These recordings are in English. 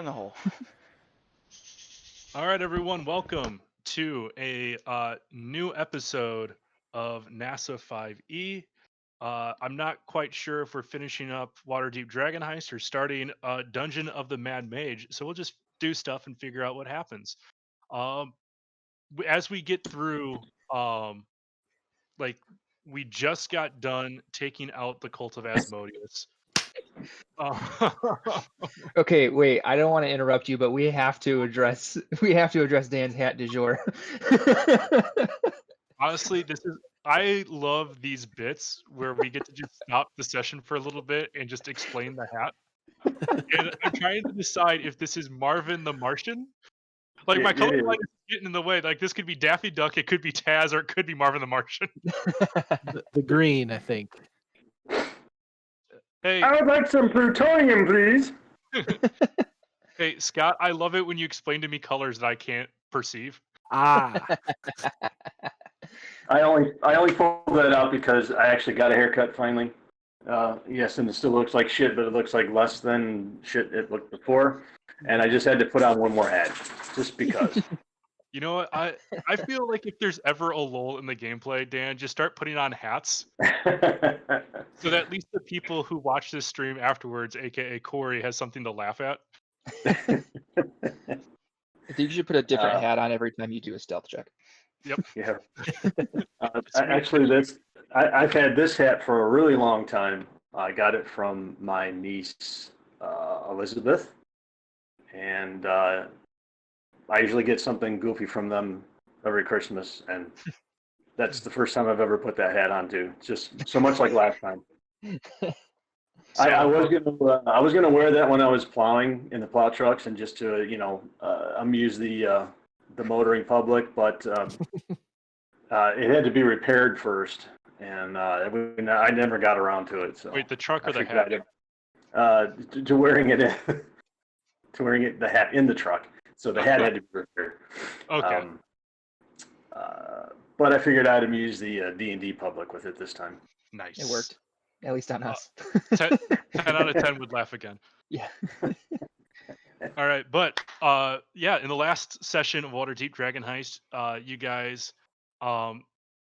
a hole. All right, everyone, welcome to a new episode of NASA 5E. I'm not quite sure if we're finishing up Waterdeep Dragon Heist or starting Dungeon of the Mad Mage, so we'll just do stuff and figure out what happens. Um, as we get through, like, we just got done taking out the Cult of Asmodeus. Uh, Okay, wait. I don't want to interrupt you, but we have to address Dan's hat du jour. Honestly, I love these bits where we get to just stop the session for a little bit and just explain the hat. And I'm trying to decide if this is Marvin the Martian. Like my color It is. palette is getting in the way. Like this could be Daffy Duck, it could be Taz, or it could be Marvin the Martian. The green, I think. Hey, I would like some plutonium, please. hey, Scott, I love it when you explain to me colors that I can't perceive. Ah, I only pulled that out because I actually got a haircut finally. Yes, and it still looks like shit, but it looks like less than shit it looked before. And I just had to put on one more hat, just because. You know what? I feel like if there's ever a lull in the gameplay, Dan, just start putting on hats so that at least the people who watch this stream afterwards, aka Corey, has something to laugh at. I think you should put a different Uh, hat on every time you do a stealth check. Yep. Yeah. Actually, I've had this hat for a really long time. I got it from my niece, Elizabeth, and I usually get something goofy from them every Christmas, and that's the first time I've ever put that hat on too. Just so much like last time. I was gonna wear that when I was plowing in the plow trucks and just to amuse the motoring public, but it had to be repaired first, and I never got around to it. So Wait, the truck or I the figured hat? to wearing it the hat in the truck. So the hat had to be repaired. Okay. But I figured I'd amuse the D&D public with it this time. Nice. It worked, at least on us. 10 out of 10 would laugh again. Yeah. All right, but yeah, in the last session of Waterdeep Dragon Heist, you guys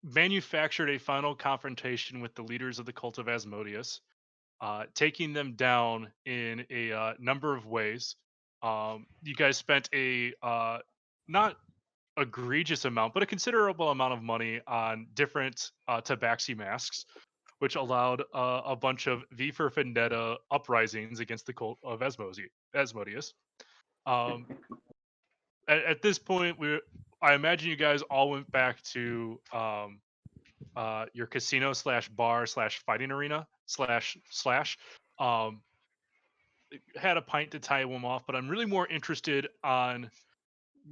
manufactured a final confrontation with the leaders of the Cult of Asmodeus, taking them down in a number of ways. You guys spent a not egregious amount, but a considerable amount of money on different tabaxi masks, which allowed a bunch of V for Vendetta uprisings against the Cult of Asmodeus. At this point, I imagine you guys all went back to your casino / bar / fighting arena / had a pint to tie them off, but I'm really more interested on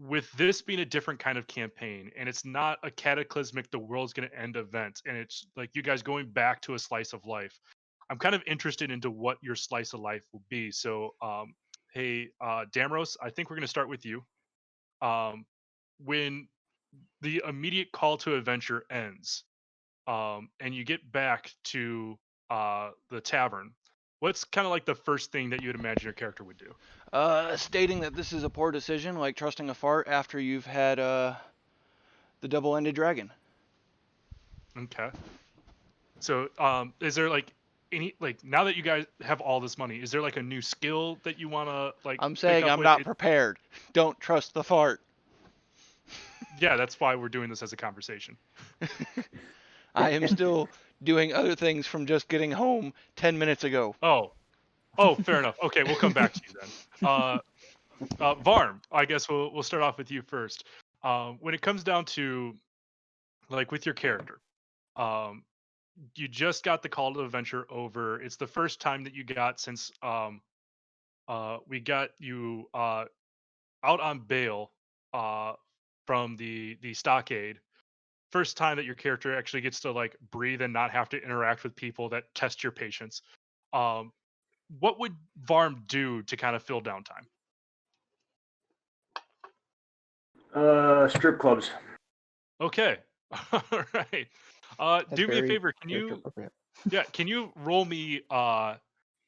with this being a different kind of campaign, and it's not a cataclysmic the world's going to end event, and it's like you guys going back to a slice of life. I'm kind of interested into what your slice of life will be. So hey, Damros, I think we're going to start with you. When the immediate call to adventure ends, and you get back to the tavern, what's kind of like the first thing that you would imagine your character would do? Stating that this is a poor decision, like trusting a fart after you've had the double-ended dragon. Okay. So, is there like any now that you guys have all this money, is there like a new skill that you want to like? I'm pick saying up I'm with? not prepared. Don't trust the fart. Yeah, that's why we're doing this as a conversation. I am still doing other things from just getting home 10 minutes ago. Oh, fair enough. Okay, we'll come back to you then. Varm, I guess we'll start off with you first. When it comes down to like with your character, you just got the call to adventure over. It's the first time that you got since we got you out on bail from the stockade. First time that your character actually gets to like breathe and not have to interact with people that test your patience. What would Varm do to kind of fill downtime? Strip clubs. Okay. All right. Do me a very favor. Can character you appropriate. can you roll me a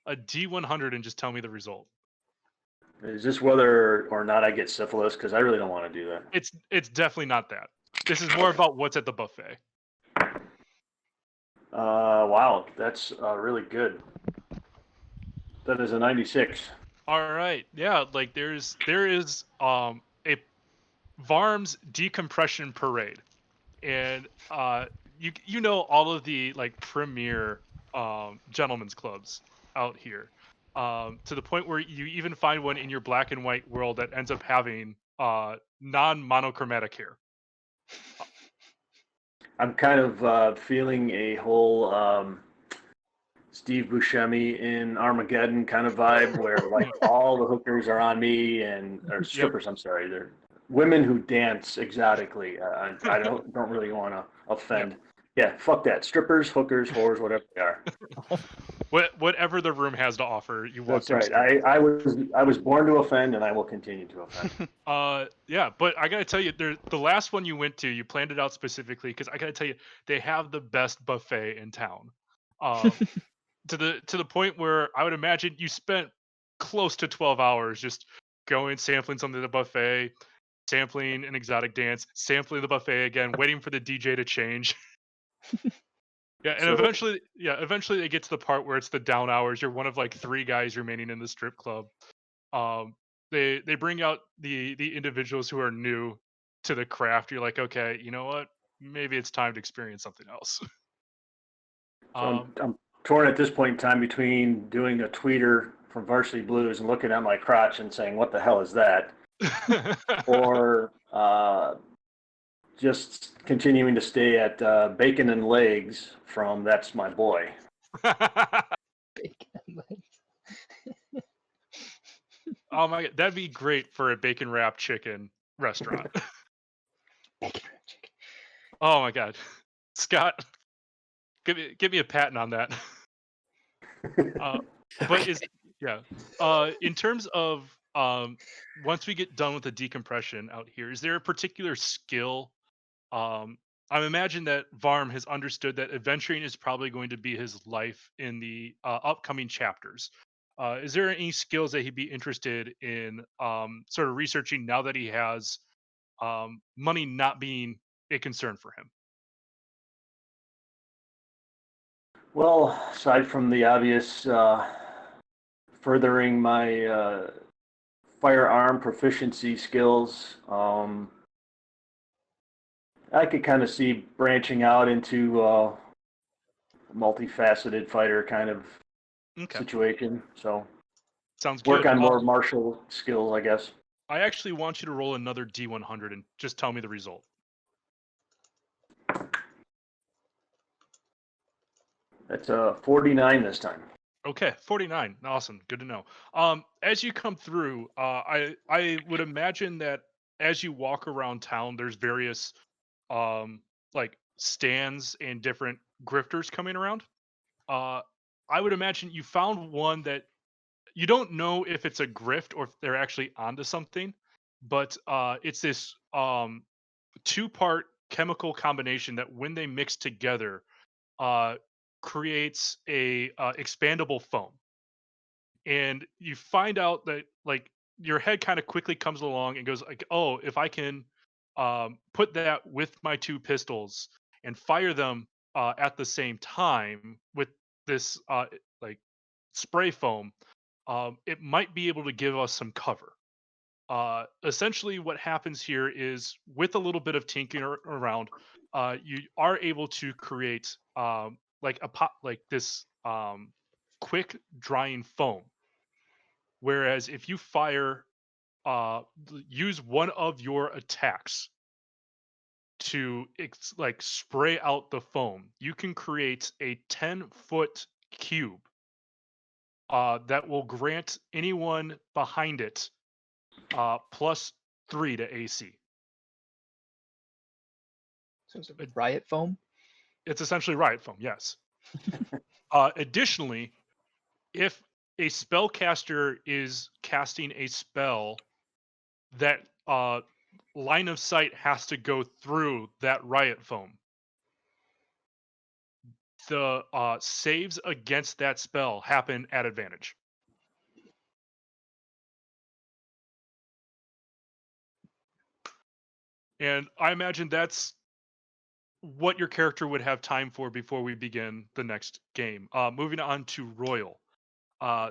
D100 and just tell me the result? Is this whether or not I get syphilis? Because I really don't want to do that. It's definitely not that. This is more about what's at the buffet. Wow, that's really good. That is a 96. All right, yeah, like there is a Varm's decompression parade, and you know all of the like premier gentlemen's clubs out here, to the point where you even find one in your black and white world that ends up having non-monochromatic hair. I'm kind of feeling a whole Steve Buscemi in Armageddon kind of vibe, where like all the hookers are on me, or strippers. I'm sorry, they're women who dance exotically. I don't really want to offend. Yeah, fuck that. Strippers, hookers, whores, whatever they are. Whatever the room has to offer, you walk That's through. right. I was born to offend, and I will continue to offend. Yeah, but I gotta tell you, the last one you went to, you planned it out specifically because I gotta tell you, they have the best buffet in town. Um, to the point where I would imagine you spent close to 12 hours just going sampling something at the buffet, sampling an exotic dance, sampling the buffet again, waiting for the DJ to change. Yeah, and So eventually they get to the part where it's the down hours. You're one of like 3 guys remaining in the strip club. Um, they bring out the individuals who are new to the craft. You're like, okay, you know what? Maybe it's time to experience something else. So Um, I'm torn at this point in time between doing a tweeter from Varsity Blues and looking at my crotch and saying, "What the hell is that?" or just continuing to stay at Bacon and Legs from That's My Boy. Bacon and legs. Oh my god, that'd be great for a bacon wrapped chicken restaurant. Bacon wrapped chicken. Oh my god, Scott, give me a patent on that. But Okay. yeah, in terms of once we get done with the decompression out here, is there a particular skill? I imagine that Varm has understood that adventuring is probably going to be his life in the upcoming chapters. Is there any skills that he'd be interested in sort of researching now that he has money not being a concern for him? Well, aside from the obvious furthering my firearm proficiency skills, I could kind of see branching out into a multifaceted fighter kind of Okay, situation. So sounds work good. on more martial skills, I guess. I actually want you to roll another D100 and just tell me the result. That's a 49 this time. Okay, 49. Awesome. Good to know. As you come through, I would imagine that as you walk around town, there's various um like stands and different grifters coming around. Uh I would imagine you found one that you don't know if it's a grift or if they're actually onto something, but it's this two-part chemical combination that when they mix together uh creates a expandable foam, and you find out that like your head kind of quickly comes along and goes like, oh, if I can put that with my 2 pistols and fire them at the same time with this like spray foam, it might be able to give us some cover. Essentially what happens here is with a little bit of tinkering around, you are able to create like a pot like this quick drying foam. Whereas if you fire, use one of your attacks to like spray out the foam, you can create a 10-foot cube that will grant anyone behind it +3 to AC. So it's a It- riot foam. It's essentially riot foam, yes. Additionally, if a spellcaster is casting a spell that line of sight has to go through that riot foam, the saves against that spell happen at advantage. And I imagine that's what your character would have time for before we begin the next game. Moving on to Royal. Uh,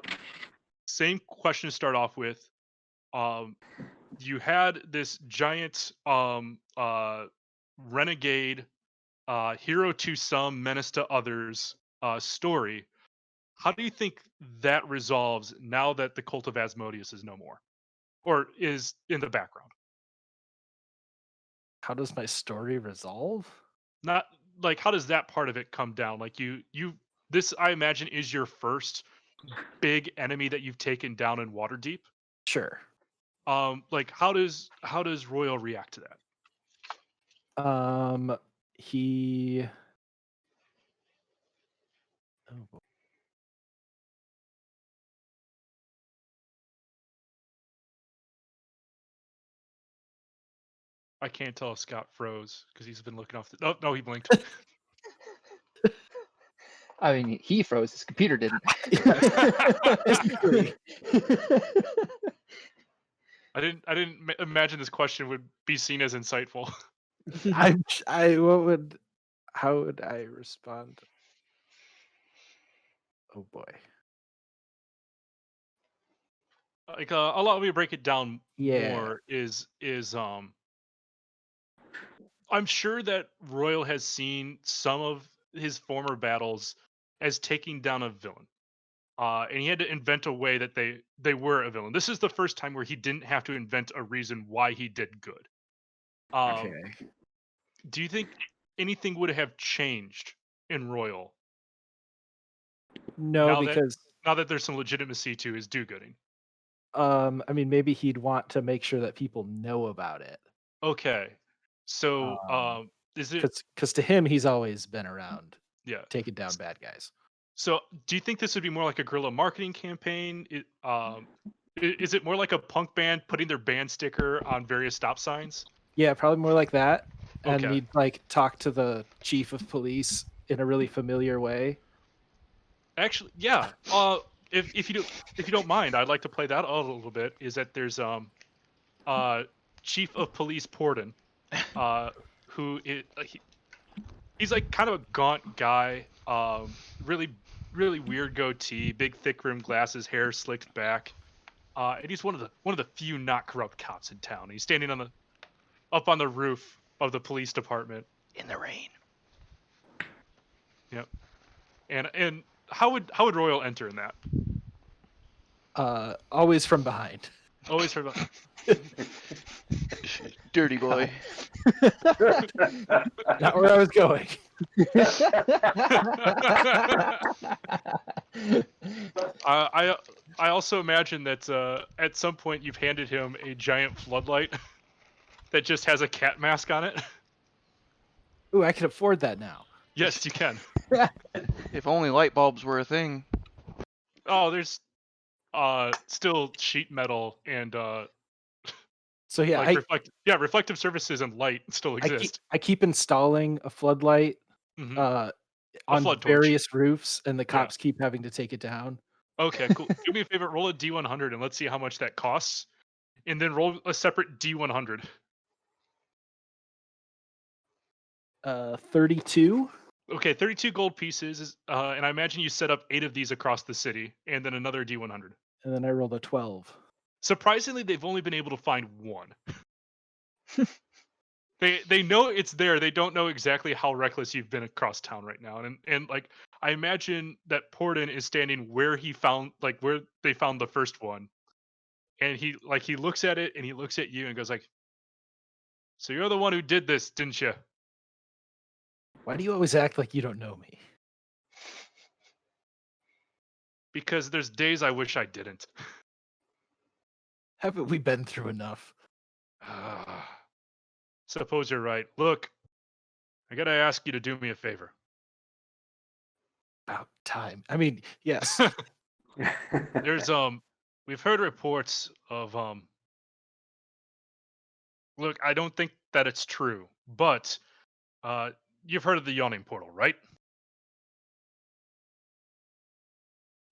Same question to start off with. Um, you had this giant renegade, hero to some, menace to others story. How do you think that resolves now that the cult of Asmodeus is no more, or is in the background? How does my story resolve? Not like how does that part of it come down? Like you this I imagine is your first big enemy that you've taken down in Waterdeep. Sure. Like how does Royal react to that? He. Oh, boy. I can't tell if Scott froze because he's been looking off the. Oh no, he blinked. I mean, he froze. His computer didn't. Disagree. I didn't imagine this question would be seen as insightful. What would, how would I respond? Oh boy. Like allow me to break it down Yeah. more. Is I'm sure that Royal has seen some of his former battles as taking down a villain. And he had to invent a way that they were a villain. This is the first time where he didn't have to invent a reason why he did good. Okay. Do you think anything would have changed in Royal No, now that because now that there's some legitimacy to his do-gooding? I mean, maybe he'd want to make sure that people know about it. Okay, so is it Because to him, he's always been around yeah? taking down bad guys. So do you think this would be more like a guerrilla marketing campaign? Is it more like a punk band putting their band sticker on various stop signs? Yeah, probably more like that. And Okay. he'd like talk to the chief of police in a really familiar way. Actually, yeah. If you don't mind, I'd like to play that out a little bit. Is that there's uh Chief of Police Porden, who is he's like kind of a gaunt guy, really really weird goatee, big thick rimmed glasses, hair slicked back, and he's one of the few not corrupt cops in town. He's standing up on the roof of the police department. In the rain. Yep. And how would Royal enter in that? Always from behind. Always heard about. Dirty boy. Not where I was going. I also imagine that at some point you've handed him a giant floodlight that just has a cat mask on it. Ooh, I can afford that now. Yes, you can. If only light bulbs were a thing. Oh, there's still sheet metal and So yeah, like reflective surfaces and light still exist. I keep installing a floodlight Mhm. on flood torch. various roofs, and the Yeah. cops keep having to take it down. Okay, cool. Do me a favor, roll a D100 and let's see how much that costs, and then roll a separate D100. 32. Okay, 32 gold pieces, and I imagine you set up 8 of these across the city, and then another D100. And then I rolled a 12. Surprisingly, they've only been able to find one. They know it's there. They don't know exactly how reckless you've been across town right now, and like I imagine that Porden is standing where where they found the first one, and he looks at it and he looks at you and goes like, "So you're the one who did this, didn't you?" Why do you always act like you don't know me? Because there's days I wish I didn't. Haven't we been through enough? Suppose you're right. Look, I gotta ask you to do me a favor. About time. I mean, yes. There's we've heard reports of look, I don't think that it's true, but you've heard of the Yawning Portal, right?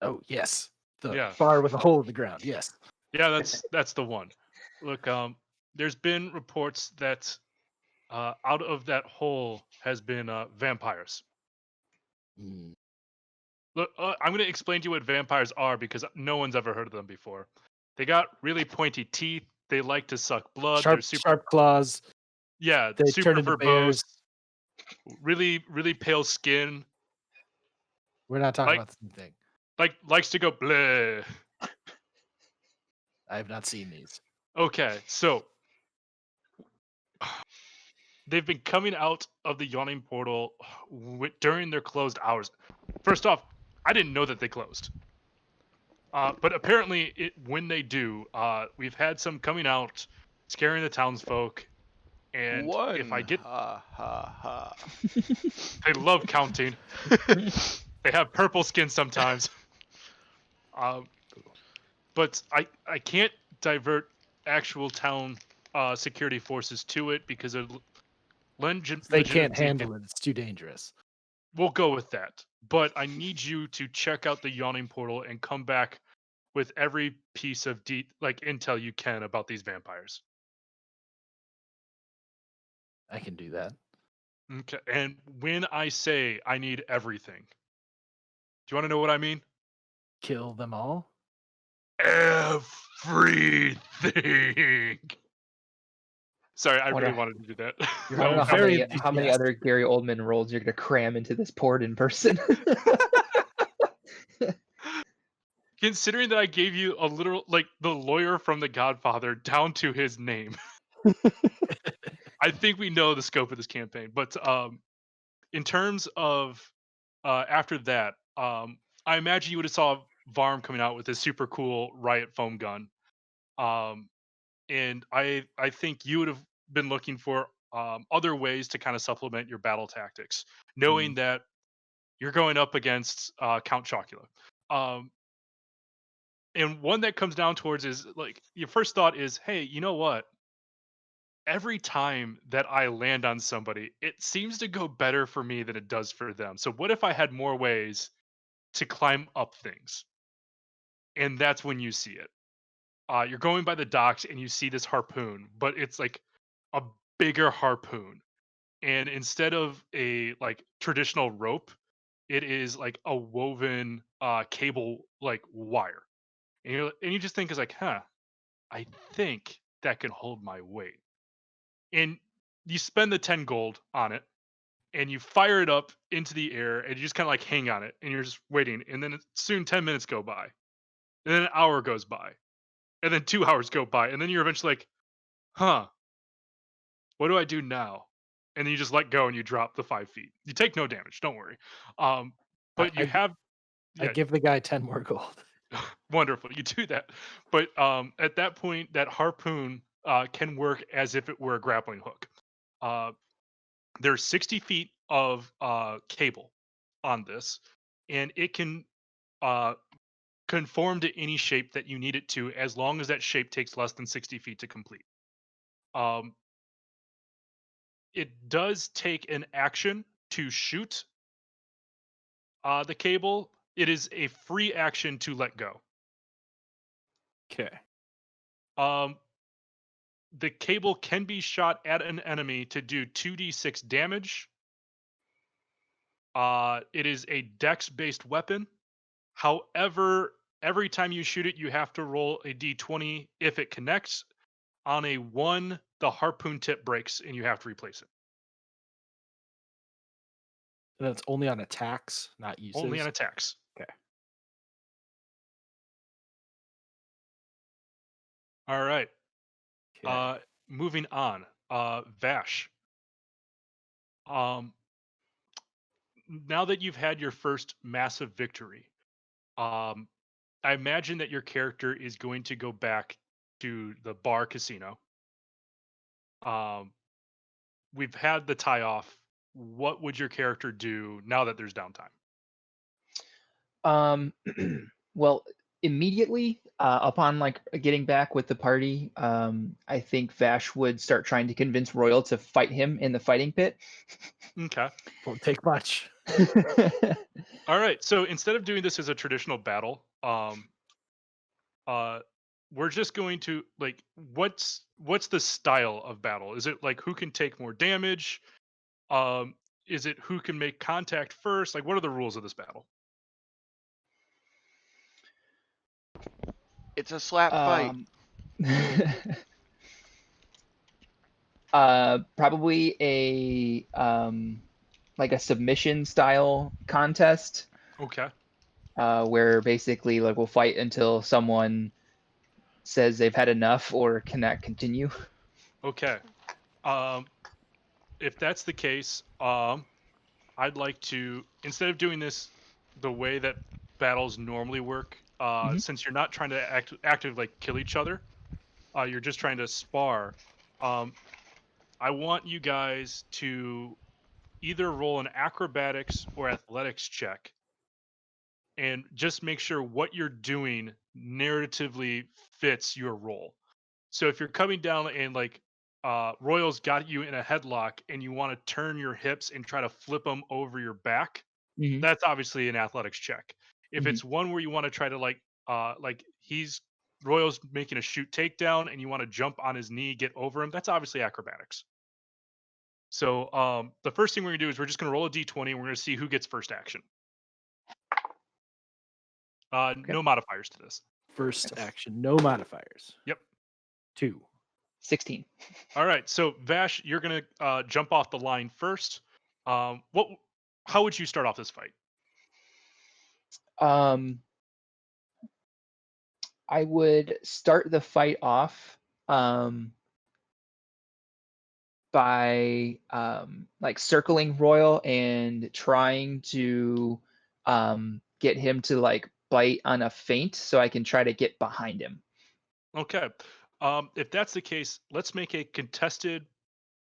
Oh, yes. The Yeah. bar with a hole in the ground. Yes. Yeah, that's the one. Look, there's been reports that out of that hole has been vampires. Hmm. Look, I'm going to explain to you what vampires are because no one's ever heard of them before. They got really pointy teeth. They like to suck blood. They're Sharp claws. They turn super into verbose. bears. Really, really pale skin. We're not talking Like, about the same thing. likes to go bleh. I have not seen these. Okay, so they've been coming out of the Yawning Portal during their closed hours. First off, I didn't know that they closed. But apparently, when they do, we've had some coming out, scaring the townsfolk. And if I One. get, Ha ha ha. they love counting. They have purple skin sometimes. But I can't divert actual town security forces to it because of They can't legitimacy. handle it. It's too dangerous. We'll go with that. But I need you to check out the Yawning Portal and come back with every piece of intel you can about these vampires. I can do that. Okay. And when I say I need everything, do you want to know what I mean? Kill them all. Everything. Sorry, I really Wonder- wanted to do that. You're I don't know very how many other Gary Oldman roles you're gonna cram into this port in person. Considering that I gave you a literal, the lawyer from The Godfather down to his name, I think we know the scope of this campaign. But in terms of after that, I imagine you would have saw Varm coming out with his super cool riot foam gun. And I think you would have been looking for other ways to kind of supplement your battle tactics, knowing that you're going up against Count Chocula. And one that comes down towards is your first thought is, hey, you know what? Every time that I land on somebody, it seems to go better for me than it does for them. So what if I had more ways to climb up things? And that's when you see it. You're going by the docks and you see this harpoon, but it's like a bigger harpoon. And instead of a traditional rope, it is like a woven cable wire. And you just think is I think that can hold my weight. And you spend the 10 gold on it and you fire it up into the air and you just kind of hang on it and you're just waiting. And then soon 10 minutes go by. And then an hour goes by. And then 2 hours go by. And then you're eventually like, what do I do now? And then you just let go and you drop the 5 feet. You take no damage, don't worry. But you have, I give the guy 10 more gold. wonderful. You do that. But at that point, that harpoon can work as if it were a grappling hook. There's 60 feet of cable on this, and it can conform to any shape that you need it to, as long as that shape takes less than 60 feet to complete. It does take an action to shoot the cable. It is a free action to let go. Okay. The cable can be shot at an enemy to do 2d6 damage. It is a dex-based weapon. However, every time you shoot it, you have to roll a d20 if it connects. On a 1, the harpoon tip breaks and you have to replace it. And it's only on attacks, not uses. Only on attacks. Okay. All right. Okay. Moving on. Vash. Now that you've had your first massive victory, I imagine that your character is going to go back to the bar casino. We've had the tie off. What would your character do now that there's downtime? Well, immediately upon getting back with the party, I think Vash would start trying to convince Royal to fight him in the fighting pit. Okay. Won't take much. All right. So instead of doing this as a traditional battle, we're just going to what's what's the style of battle? Is it like who can take more damage? Um, is it who can make contact first? Like, what are the rules of this battle? It's a slap fight. Probably a like a submission style contest, Okay. where basically like we'll fight until someone says they've had enough or cannot continue. Okay. Um, if that's the case, I'd like to, instead of doing this the way that battles normally work, Mhm. since you're not trying to actively like kill each other, you're just trying to spar. Um, I want you guys to either roll an acrobatics or athletics check, and just make sure what you're doing narratively fits your role. So if you're coming down and like Royal's got you in a headlock and you want to turn your hips and try to flip them over your back, Mhm. that's obviously an athletics check. If Mhm. it's one where you want to try to like he's Royal's making a shoot takedown and you want to jump on his knee, get over him, that's obviously acrobatics. So the first thing we're gonna do is we're just gonna roll a d20 and we're gonna see who gets first action. Okay. No modifiers to this. First action, no modifiers. Yep. 2. 16. All right. So Vash, you're gonna jump off the line first. What? How would you start off this fight? Um, I would start the fight off by like circling Royal and trying to get him to like bite on a feint so I can try to get behind him. Okay. If that's the case, let's make a contested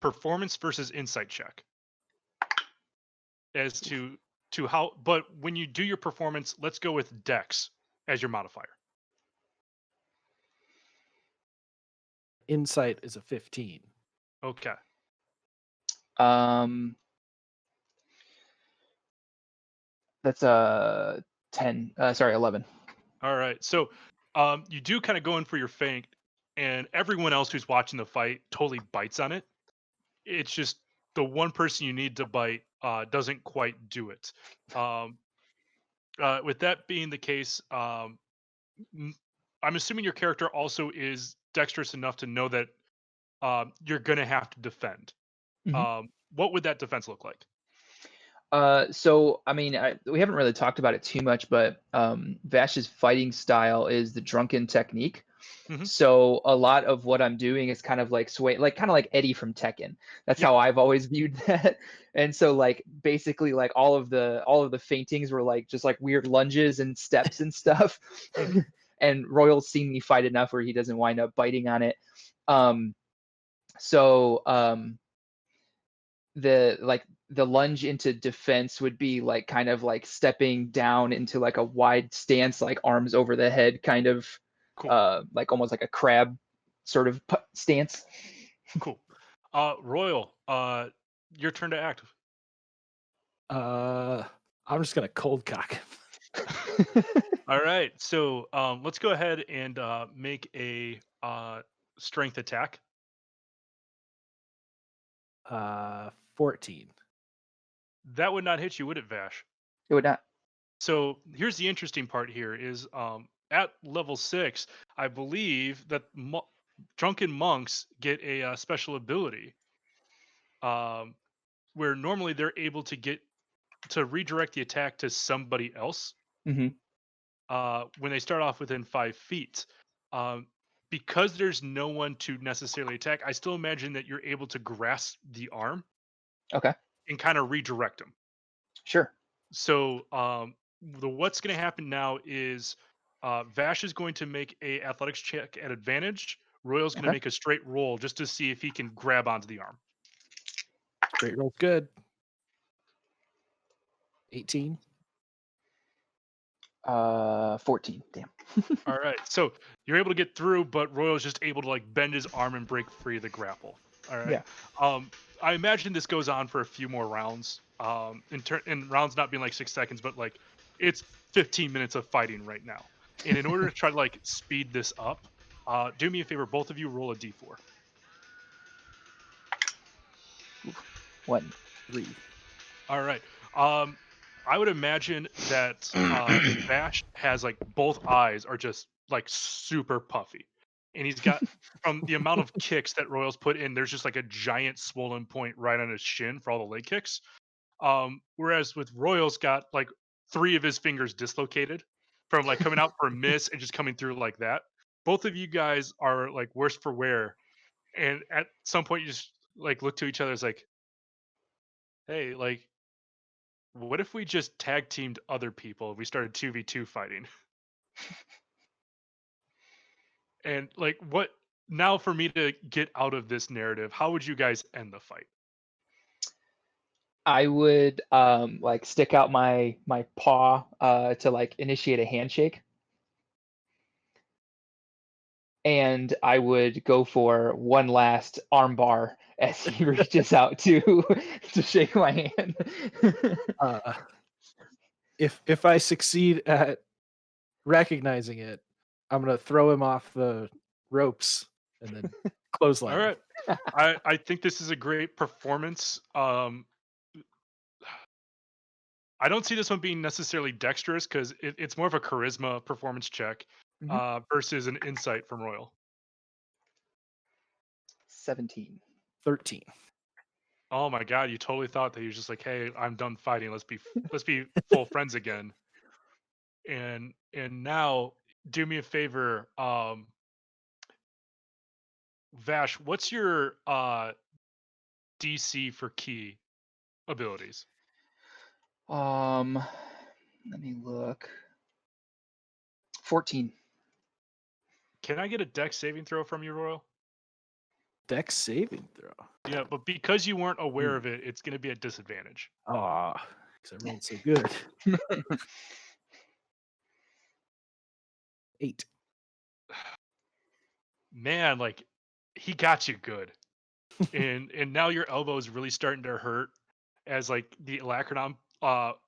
performance versus insight check as to how. But when you do your performance, let's go with Dex as your modifier. Insight is a 15. Okay. Um, that's a 10. Sorry, 11. All right. So you do kind of go in for your feint, and everyone else who's watching the fight totally bites on it. It's just the one person you need to bite doesn't quite do it. Um, with that being the case, m- I'm assuming your character also is dexterous enough to know that you're going to have to defend. Mhm. What would that defense look like? So I mean, we haven't really talked about it too much, but Vash's fighting style is the drunken technique. Hmm. So a lot of what I'm doing is kind of like sway, like kind of like Eddie from Tekken. That's Yeah, how I've always viewed that. And so like basically like all of the faintings were like just like weird lunges and steps and stuff. hmm, And Royal's seen me fight enough where he doesn't wind up biting on it. Um, so the lunge into defense would be like kind of like stepping down into like a wide stance, like arms over the head, kind of cool, like almost like a crab sort of stance. cool. Royal, your turn to act. I'm just gonna cold cock him. All right, so let's go ahead and make a strength attack. 14. That would not hit you, would it, Vash? It would not. So here's the interesting part here is at level 6, I believe that drunken monks get a special ability um, where normally they're able to get to redirect the attack to somebody else Hmm. when they start off within 5 feet. Um, because there's no one to necessarily attack, I still imagine that you're able to grasp the arm Okay, and kind of redirect them. sure. So what's going to happen now is Vash is going to make a athletics check at advantage. Royal's going to Okay. make a straight roll just to see if he can grab onto the arm. Straight roll's good. 18. 14. Damn. All right, so you're able to get through, but Royal's just able to like bend his arm and break free of the grapple. All right. Yeah. I imagine this goes on for a few more rounds. In rounds not being like 6 seconds, but like it's 15 minutes of fighting right now. And in order to try to like speed this up, do me a favor, both of you roll a d4. 1. 3. All right. I would imagine that Vash has like both eyes are just like super puffy, and he's got from the amount of kicks that Royals put in, there's just like a giant swollen point right on his shin for all the leg kicks. Whereas with Royals got like 3 of his fingers dislocated from like coming out for a miss and just coming through like that. Both of you guys are like worse for wear, and at some point you just like look to each other as like, hey, like what if we just tag teamed other people? We started 2v2 fighting. And like what now for me to get out of this narrative, how would you guys end the fight? I would like stick out my paw to like initiate a handshake, and I would go for one last armbar as he reaches out to to shake my hand. If I succeed at recognizing it, I'm gonna throw him off the ropes and then clothesline. All him. right. I think this is a great performance. I don't see this one being necessarily dexterous because it's more of a charisma performance check versus an insight from Royal. 17. 13. Oh my god, you totally thought that he was just like, "Hey, I'm done fighting. Let's be full friends again." And now do me a favor, Vash, what's your DC for key abilities? Let me look. 14. Can I get a dex saving throw from you, Royal? Dex saving throw. Yeah, but because you weren't aware of it, it's going to be at disadvantage. Ah, because I rolled so good. 8. Man, like he got you good. and now your elbow is really starting to hurt as like the alacronum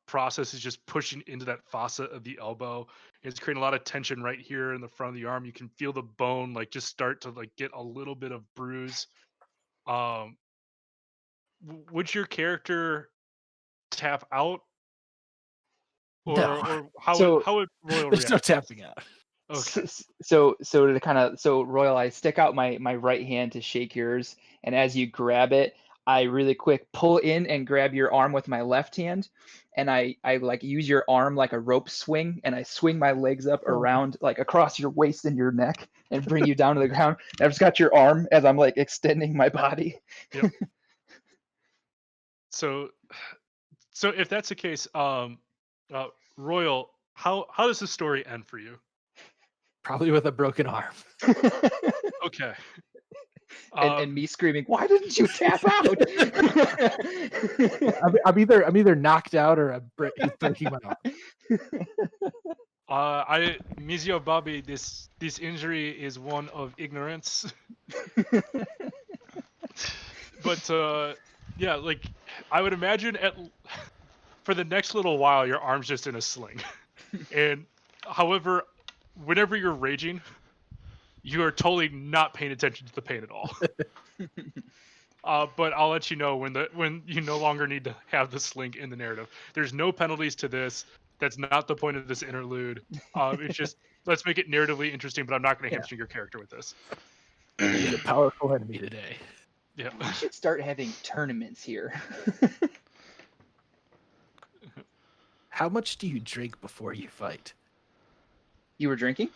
process is just pushing into that fossa of the elbow. It's creating a lot of tension right here in the front of the arm. You can feel the bone like just start to like get a little bit of bruise. Would your character tap out, No. or how So- would Royal There's no react? tapping out. Okay. So to kind of Royal, I stick out my right hand to shake yours, and as you grab it, I really quick pull in and grab your arm with my left hand, and I like use your arm like a rope swing, and I swing my legs up around like across your waist and your neck and bring you down to the ground. And I've just got your arm as I'm like extending my body. Yep. So if that's the case, Royal, how does the story end for you? Probably with a broken arm. Okay. and me screaming, "Why didn't you tap out?" I'm either knocked out or he's breaking my arm. Mizio Bobby, this injury is one of ignorance. But yeah, like I would imagine for the next little while your arm's just in a sling. And however, whenever you're raging, you are totally not paying attention to the pain at all. But I'll let you know when you no longer need to have the sling in the narrative. There's no penalties to this. That's not the point of this interlude. It's just let's make it narratively interesting, but I'm not going to hamstring your character with this. We get a powerful enemy today. Yeah. We should start having tournaments here. How much do you drink before you fight? You were drinking?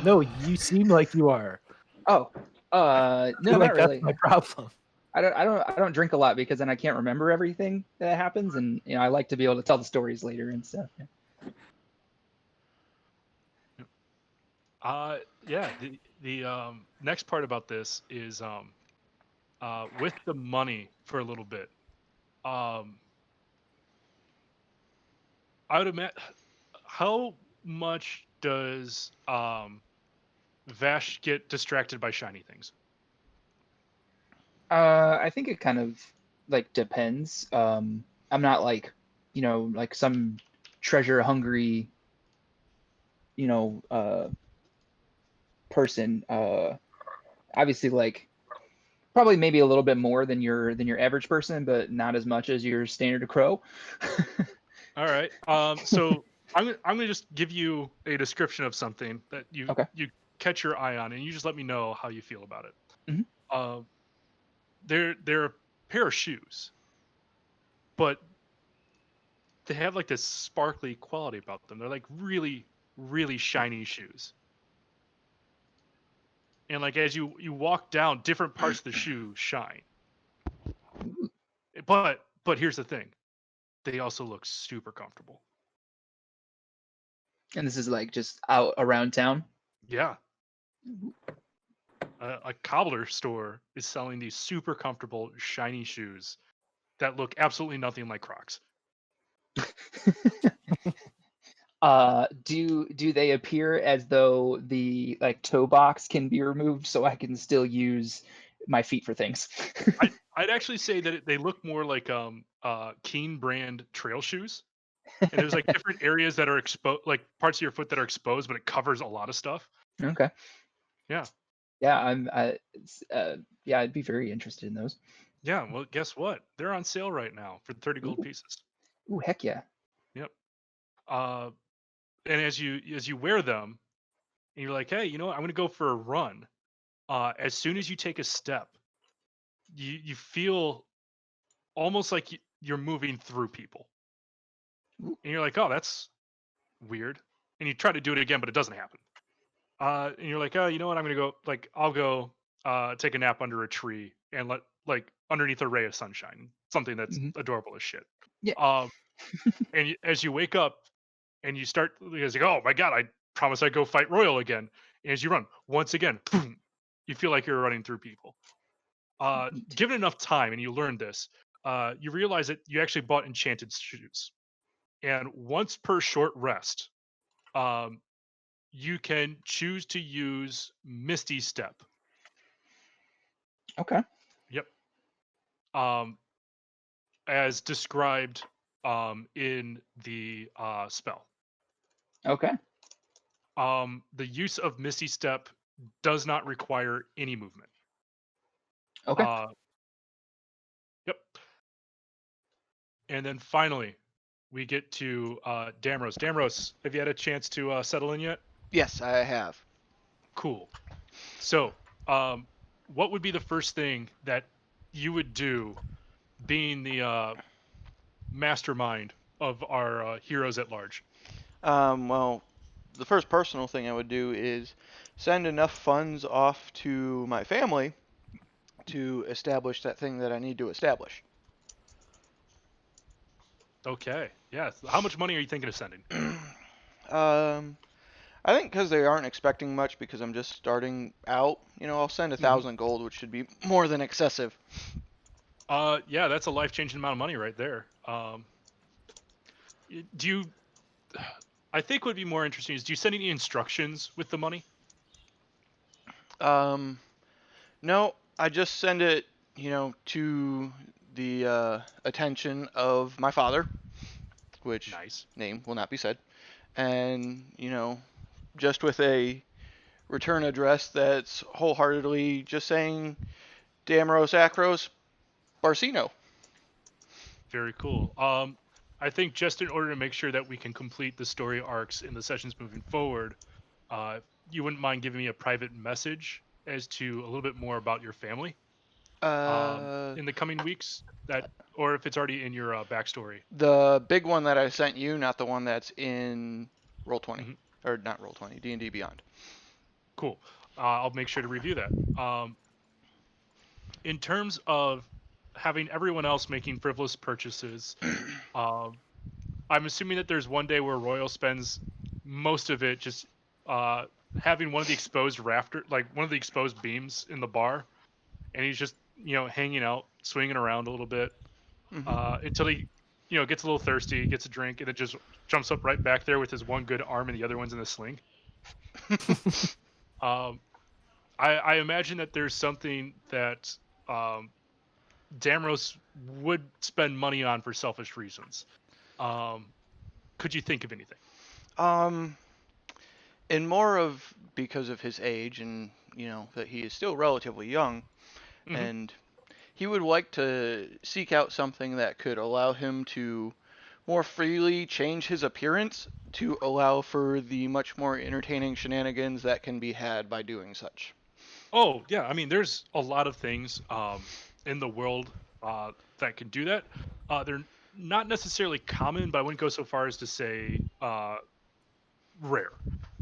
No, you seem like you are. Oh, no, I feel not like really. that's my problem. I don't drink a lot because then I can't remember everything that happens, and I like to be able to tell the stories later and stuff. Yeah. The next part about this is with the money for a little bit. I would imagine how much does Vash get distracted by shiny things? I think it kind of like depends. I'm not like, like some treasure hungry, person. Obviously, like Probably maybe a little bit more than your average person, but not as much as your standard crow. All right. So I'm gonna just give you a description of something that Okay. you catch your eye on, and you just let me know how you feel about it. Mhm. Uh, they're a pair of shoes, but they have like this sparkly quality about them. They're like really, really shiny shoes. And like as you walk down, different parts of the shoe shine. But here's the thing, they also look super comfortable. And this is like just out around town. Yeah, a cobbler store is selling these super comfortable shiny shoes that look absolutely nothing like Crocs. Do they appear as though the like toe box can be removed so I can still use my feet for things? I'd actually say that they look more like Keen brand trail shoes. And there's like different areas that are exposed, like parts of your foot that are exposed, but it covers a lot of stuff. Okay. Yeah. Yeah, yeah, I'd be very interested in those. Yeah. Well, guess what? They're on sale right now for 30 gold Ooh, pieces. ooh, heck yeah. Yep. Uh, and as you wear them, and you're like, hey, you know what? I'm gonna go for a run. As soon as you take a step, you feel almost like you're moving through people, Ooh. and you're like, oh, that's weird. And you try to do it again, but it doesn't happen. And you're like, oh, you know what? I'm gonna go. Like, I'll go take a nap under a tree and let like underneath a ray of sunshine, something that's Mhm. adorable as shit. Yeah. Um, and as you wake up and you start, it's like, oh my god, I promise I'd go fight Royal again. And as you run once again, boom, you feel like you're running through people. Neat. Given enough time, and you learn this, you realize that you actually bought enchanted shoes, and once per short rest, um, you can choose to use Misty Step. Okay. Yep. Um, as described in the spell. Okay. The use of Misty Step does not require any movement. Okay. Uh, yep. And then finally, we get to Damros. Damros, have you had a chance to settle in yet? Yes, I have. Cool. So, what would be the first thing that you would do, being the mastermind of our heroes at large? Well, the first personal thing I would do is send enough funds off to my family to establish that thing that I need to establish. Okay. Yeah. How much money are you thinking of sending? I think because they aren't expecting much because I'm just starting out, I'll send 1,000 gold, which should be more than excessive. Yeah, that's a life-changing amount of money right there. Do you? I think would be more interesting is, do you send any instructions with the money? Um, no, I just send it, to the attention of my father, which Nice. name will not be said, and just with a return address that's wholeheartedly just saying Damros Acros Barcino. Very cool. I think just in order to make sure that we can complete the story arcs in the sessions moving forward, uh, you wouldn't mind giving me a private message as to a little bit more about your family Uh, in the coming weeks, that, or if it's already in your backstory. the big one that I sent you, not the one that's in Roll20, Mhm. or not Roll20, D&D Beyond. Cool. I'll make sure to review that. In terms of having everyone else making frivolous purchases, um, I'm assuming that there's one day where Royal spends most of it just uh, having one of the exposed like one of the exposed beams in the bar, and he's just hanging out, swinging around a little bit hmm until he gets a little thirsty, gets a drink, and then just jumps up right back there with his one good arm and the other one's in a sling. Um, I imagine that there's something that um, Damros would spend money on for selfish reasons. Um, could you think of anything? um, and more of because of his age and, that he is still relatively young, Mhm. and he would like to seek out something that could allow him to more freely change his appearance to allow for the much more entertaining shenanigans that can be had by doing such. Oh yeah, I mean, there's a lot of things in the world that can do that. They're not necessarily common, but I wouldn't go so far as to say rare.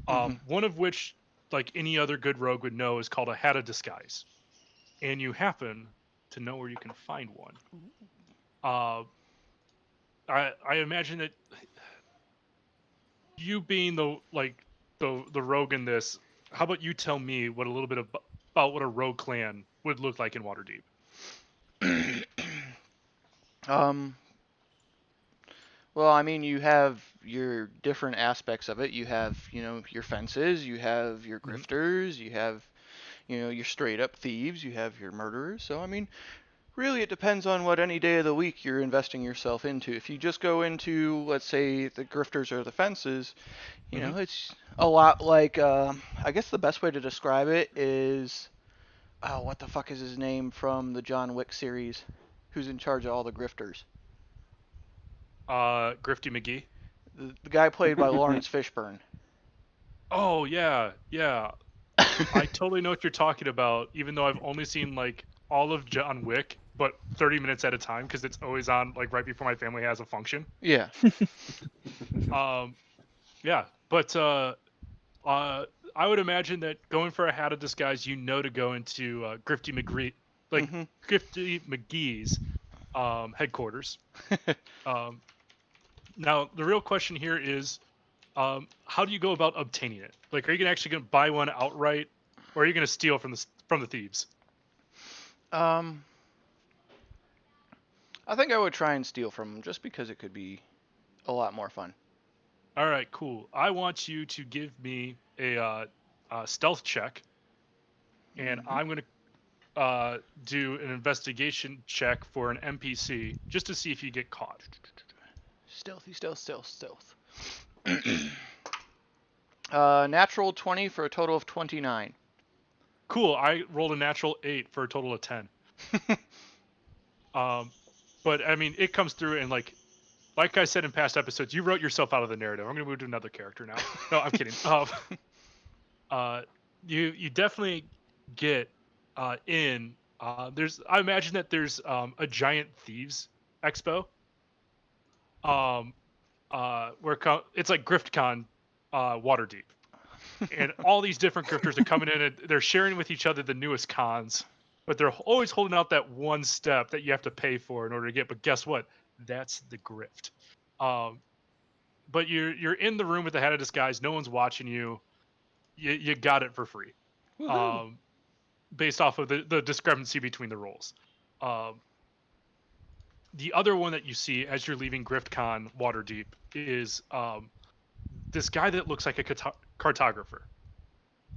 Hmm. One of which, like any other good rogue would know, is called a hat of disguise, and you happen to know where you can find one. Uh, I imagine that you being the rogue in this, how about you tell me what a little bit about what a rogue clan would look like in Waterdeep? um, well, I mean, you have your different aspects of it. You have, your fences, you have your Mhm. grifters, you have, your straight up thieves, you have your murderers. So, I mean, really, it depends on what any day of the week you're investing yourself into. If you just go into, let's say, the grifters or the fences, Mhm. it's a lot like, I guess the best way to describe it is, oh, what the fuck is his name from the John Wick series? Who's in charge of all the grifters? Grifty McGee. The guy played by Lawrence Fishburne. Oh yeah, yeah. I totally know what you're talking about. Even though I've only seen like all of John Wick, but 30 minutes at a time because it's always on like right before my family has a function. Yeah. Um, yeah, but uh, I would imagine that going for a hat of disguise, you know, to go into Grifty McGee, like Mhm. Grifty McGee's headquarters. Um, now the real question here is, how do you go about obtaining it? Like, are you actually going to buy one outright, or are you going to steal from the thieves? um, I think I would try and steal from him just because it could be a lot more fun. All right, cool. I want you to give me a stealth check, and Hmm. I'm going to do an investigation check for an NPC just to see if you get caught. Stealthy, stealth. Natural 20 for a total of 29. Cool. I rolled a natural 8 for a total of 10. Um, but I mean, it comes through, and like I said in past episodes, you wrote yourself out of the narrative. I'm going to move to another character now. No, I'm kidding. Uh, you definitely get in. I imagine that there's a giant thieves expo. Um, it's like GriftCon, Waterdeep, and all these different grifters are coming in and they're sharing with each other the newest cons, but they're always holding out that one step that you have to pay for in order to get. But guess what? That's the grift. Um, but you're in the room with the hat of disguise. No one's watching you. You got it for free. Woohoo! Um, Based off of the discrepancy between the roles. Um, the other one that you see as you're leaving GriftCon Waterdeep is this guy that looks like a cartographer.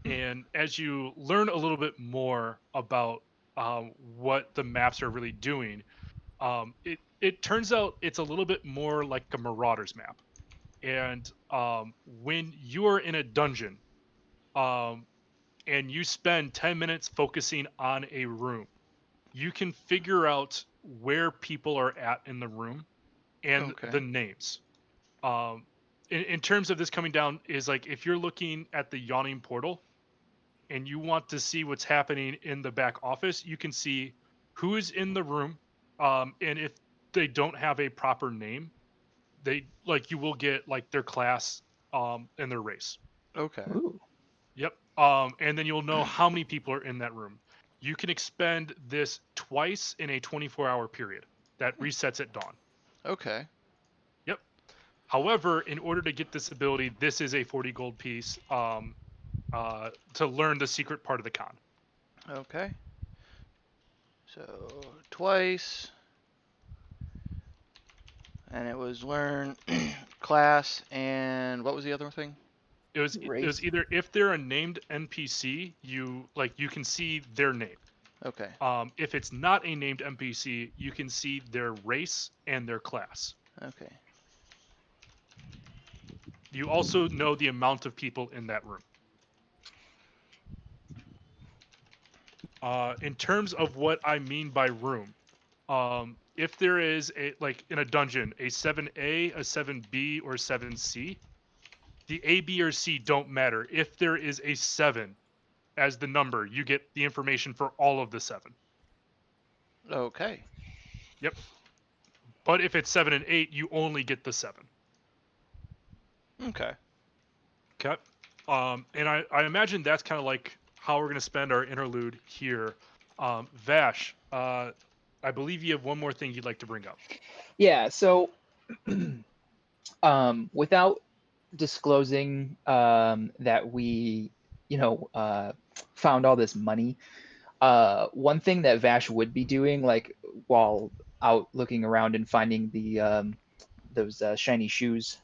Hmm. And as you learn a little bit more about what the maps are really doing, it turns out it's a little bit more like a Marauders map. And when you are in a dungeon um, and you spend 10 minutes focusing on a room, you can figure out where people are at in the room and Okay. the names. Um, in terms of this coming down, is like if you're looking at the Yawning Portal and you want to see what's happening in the back office, you can see who is in the room. And if they don't have a proper name, you will get like their class and their race. Okay. Ooh. Yep. And then you'll know how many people are in that room. You can expend this twice in a 24-hour period. That resets at dawn. Okay. Yep. However, in order to get this ability, this is a 40 gold piece to learn the secret part of the con. Okay. So twice, and it was learn class, and what was the other thing? It was Race. either if they're a named NPC, you can see their name. Okay. If it's not a named NPC, you can see their race and their class. Okay. You also know the amount of people in that room. In terms of what I mean by room, if there is in a dungeon, a 7A, a 7B, or 7C, the A, B, or C don't matter. If there is a 7 as the number, you get the information for all of the 7. Okay. Yep. But if it's 7 and 8, you only get the 7. Okay. Okay. And I imagine that's kind of like how we're going to spend our interlude here. Vash, I believe you have one more thing you'd like to bring up. Yeah. So, without disclosing that we, found all this money, one thing that Vash would be doing, like while out looking around and finding those shiny shoes,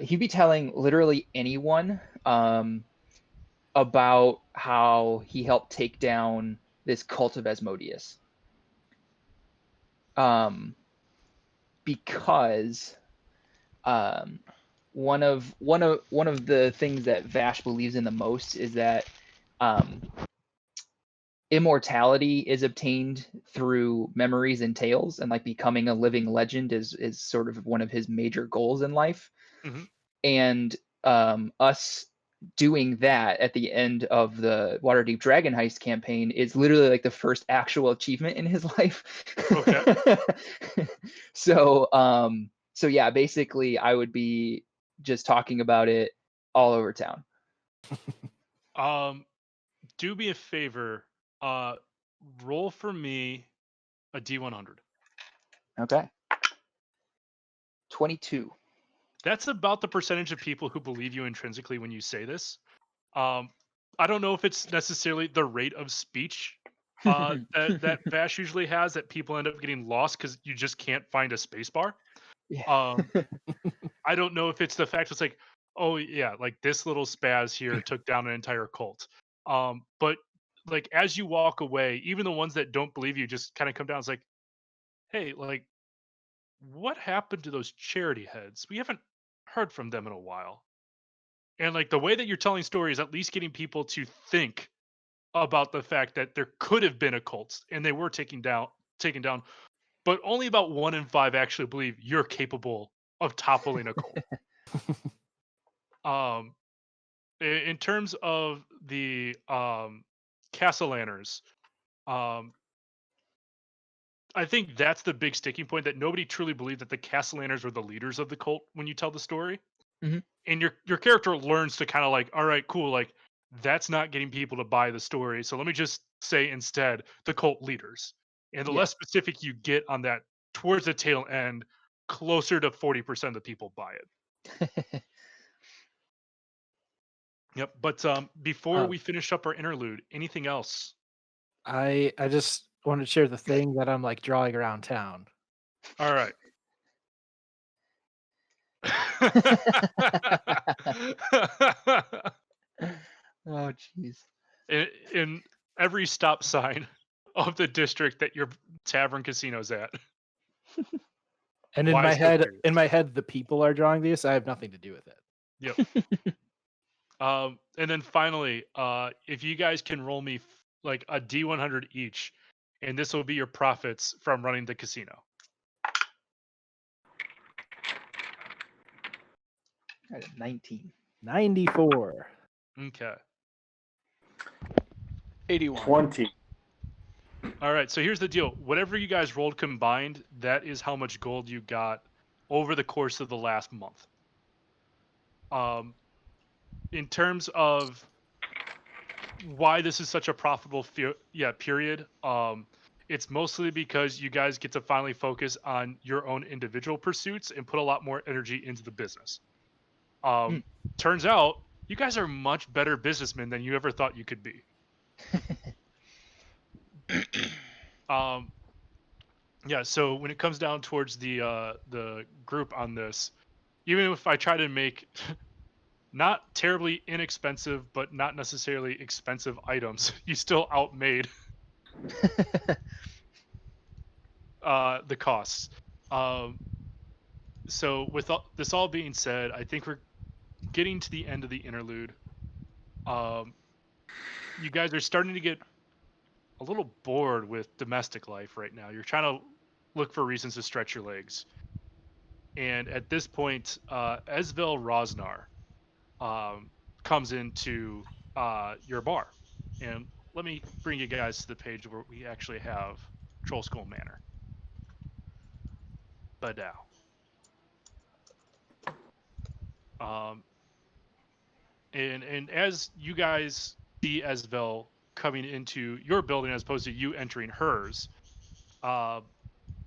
he'd be telling literally anyone about how he helped take down this cult of Asmodeus. Because one of the things that Vash believes in the most is that immortality is obtained through memories and tales, and like becoming a living legend is sort of one of his major goals in life. Mm-hmm. And us doing that at the end of the Waterdeep Dragon Heist campaign is literally like the first actual achievement in his life. Okay. So yeah, basically I would be just talking about it all over town. Do me a favor. Roll for me a D100. Okay. 22. That's about the percentage of people who believe you intrinsically when you say this. I don't know if it's necessarily the rate of speech that Vash usually has, that people end up getting lost because you just can't find a space bar. Yeah. I don't know if it's the fact it's like, oh yeah, like this little spaz here took down an entire cult. But like as you walk away, even the ones that don't believe you just kind of come down. It's like, hey, like, what happened to those charity heads? We haven't heard from them in a while. And like the way that you're telling stories, at least getting people to think about the fact that there could have been a cult and they were taken down, but only about 1 in 5 actually believe you're capable of toppling a cult. In terms of the Castellaners, I think that's the big sticking point, that nobody truly believed that the Castellaners were the leaders of the cult when you tell the story. Mhm. And your character learns to kind of like, all right, cool, like that's not getting people to buy the story. So let me just say instead the cult leaders. And the Yeah. less specific you get on that towards the tail end, closer to 40% of the people buy it. Yep. But before we finish up our interlude, anything else? I just want to share the thing that I'm like drawing around town. All right. Oh jeez. in every stop sign of the district that your tavern casino's at. And in Why my so head, curious? the people are drawing these. I have nothing to do with it. Yep. And then finally, if you guys can roll me like a D100 each, and this will be your profits from running the casino. I got a 19. 94. Okay. 81. 20. All right. So here's the deal. Whatever you guys rolled combined, that is how much gold you got over the course of the last month. In terms of why this is such a profitable period, it's mostly because you guys get to finally focus on your own individual pursuits and put a lot more energy into the business. Turns out you guys are much better businessmen than you ever thought you could be. Yeah, so when it comes down towards the group on this, even if I try to make not terribly inexpensive but not necessarily expensive items, you still outmade the costs. So with this all being said, I think we're getting to the end of the interlude. you guys are starting to get a little bored with domestic life right now. You're trying to look for reasons to stretch your legs. And at this point, Esvel Rosnar comes into your bar. And let me bring you guys to the page where we actually have Troll Skull Manor. Badao. And as you guys see Esvel coming into your building as opposed to you entering hers,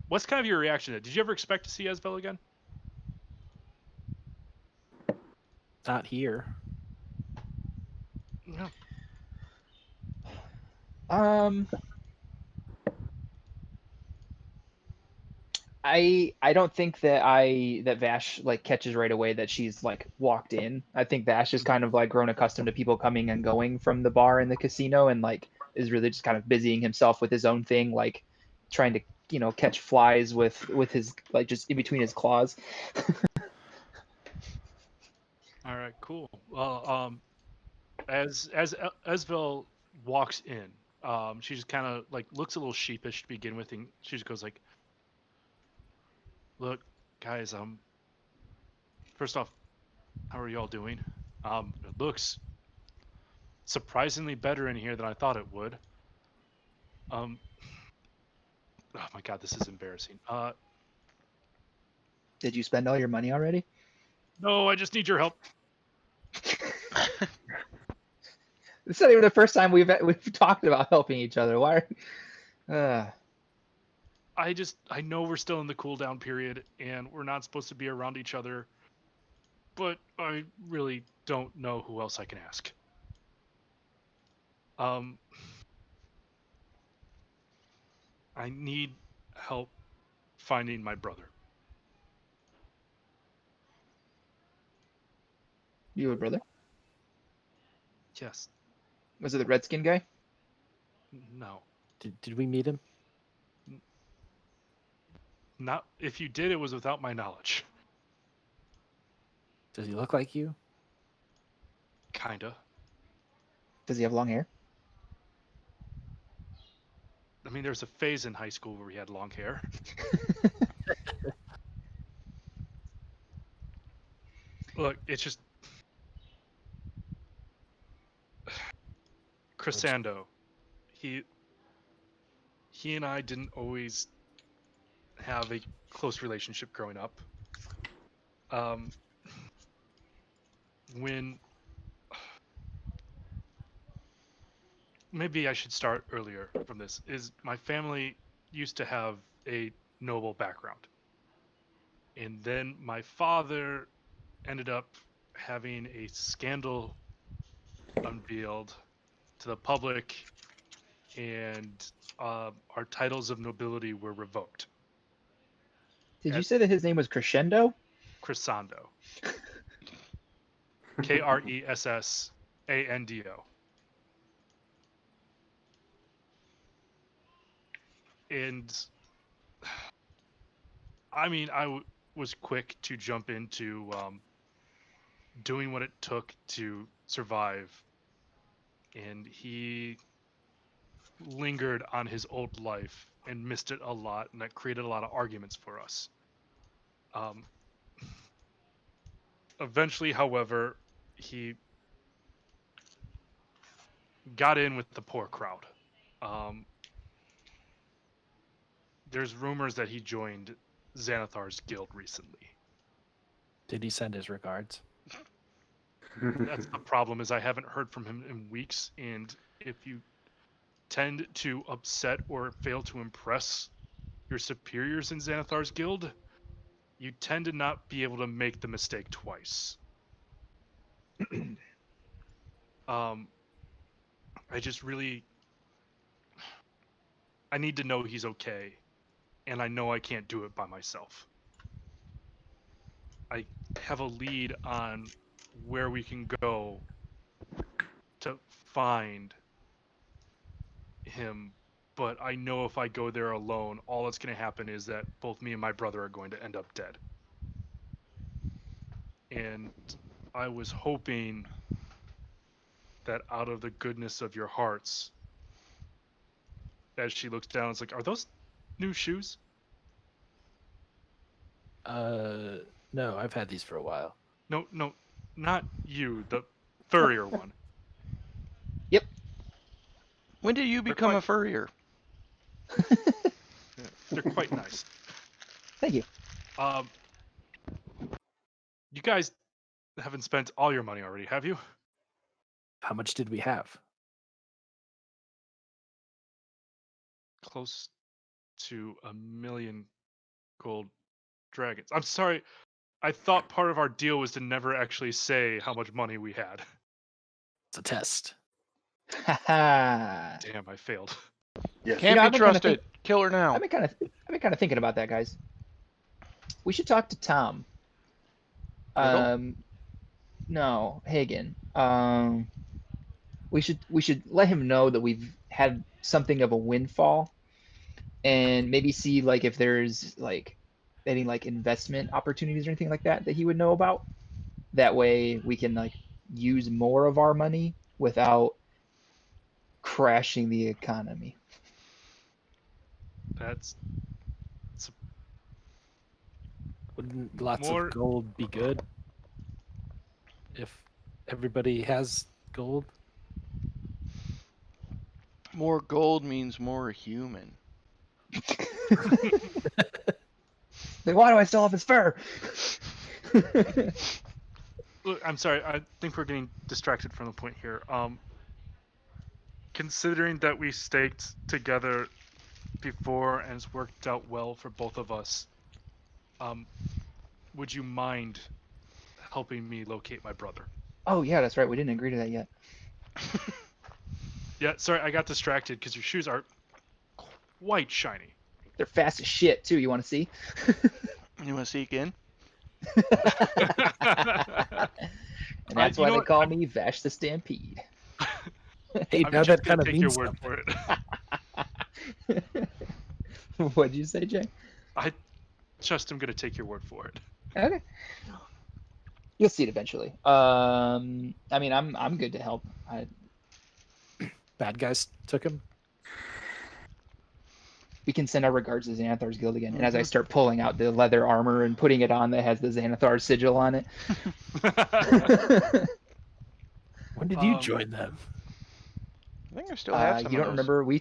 what's kind of your reaction to that? Did you ever expect to see Esvel again? Not here. No. I don't think that Vash like catches right away that she's like walked in. I think Vash is kind of like grown accustomed to people coming and going from the bar and the casino, and like is really just kind of busying himself with his own thing, like trying to catch flies with his like just in between his claws. All right, cool. Well, as Esvel walks in, she just kind of like looks a little sheepish to begin with, and she just goes like, "Look, guys, first off, how are y'all doing? It looks surprisingly better in here than I thought it would. Oh my God, this is embarrassing. Did you spend all your money already? No, I just need your help. It's not even the first time we've talked about helping each other. Why? I know we're still in the cooldown period and we're not supposed to be around each other, but I really don't know who else I can ask. I need help finding my brother. You have a brother? Yes. Was it the redskin guy? No. Did we meet him? Not if you did, it was without my knowledge. Does he look like you? Kinda. Does he have long hair? I mean, there's a phase in high school where he had long hair. Look, it's just Crescendo. He and I didn't always have a close relationship growing up. When maybe I should start earlier from this is my family used to have a noble background. And then my father ended up having a scandal unveiled to the public, and our titles of nobility were revoked. Did you At say that his name was Crescendo? Crescendo. Kressando. And I mean, was quick to jump into doing what it took to survive. And he lingered on his old life and missed it a lot, and that created a lot of arguments for us. Eventually, however, he got in with the poor crowd. There's rumors that he joined Xanathar's guild recently. Did he send his regards? That's the problem, is I haven't heard from him in weeks, and if you tend to upset or fail to impress your superiors in Xanathar's guild, you tend to not be able to make the mistake twice. I just really, I need to know he's okay, and I know I can't do it by myself. I have a lead on where we can go to find him, but I know if I go there alone, all that's going to happen is that both me and my brother are going to end up dead. And I was hoping that out of the goodness of your hearts, as she looks down, it's like, are those new shoes? No, I've had these for a while. No, not you, the furrier one. When did you become a furrier? Yeah, they're quite nice. Thank you. You guys haven't spent all your money already, have you? How much did we have? Close to 1,000,000 gold dragons. I'm sorry. I thought part of our deal was to never actually say how much money we had. It's a test. Haha. Damn, I failed. Yes. Can't know, be I've been kinda trusted. Kill her now. I've been kind of thinking about that, guys. We should talk to Tom. Riddle? No, Hagen. We should let him know that we've had something of a windfall, and maybe see like if there's like any like investment opportunities or anything like that he would know about. That way we can like use more of our money without crashing the economy. That's Wouldn't lots more. of gold be good? If everybody has gold? More gold means more human. Then why do I still have his fur? Look, I'm sorry. I think we're getting distracted from the point here. Considering that we staked together before and it's worked out well for both of us, would you mind helping me locate my brother? Oh yeah, that's right. We didn't agree to that yet. Yeah, sorry, I got distracted because your shoes are quite shiny. They're fast as shit too. You want to see? You want to see again? And that's You why know they what? call me Vash the Stampede. Hey, I'm now just that gonna kind of take your means word something. for it. What'd you say, Jay? I just am gonna take your word for it. Okay. You'll see it eventually. I mean, I'm good to help. Bad guys took him. We can send our regards to Xanathar's Guild again. And as I Mhm. start pulling out the leather armor and putting it on that has the Xanathar sigil on it. When did you join them? I think I still have some You of don't those. remember?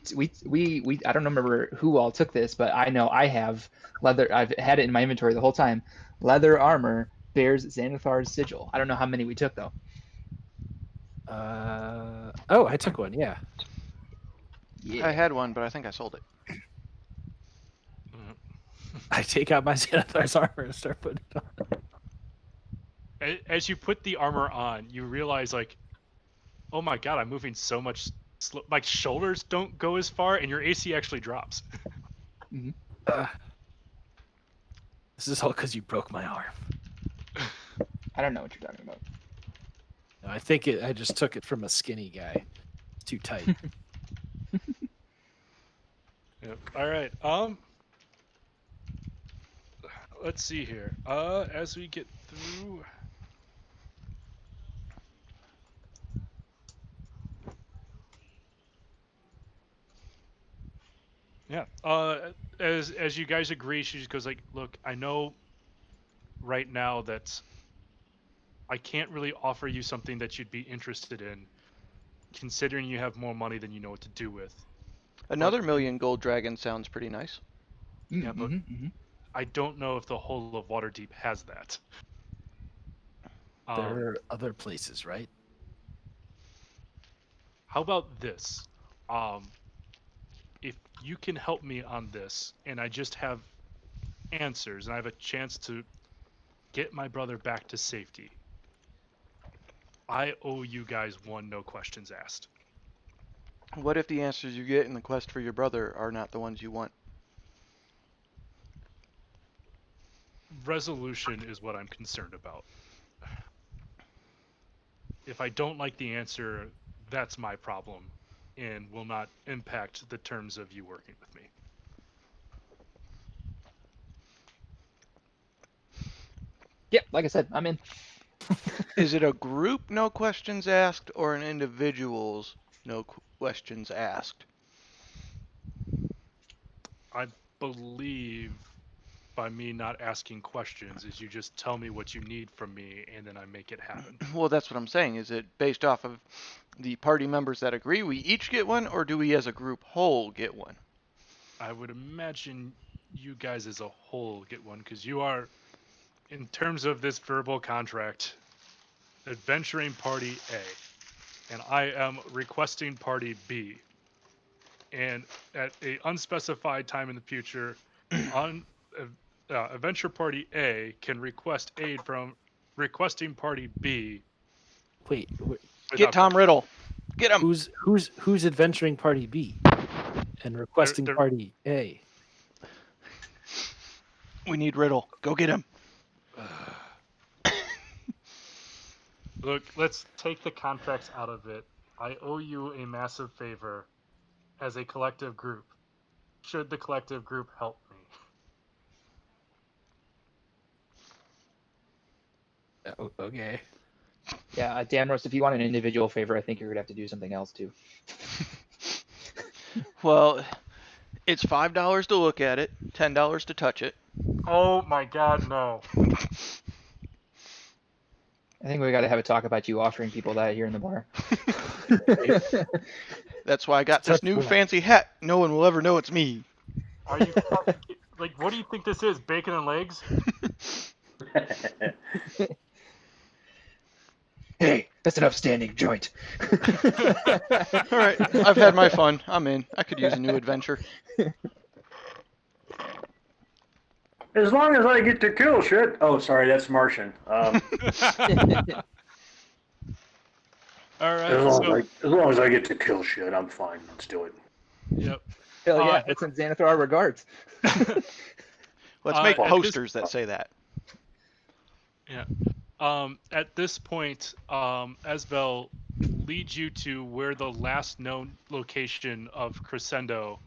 I don't remember who all took this, but I know I have leather. I've had it in my inventory the whole time. Leather armor bears Xanathar's sigil. I don't know how many we took though. Oh, I took one. Yeah. Yeah. I had one, but I think I sold it. I take out my Xanathar's armor and start putting it on. As you put the armor on, you realize like, oh my god, I'm moving so much slow. My shoulders don't go as far, and your AC actually drops. Uh, this is all because you broke my arm. I don't know what you're talking about. No, I think I just took it from a skinny guy. It's too tight. Yep. All right. Let's see here. As we get through. Yeah. As you guys agree, she just goes like, "Look, I know right now that I can't really offer you something that you'd be interested in, considering you have more money than you know what to do with. Another 1,000,000 gold dragon sounds pretty nice. Yeah, but Mm-hmm. I don't know if the whole of Waterdeep has that. There are other places, right? How about this? If you can help me on this, and I just have answers, and I have a chance to get my brother back to safety, I owe you guys one, no questions asked. What if the answers you get in the quest for your brother are not the ones you want? Resolution is what I'm concerned about. If I don't like the answer, that's my problem and will not impact the terms of you working with me. Yeah, like I said, I'm in. Is it a group, no questions asked, or an individual's, no questions asked? I believe by me not asking questions is you just tell me what you need from me and then I make it happen. Well, that's what I'm saying. Is it based off of the party members that agree we each get one, or do we as a group whole get one? I would imagine you guys as a whole get one because you are, in terms of this verbal contract, adventuring party A, and I am requesting party B. And at a unspecified time in the future, adventure party A can request aid from requesting party B. Wait, Get Tom Riddle. Get him. who's adventuring party B and requesting they're- party A? We need Riddle. Go get him. Look, let's take the contracts out of it. I owe you a massive favor as a collective group. Should the collective group help me? Okay. Yeah, Damros, if you want an individual favor, I think you're gonna have to do something else too. Well, it's $5 to look at it, $10 to touch it. Oh my god, no. I think we got to have a talk about you offering people that here in the bar. That's why I got this new fancy hat. No one will ever know it's me. Are you fucking like, what do you think this is? Bacon and legs? Hey, that's an upstanding joint. All right, I've had my fun. I'm in. I could use a new adventure. As long as I get to kill shit. Oh, sorry, that's Martian. All right. As long as I get to kill shit, I'm fine. Let's do it. Yep. Hell yeah, let's send Xanathar our regards. Let's make at posters that say that. Yeah. At this point, Esbel leads you to where the last known location of Crescendo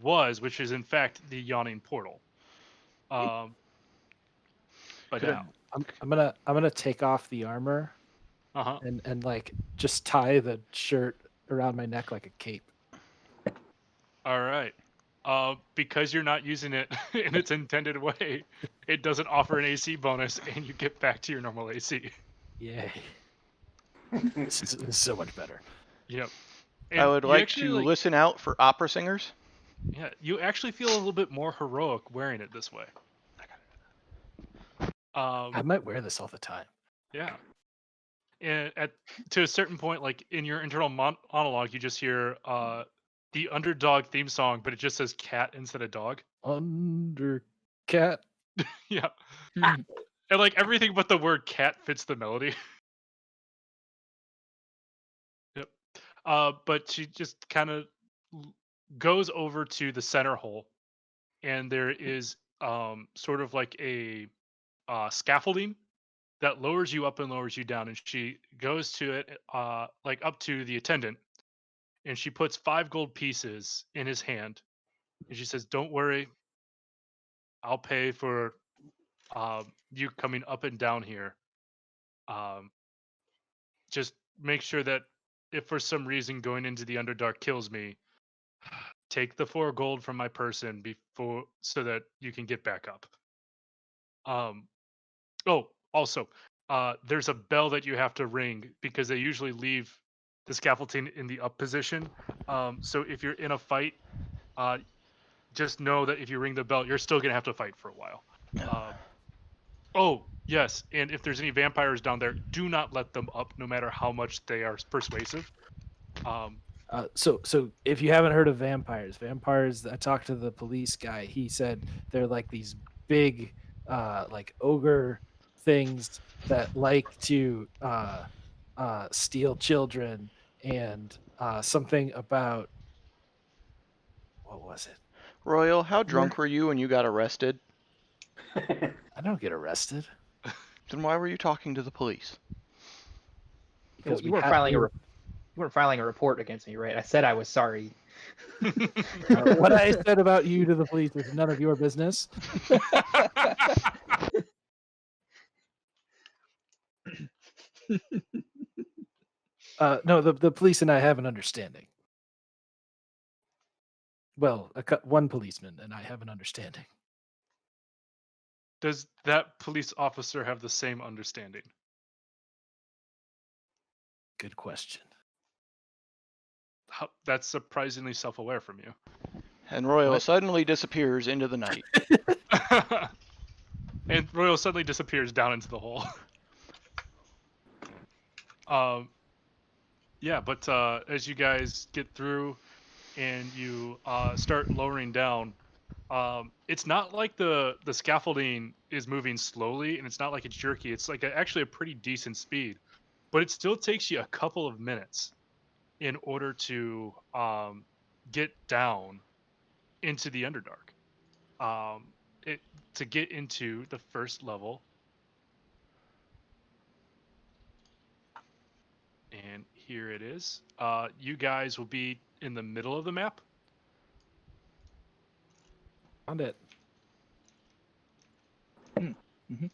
was, which is in fact the Yawning Portal. But now, I'm gonna take off the armor and like just tie the shirt around my neck like a cape. All right. Because you're not using it in its intended way, it doesn't offer an AC bonus, and you get back to your normal AC. Yay! This is so much better. Yep. I would like actually, to listen out for opera singers. Yeah, you actually feel a little bit more heroic wearing it this way. I might wear this all the time. Yeah. And to a certain point, like in your internal monologue, you just hear the Underdog theme song, but it just says cat instead of dog. Undercat. Yeah. And like everything but the word cat fits the melody. Yep. But she just kind of goes over to the center hole, and there is sort of like a scaffolding that lowers you up and lowers you down, and she goes to it like up to the attendant, and she puts 5 gold pieces in his hand, and she says, "Don't worry, I'll pay for you coming up and down here. Just make sure that if for some reason going into the Underdark kills me, take the 4 gold from my person before so that you can get back up." Oh, also, there's a bell that you have to ring because they usually leave the scaffolding in the up position. So if you're in a fight, just know that if you ring the bell, you're still gonna have to fight for a while. Oh yes, and if there's any vampires down there, do not let them up, no matter how much they are persuasive. So if you haven't heard of vampires, I talked to the police guy. He said they're like these big, like ogre things that like to steal children, and something about what was it? Royal, how drunk were you when you got arrested? I don't get arrested. Then why were you talking to the police? Because You weren't filing a report against me, right? I said I was sorry. What I said about you to the police is none of your business. No, the police and I have an understanding. Well, one policeman and I have an understanding. Does that police officer have the same understanding? Good question. That's surprisingly self-aware from you. And Royal What? suddenly disappears into the night. And Royal suddenly disappears down into the hole. Yeah, but as you guys get through and you start lowering down, it's not like the scaffolding is moving slowly, and it's not like it's jerky. It's like actually a pretty decent speed, but it still takes you a couple of minutes in order to get down into the Underdark. It to get into the first level, and here it is. You guys will be in the middle of the map. Found it. Mm-hmm.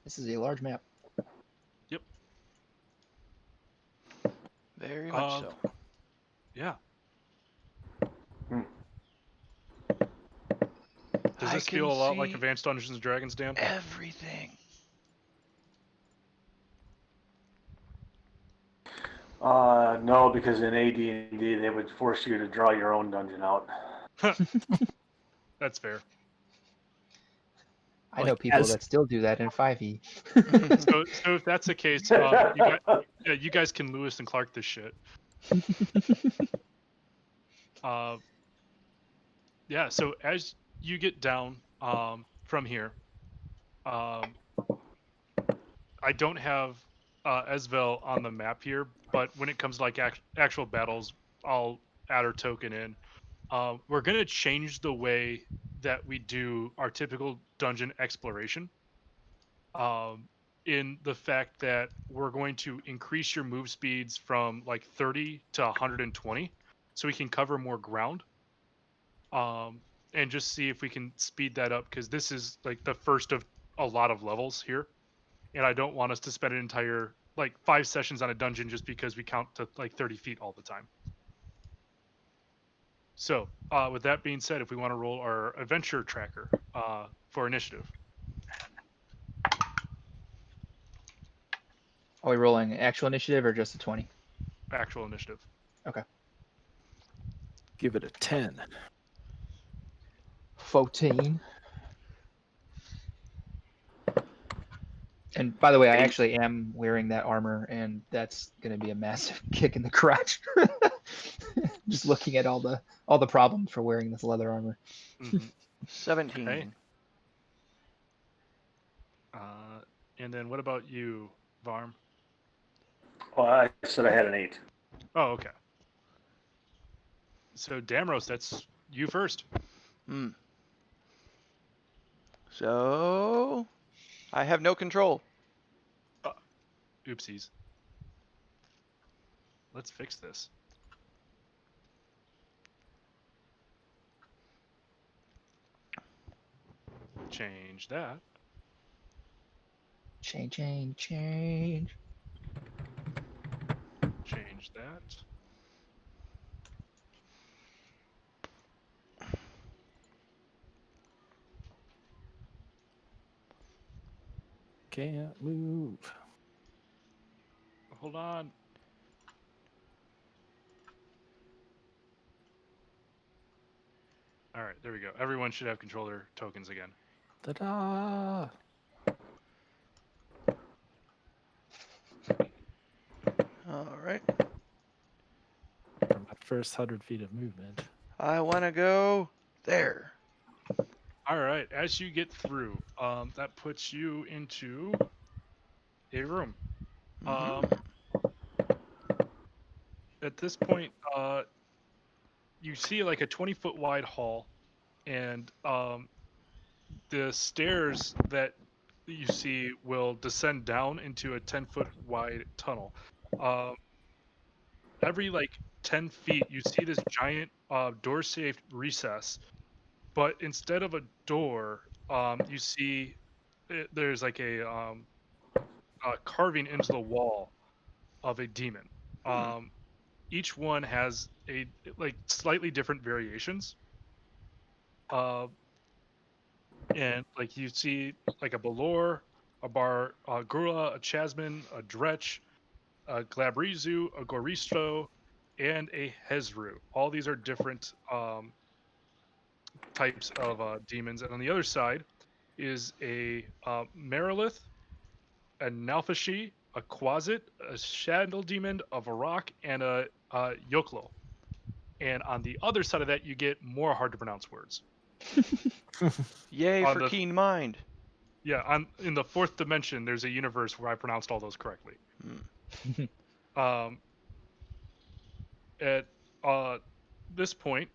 This is a large map. Yep. Very much so. Yeah. Hmm. Does I this can feel a lot like see Advanced Dungeons and Dragons, Dan? everything. No, because in AD&D they would force you to draw your own dungeon out. That's fair. I know people that still do that in 5e. So if that's the case, you guys can Lewis and Clark this shit. Yeah. So as you get down from here, I don't have Esvel on the map here, but when it comes to like actual battles, I'll add her token in. We're gonna change the way that we do our typical dungeon exploration. In the fact that we're going to increase your move speeds from like 30 to 120 so we can cover more ground, and just see if we can speed that up, because this is like the first of a lot of levels here, and I don't want us to spend an entire like 5 sessions on a dungeon just because we count to like 30 feet all the time. So with that being said, if we want to roll our adventure tracker for initiative. Are we rolling actual initiative or just a 20? Actual initiative. Okay. Give it a 10. 14. And by the way, I actually am wearing that armor, and that's going to be a massive kick in the crotch. Just looking at all the problems for wearing this leather armor. Mm-hmm. 17. Okay. And then what about you, Varm? Well, I said I had an 8. Oh, okay. So Damros, that's you first. Hmm. So I have no control. Oopsies. Let's fix this. Change that. Change. Change that. Can't move. Hold on. All right, there we go. Everyone should have control of their tokens again. Ta-da! All right. From that first 100 feet of movement. I want to go there. All right, as you get through, that puts you into a room. Mm-hmm. At this point, you see like a 20-foot wide hall, and the stairs that you see will descend down into a 10-foot wide tunnel. Every like 10 feet, you see this giant door-shaped recess, but instead of a door, you see there's like a carving into the wall of a demon. Each one has a slightly different variations. And like you see like a Balor, a Bar Gura, a Chasman, a Dretch, a Glabrizu, a Goristo, and a Hezru. All these are different types of demons. And on the other side is a Marilith, a Nalfashi, a Quasit, a Shadow Demon, a Varrock, and a Yoklo. And on the other side of that, you get more hard to pronounce words. Yay On for the- keen mind. Yeah, in the fourth dimension, there's a universe where I pronounced all those correctly. At this point,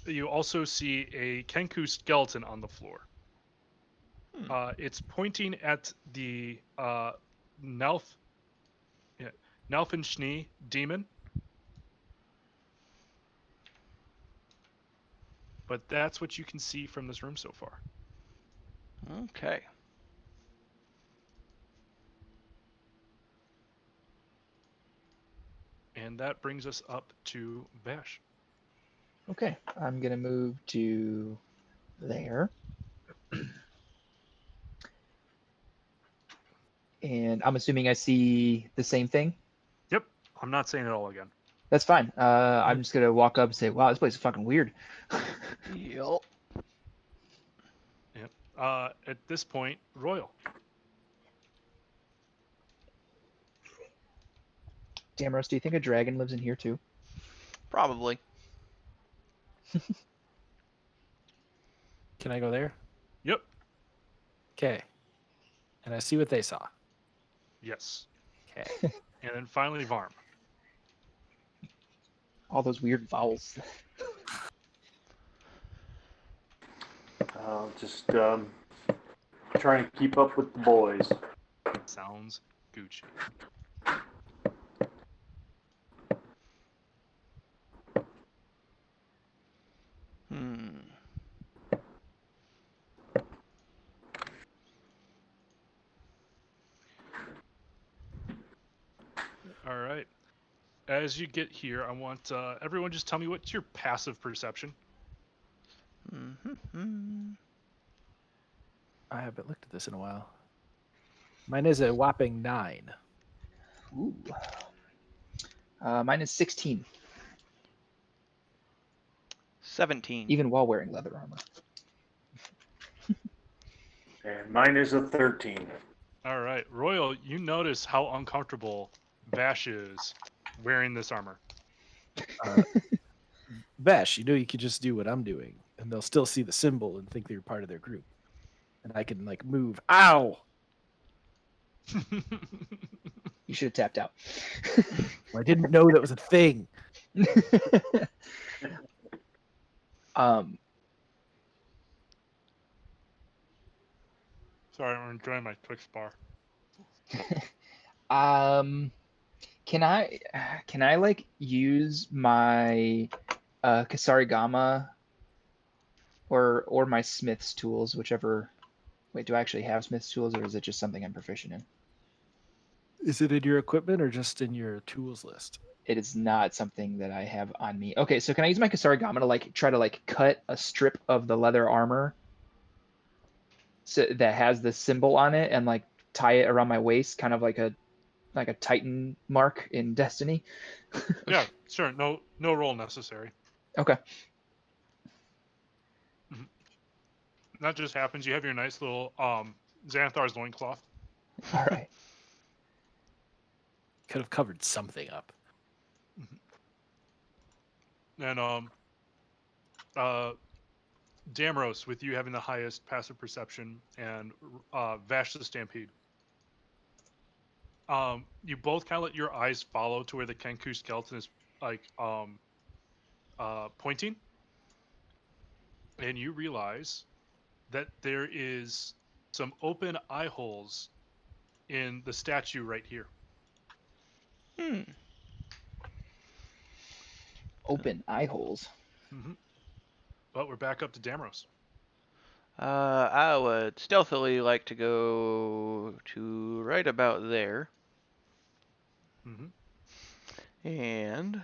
you also see a Kenku skeleton on the floor. It's pointing at the Nalfenschnee demon. But that's what you can see from this room so far. Okay. And that brings us up to Vash. Okay, I'm gonna move to there. And I'm assuming I see the same thing. Yep, I'm not saying it all again. That's fine. I'm just gonna walk up and say, "Wow, this place is fucking weird." Yup. Yep. At this point, Royal. Damaros, do you think a dragon lives in here too? Probably. Can I go there? Yep. Okay. And I see what they saw. Yes. Okay. And then finally, Varm. All those weird vowels. Just trying to keep up with the boys. Sounds Gucci. All right. As you get here, I want everyone just tell me what's your passive perception. I haven't looked at this in a while. Mine is a whopping 9. Ooh. Mine is 16, 17. even while wearing leather armor. And mine is a 13. All right, Royal, you notice how uncomfortable Vash is wearing this armor. Vesh, you know you could just do what I'm doing, and they'll still see the symbol and think that you're part of their group. And I can like move. Ow! You should have tapped out. I didn't know that was a thing. Sorry, I'm enjoying my Twix bar. Can I like use my Kasarigama or my Smith's tools, whichever. Wait, do I actually have Smith's tools, or is it just something I'm proficient in? Is it in your equipment or just in your tools list? It is not something that I have on me. Okay, so can I use my Kasarigama to like try to like cut a strip of the leather armor so that has the symbol on it and like tie it around my waist, kind of like a Titan mark in Destiny? Yeah, sure. No roll necessary. Okay. That just happens. You have your nice little Xanthar's loincloth. All right. Could have covered something up. And Damaros, with you having the highest passive perception, and Vash the Stampede. You both kind of let your eyes follow to where the Kenku skeleton is like pointing, and you realize that there is some open eye holes in the statue right here. Open eye holes. But we're back up to Damaros. I would stealthily like to go to right about there. Mm-hmm. And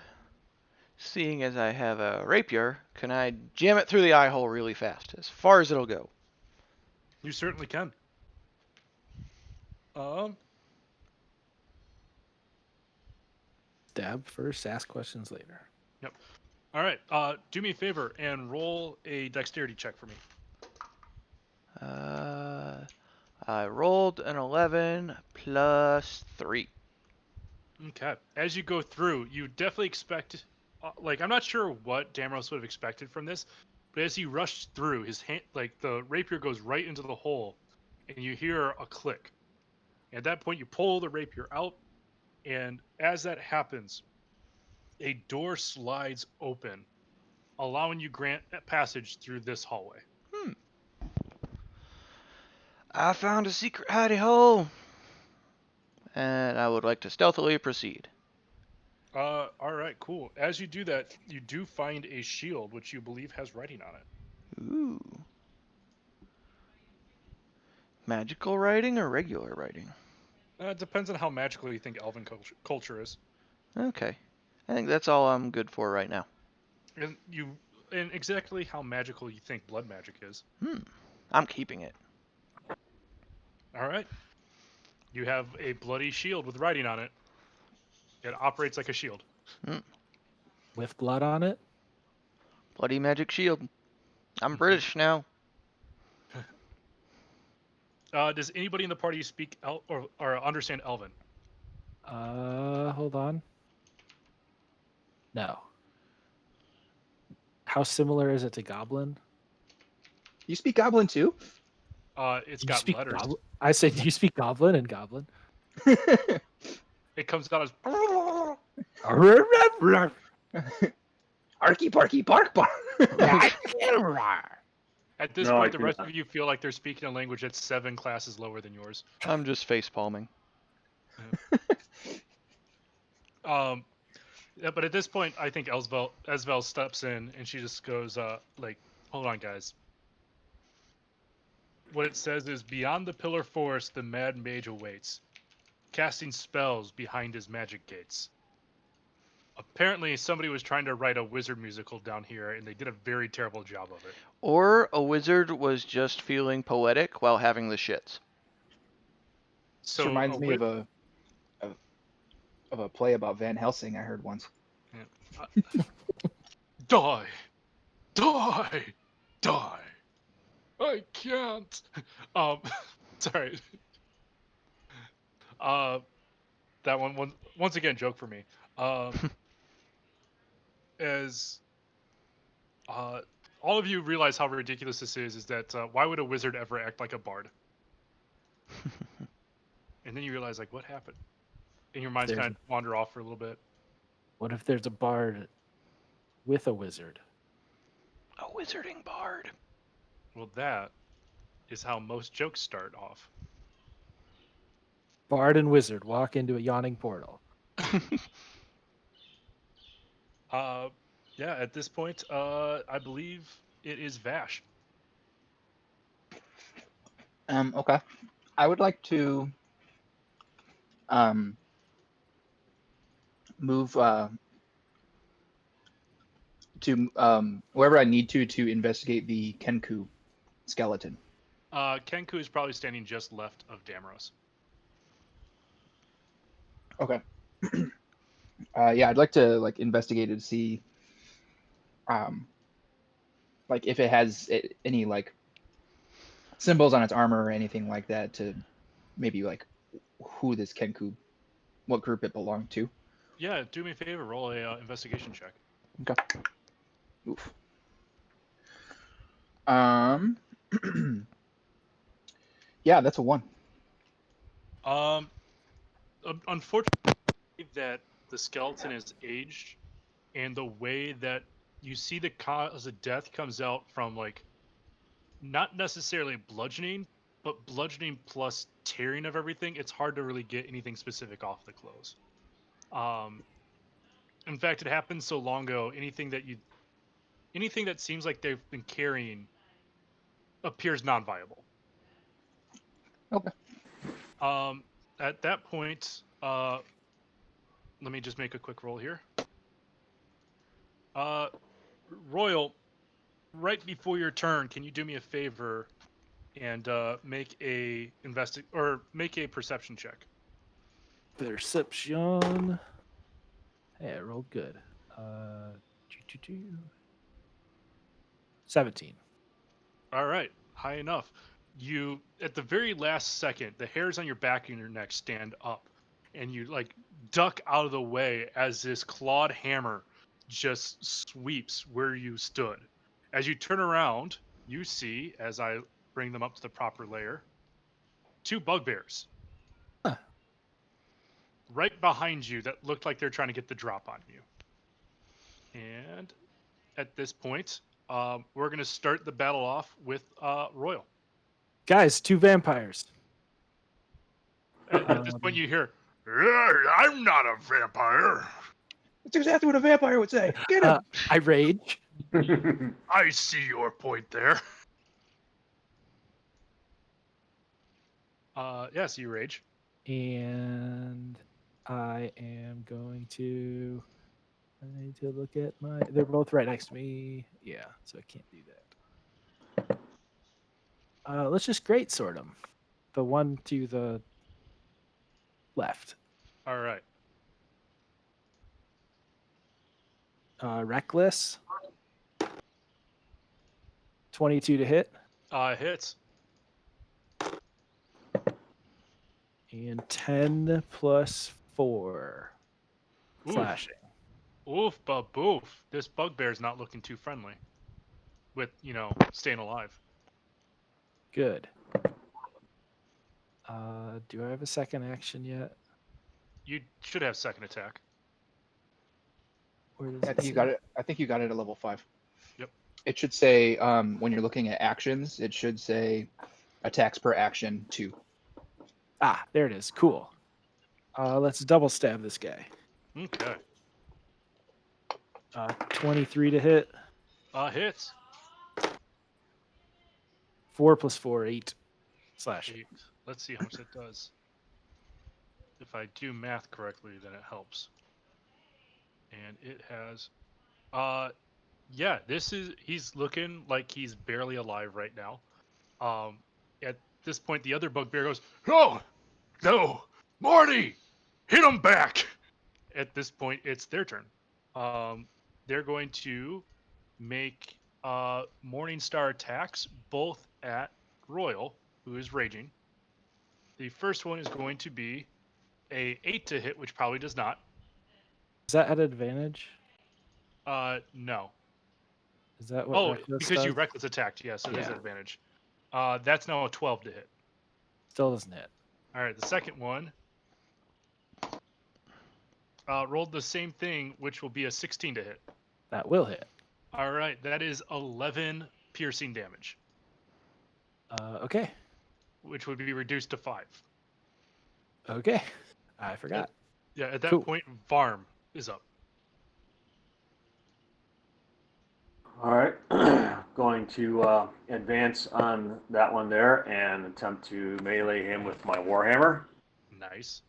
seeing as I have a rapier, can I jam it through the eye hole really fast, as far as it'll go? You certainly can. Um, Stab first, ask questions later. Yep. All right. Do me a favor and roll a dexterity check for me. I rolled an 11 plus 3. Okay. As you go through, you definitely expect, like, I'm not sure what Damaros would have expected from this, but as he rushed through, his hand, like, the rapier goes right into the hole, and you hear a click. At that point, you pull the rapier out, and as that happens, a door slides open, allowing you grant passage through this hallway. I found a secret hidey hole, and I would like to stealthily proceed. All right, cool. As you do that, you do find a shield, which you believe has writing on it. Ooh. Magical writing or regular writing? It depends on how magical you think elven culture is. Okay. I think that's all I'm good for right now. And exactly how magical you think blood magic is. I'm keeping it. All right. You have a bloody shield with writing on it. It operates like a shield. With blood on it? Bloody magic shield. I'm British now. Does anybody in the party speak or understand Elven? Hold on. No. How similar is it to Goblin? You speak Goblin too? It's Do you got speak letters. Goblin? I say, do you speak Goblin and Goblin? It comes out as. Arky parky bark bark. At this No, I point, the do rest not. of you feel like they're speaking a language that's 7 classes lower than yours. I'm just face palming. Yeah, but at this point, I think Esvel steps in and she just goes, like, hold on, guys. What it says is, beyond the pillar forest, the mad mage awaits, casting spells behind his magic gates. Apparently, somebody was trying to write a wizard musical down here, and they did a very terrible job of it. Or a wizard was just feeling poetic while having the shits. This So reminds me of a play about Van Helsing I heard once. Die, die, die. I can't. Sorry. That one once again joke for me. As all of you realize how ridiculous this is that why would a wizard ever act like a bard? And then you realize, like, what happened? And your minds kind of wander off for a little bit. What if there's a bard with a wizard? A wizarding bard. Well, that is how most jokes start off. Bard and wizard walk into a yawning portal. Yeah, at this point, I believe it is Vash. Okay. I would like to move to wherever I need to investigate the Kenku skeleton. Kenku is probably standing just left of Damaros. Okay. Yeah, I'd like to like investigate it to see like if it has any like symbols on its armor or anything like that, to maybe like who this Kenku, what group it belonged to. Yeah, do me a favor, roll a investigation check. Okay. Oof. Yeah, that's a 1. Unfortunately, that the skeleton is aged, and the way that you see the cause of death comes out from, like, not necessarily bludgeoning, but bludgeoning plus tearing of everything. It's hard to really get anything specific off the clothes. In fact, it happened so long ago. Anything that seems like they've been carrying appears non-viable. Okay. At that point, let me just make a quick roll here. Royal, right before your turn, can you do me a favor and make a make a perception check? Perception. Hey, I rolled good. 17. All right, high enough. You, at the very last second, the hairs on your back and your neck stand up, and you like duck out of the way as this clawed hammer just sweeps where you stood. As you turn around, you see, as I bring them up to the proper layer, 2 bugbears Huh. right behind you that looked like they're trying to get the drop on you. And at this point, we're going to start the battle off with Royal. Guys, 2 vampires. At this point, you hear, I'm not a vampire. That's exactly what a vampire would say. Get him. I rage. I see your point there. Yes, you rage. And I am going to. I need to look at my. They're both right next to me. Yeah, so I can't do that. Let's just greatsword them. The one to the left. All right. Reckless. 22 to hit. Hits. And 10 plus 4. Oof. Slashing. Oof, boof. This bugbear's not looking too friendly with, staying alive. Good. Do I have a second action yet? You should have second attack. Where does I it think you say? got it. I think you got it at level 5. Yep. It should say when you're looking at actions, it should say attacks per action 2. Ah, there it is. Cool. Let's double stab this guy. Okay. 23 to hit. Hits. 4 plus 4, 8. Slashing. 8. Let's see how much that does. If I do math correctly, then it helps. And it has, yeah, he's looking like he's barely alive right now. At this point, the other bugbear goes, "Oh, no, Marty, hit him back." At this point, it's their turn. They're going to make Morningstar attacks both at Royal, who is raging. The first one is going to be a 8 to hit, which probably does not. Is that at advantage? No. Is that what Oh, reckless because you does? reckless attacked, yes, it is Yeah. an advantage. That's now a 12 to hit. Still doesn't hit. All right, the second one rolled the same thing, which will be a 16 to hit. That will hit. All right, that is 11 piercing damage, Okay. which would be reduced to 5. Okay. I forgot. Yeah, at that Cool. point, Varm is up. All right, going to advance on that one there and attempt to melee him with my warhammer. Nice.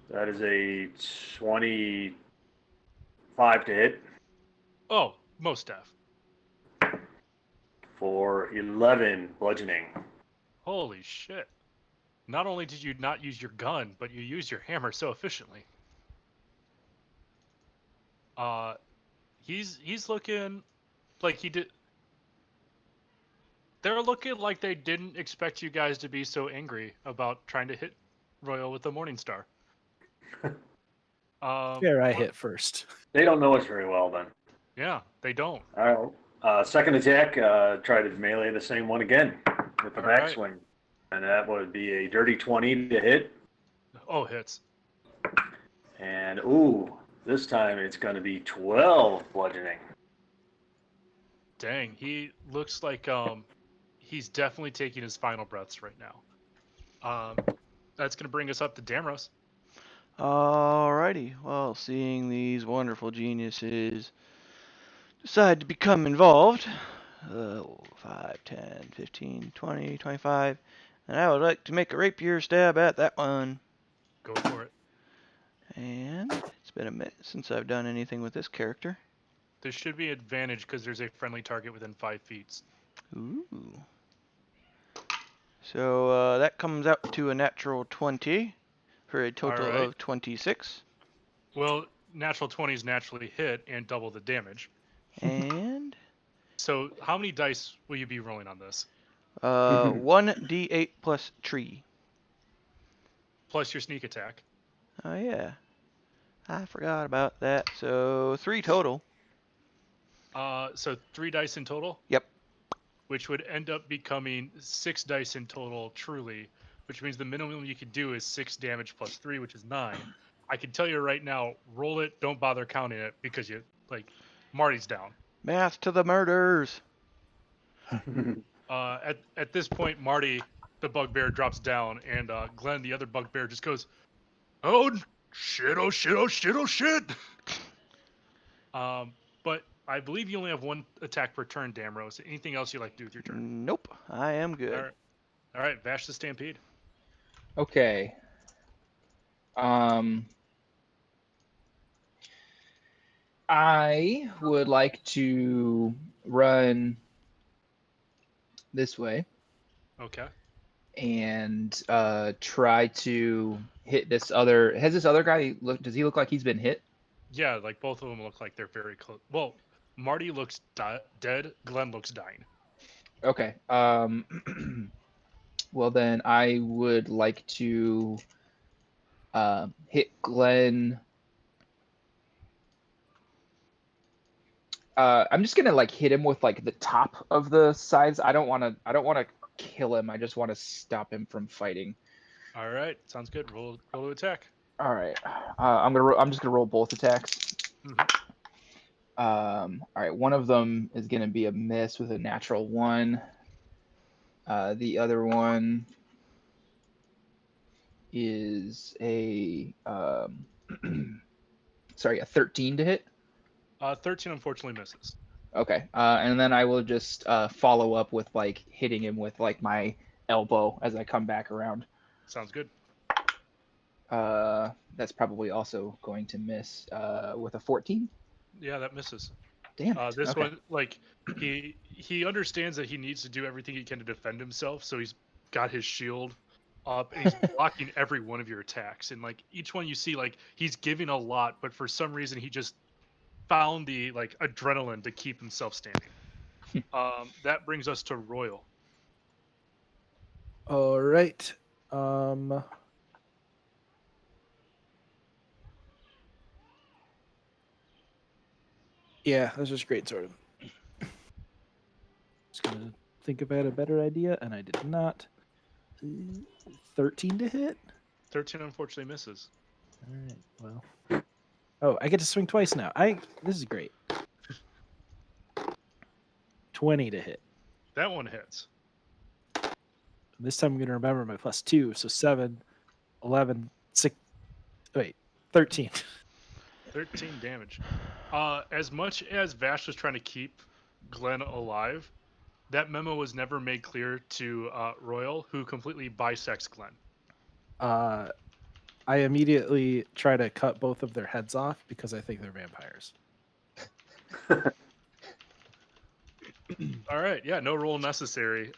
That is a 25 to hit Oh, most def. for 11 bludgeoning. Holy shit. Not only did you not use your gun, but you used your hammer so efficiently. He's looking like he did. They're looking like they didn't expect you guys to be so angry about trying to hit Royal with the Morningstar. Fair, I hit first. They don't know us very well then. Yeah, they don't. All right. Second attack, try to melee the same one again with the All right. backswing. And that would be a dirty 20 to hit. Oh, hits. And, ooh, this time it's going to be 12 bludgeoning. Dang, he looks like he's definitely taking his final breaths right now. That's gonna bring us up to Damros. Alrighty. Well, seeing these wonderful geniuses decide to become involved, 5, 10, 15, 20, 25. And I would like to make a rapier stab at that one. Go for it. And it's been a minute since I've done anything with this character. There should be advantage because there's a friendly target within 5 feet. Ooh. So that comes out to a natural 20 for a total Alright. of 26. Well, natural 20s naturally hit and double the damage. And So how many dice will you be rolling on this? 1d8 plus 3. Plus your sneak attack. Oh yeah, I forgot about that. So 3 total. So 3 dice in total? Yep. Which would end up becoming 6 dice in total, truly, which means the minimum you could do is 6 damage plus 3, which is 9. I can tell you right now, roll it, don't bother counting it, because Marty's down. Math to the murders. At this point, Marty, the bugbear, drops down, and Glenn, the other bugbear, just goes, "Oh shit! Oh shit! Oh shit! Oh shit!" But I believe you only have 1 attack per turn, Damro. So anything else you'd like to do with your turn? Nope, I am good. All right, Vash the Stampede. Okay. I would like to run this way Okay. and try to hit this other. Has this other guy does he look like he's been hit? Yeah, like both of them look like they're very close. Well, Marty looks dead. Glenn looks dying. Okay. Well then I would like to hit Glenn. I'm just gonna like hit him with like the top of the sides. I don't want to kill him. I just want to stop him from fighting. All right, sounds good. Roll to attack. All right. I'm just gonna roll both attacks. All right. One of them is gonna be a miss with a natural 1. The other one is a sorry, a 13 to hit. 13 unfortunately misses. Okay. And then I will just follow up with like hitting him with like my elbow as I come back around. Sounds good. That's probably also going to miss with a 14. Yeah, that misses. Damn it. This Okay. one, like, he understands that he needs to do everything he can to defend himself, so he's got his shield up and he's blocking every one of your attacks. And like each one you see, like he's giving a lot, but for some reason he just found the like adrenaline to keep himself standing. That brings us to Royal. All right. Yeah, that's just great, sort of. Just gonna think about a better idea, and I did not. 13 to hit. 13 unfortunately misses. All right. Well. Oh, I get to swing twice now. This is great. 20 to hit. That one hits. This time I'm going to remember my +2, so 7, 11, 6. Wait, 13. 13 damage. As much as Vash was trying to keep Glenn alive, that memo was never made clear to Royal, who completely bisects Glenn. I immediately try to cut both of their heads off because I think they're vampires. All right, yeah, no roll necessary.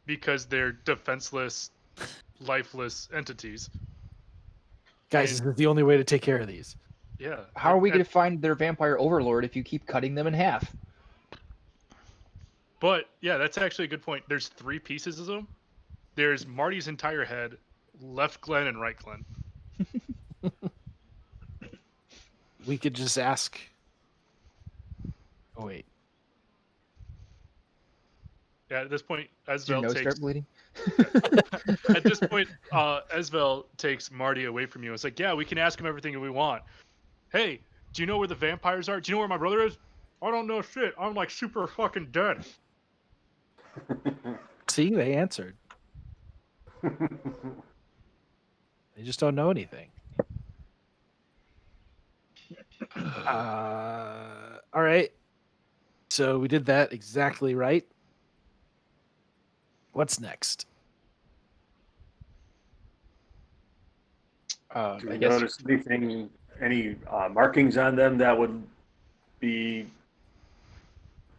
Because they're defenseless, lifeless entities. Guys, this is the only way to take care of these. Yeah. How are we going to find their vampire overlord if you keep cutting them in half? But yeah, that's actually a good point. There's 3 pieces of them. There's Marty's entire head, left Glenn and right Glenn. We could just ask. Oh wait. Yeah, at this point, Does your Esvel nose takes. start bleeding? At this point, Esvel takes Marty away from you. It's like, yeah, we can ask him everything we want. Hey, do you know where the vampires are? Do you know where my brother is? I don't know shit. I'm like super fucking dead. See, they answered. They just don't know anything. All right. So we did that exactly right. What's next? Do I we guess notice anything, any markings on them that would be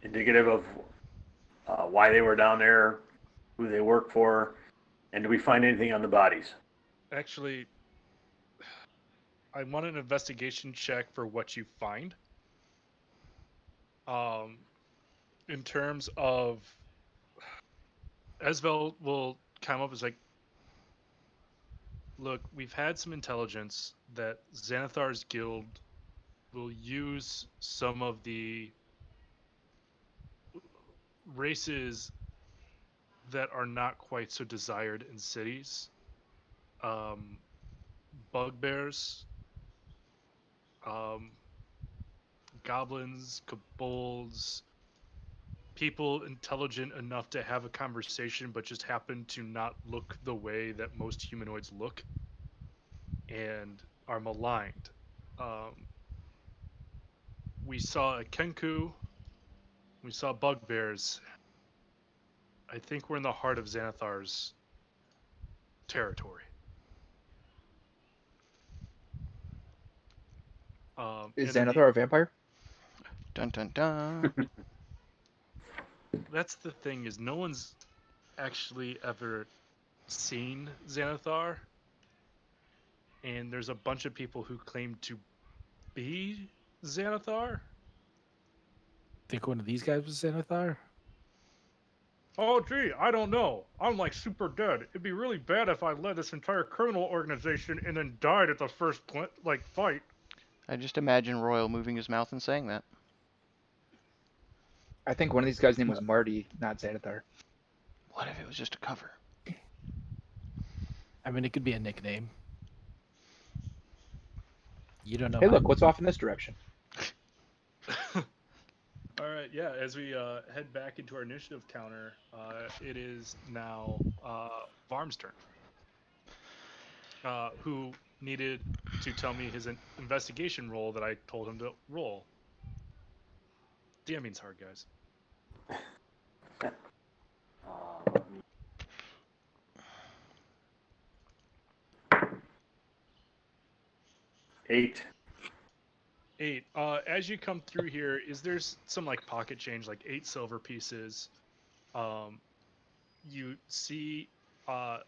indicative of why they were down there, who they work for, and do we find anything on the bodies? Actually, I want an investigation check for what you find. In terms of, Esvel will come up as like, look, we've had some intelligence that Xanathar's guild will use some of the races that are not quite so desired in cities. Bugbears, goblins, kobolds, people intelligent enough to have a conversation but just happen to not look the way that most humanoids look and are maligned. We saw a Kenku, we saw bugbears. I think we're in the heart of Xanathar's territory. is And Xanathar a vampire? Dun dun dun. that's the thing, is no one's actually ever seen Xanathar, and there's a bunch of people who claim to be Xanathar. Think one of these guys was Xanathar? Oh, gee, I don't know. I'm like super dead. It'd be really bad if I led this entire criminal organization and then died at the first fight. I just imagine Royal moving his mouth and saying that. I think one of these guys' name was Marty, not Xanathar. What if it was just a cover? I mean, it could be a nickname. You don't know. Hey, look, what's off in this direction? All right, yeah. As we head back into our initiative counter, it is now Varm's turn. Who needed to tell me his investigation roll that I told him to roll. DMing's hard, guys. Eight. 8. As you come through here, there's some like pocket change, like 8 silver pieces. You see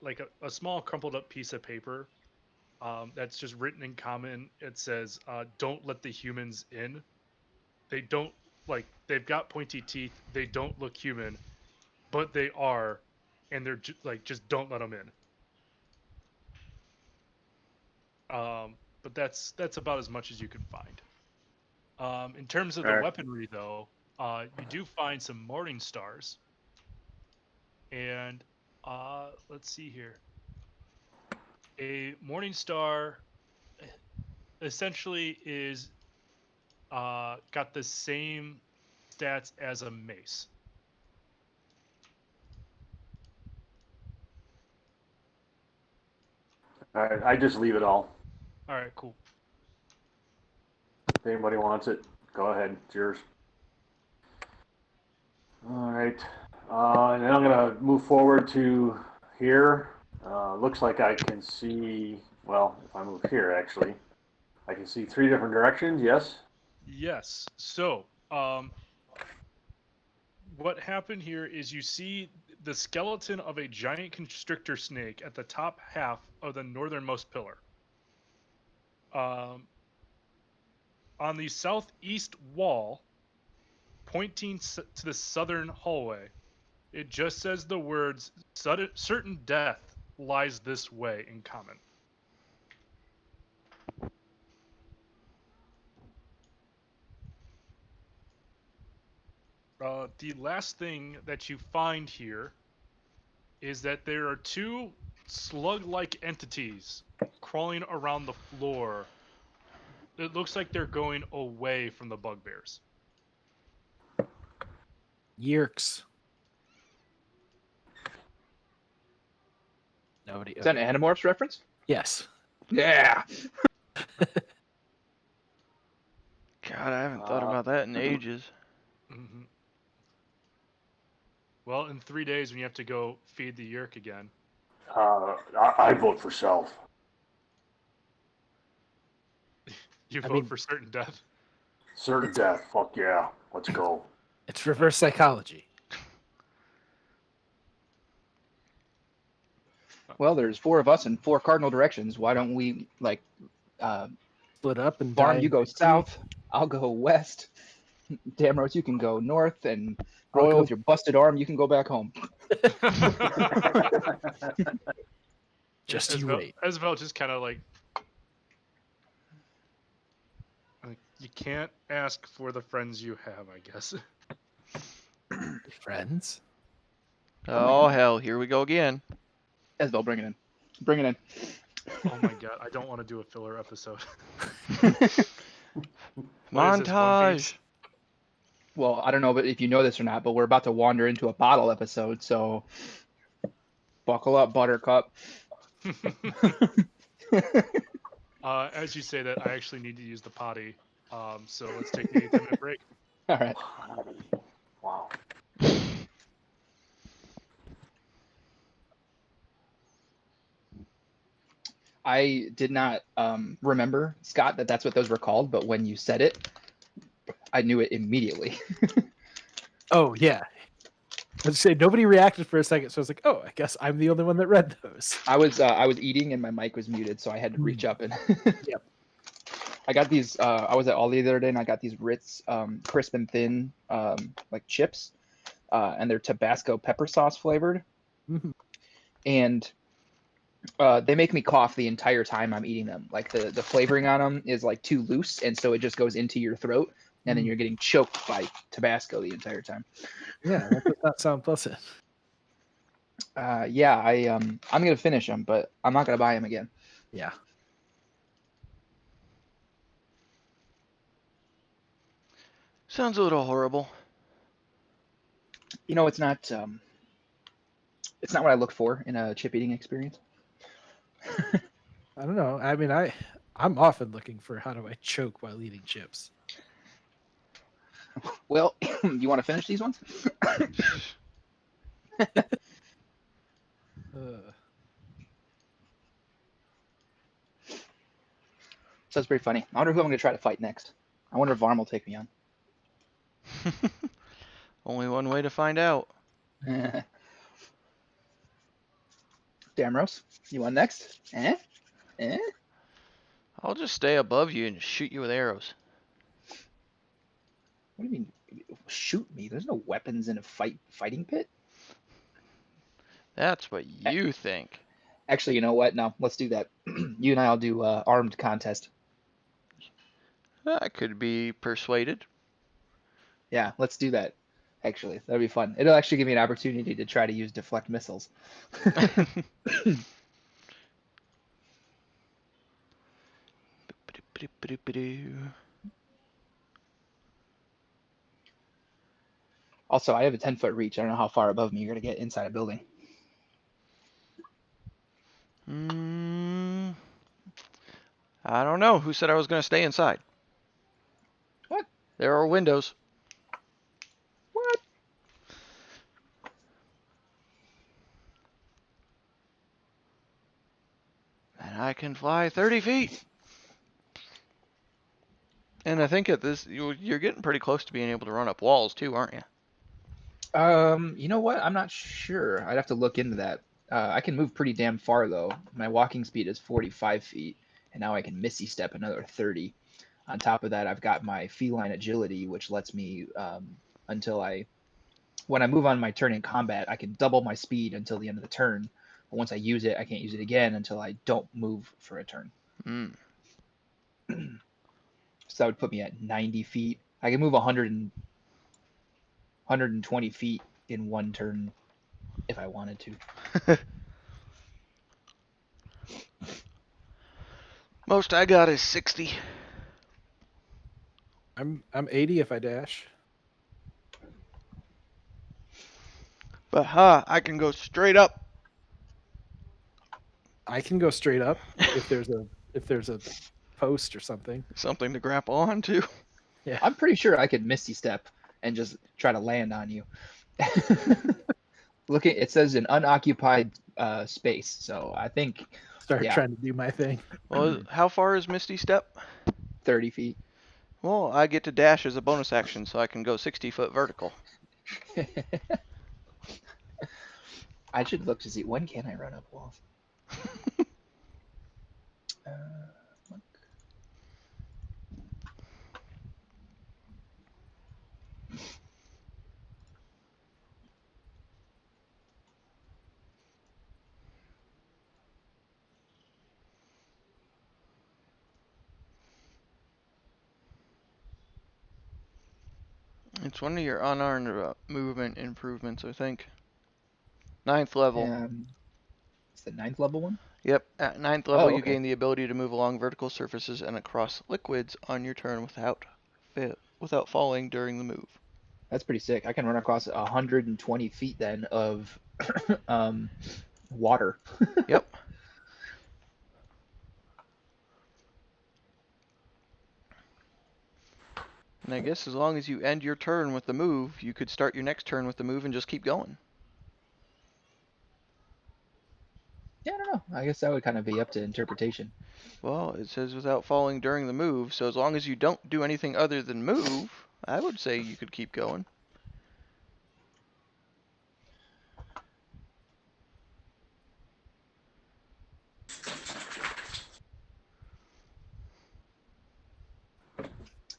like a small crumpled up piece of paper that's just written in common. It says, "Don't let the humans in." They don't they've got pointy teeth. They don't look human, but they are, and they're just don't let them in. But that's about as much as you can find. In terms of the Alright. weaponry, though, you do find some morning stars. And let's see here. A morning star essentially is got the same stats as a mace. All right, I just leave it all. All right, cool. If anybody wants it, go ahead. It's yours. All right. And then I'm going to move forward to here. Looks like I can see, well, if I move here, actually, I can see 3 different directions, yes? Yes. So, what happened here is you see the skeleton of a giant constrictor snake at the top half of the northernmost pillar. On the southeast wall, pointing to the southern hallway, it just says the words, "Certain death lies this way" in common. The last thing that you find here is that there are 2 slug-like entities crawling around the floor. It looks like they're going away from the bugbears. Yerks. Nobody. Is that an Animorphs reference? Yes. Yeah. God, I haven't thought about that in ages. Mm-hmm. Well, in 3 days when you have to go feed the yerk again. I vote for self. You I vote mean- for certain death. Certain death. Fuck yeah. Let's go. It's reverse psychology. Well, there's 4 of us in 4 cardinal directions. Why don't we Split up and Farm? die You in go victory. south. I'll go west. Damrose, you can go north, and I'll Royal, go- with your busted arm, you can go back home. Just you Isabel, wait. Isabel just kind of like you can't ask for the friends you have, I guess. Friends. Oh hell, here we go again. Esbel, bring it in. Bring it in. Oh my god, I don't want to do a filler episode. What is this, One Piece? Montage. Well, I don't know if you know this or not, but we're about to wander into a bottle episode, so buckle up, Buttercup. As you say that, I actually need to use the potty. So let's take the 8-minute break. All right. Wow. I did not remember, Scott, that that's what those were called, but when you said it, I knew it immediately. Oh yeah. I was say nobody reacted for a second, so I was like, "Oh, I guess I'm the only one that read those." I was eating and my mic was muted, so I had to reach up and. Yep. I got these. I was at Aldi the other day and I got these Ritz crisp and thin like chips, and they're Tabasco pepper sauce flavored, Mhm. and they make me cough the entire time I'm eating them. Like the flavoring on them is like too loose, and so it just goes into your throat, and then Mm. you're getting choked by Tabasco the entire time. Yeah, that does not sound pleasant. Yeah, I'm gonna finish them, but I'm not gonna buy them again. Yeah. Sounds a little horrible. You know, it's not what I look for in a chip eating experience. I don't know. I mean, I'm often looking for how do I choke while eating chips. Well, you want to finish these ones? So it's pretty funny. I wonder who I'm going to try to fight next. I wonder if Varm will take me on. Only one way to find out. Damrose, you want next? Eh? I'll just stay above you and shoot you with arrows. What do you mean, shoot me? There's no weapons in a fighting pit. That's what you think. Actually, you know what? No, let's do that. You and I'll do armed contest. I could be persuaded. Yeah, let's do that. Actually, that'll be fun. It'll actually give me an opportunity to try to use deflect missiles. Also, I have a 10-foot reach. I don't know how far above me you're going to get inside a building. I don't know. Who said I was going to stay inside? What? There are windows. What? And I can fly 30 feet. And I think at this, you're getting pretty close to being able to run up walls too, aren't you? You know what? I'm not sure. I'd have to look into that. I can move pretty damn far though. My walking speed is 45 feet, and now I can Misty Step another 30. On top of that, I've got my feline agility, which lets me when I move on my turn in combat, I can double my speed until the end of the turn. But once I use it, I can't use it again until I don't move for a turn. Mm. So that would put me at 90 feet. I can move 120 feet in one turn if I wanted to. Most I got is 60. I'm 80 if I dash. But I can go straight up. I can go straight up if there's a post or something. Something to grapple onto. Yeah. I'm pretty sure I could Misty Step and just try to land on you. Looking, it says an unoccupied space, so I think Start Yeah. trying to do my thing. Well, how far is Misty Step? 30 feet. Well, I get to dash as a bonus action, so I can go 60-foot vertical. I should look to see when can I run up walls. Look. It's one of your unarmed movement improvements, I think. 9th level. It's the 9th level one. Yep, at 9th level Oh, you okay. gain the ability to move along vertical surfaces and across liquids on your turn without falling during the move. That's pretty sick. I can run across 120 feet then of water. Yep. And I guess as long as you end your turn with the move, you could start your next turn with the move and just keep going. Yeah, I don't know. I guess that would kind of be up to interpretation. Well, it says without falling during the move, so as long as you don't do anything other than move, I would say you could keep going.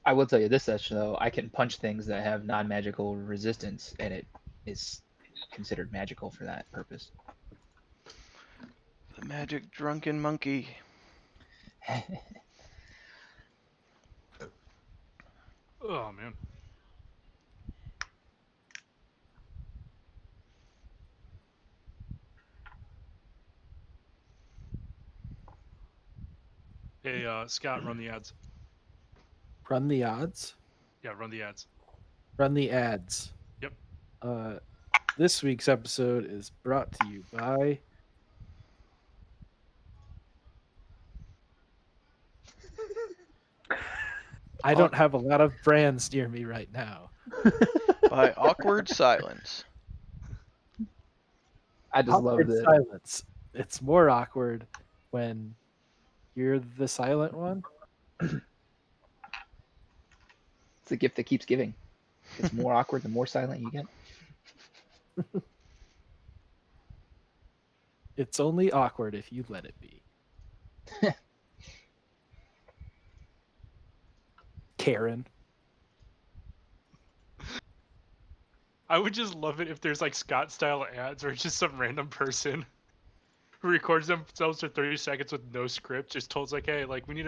I will tell you this much though, I can punch things that have non-magical resistance, and it is considered magical for that purpose. The magic drunken monkey. Oh man. Hey, Scott, run the ads. Run the odds. Yeah, run the ads. Run the ads. Yep. This week's episode is brought to you by I don't have a lot of brands near me right now. By awkward silence. I just love Awkward the silence. It's more awkward when you're the silent one. it's the gift that keeps giving. It's more awkward the more silent you get. It's only awkward if you let it be. Karen. I would just love it if there's like Scott style ads or just some random person who records themselves for 30 seconds with no script, just told like, hey, like we need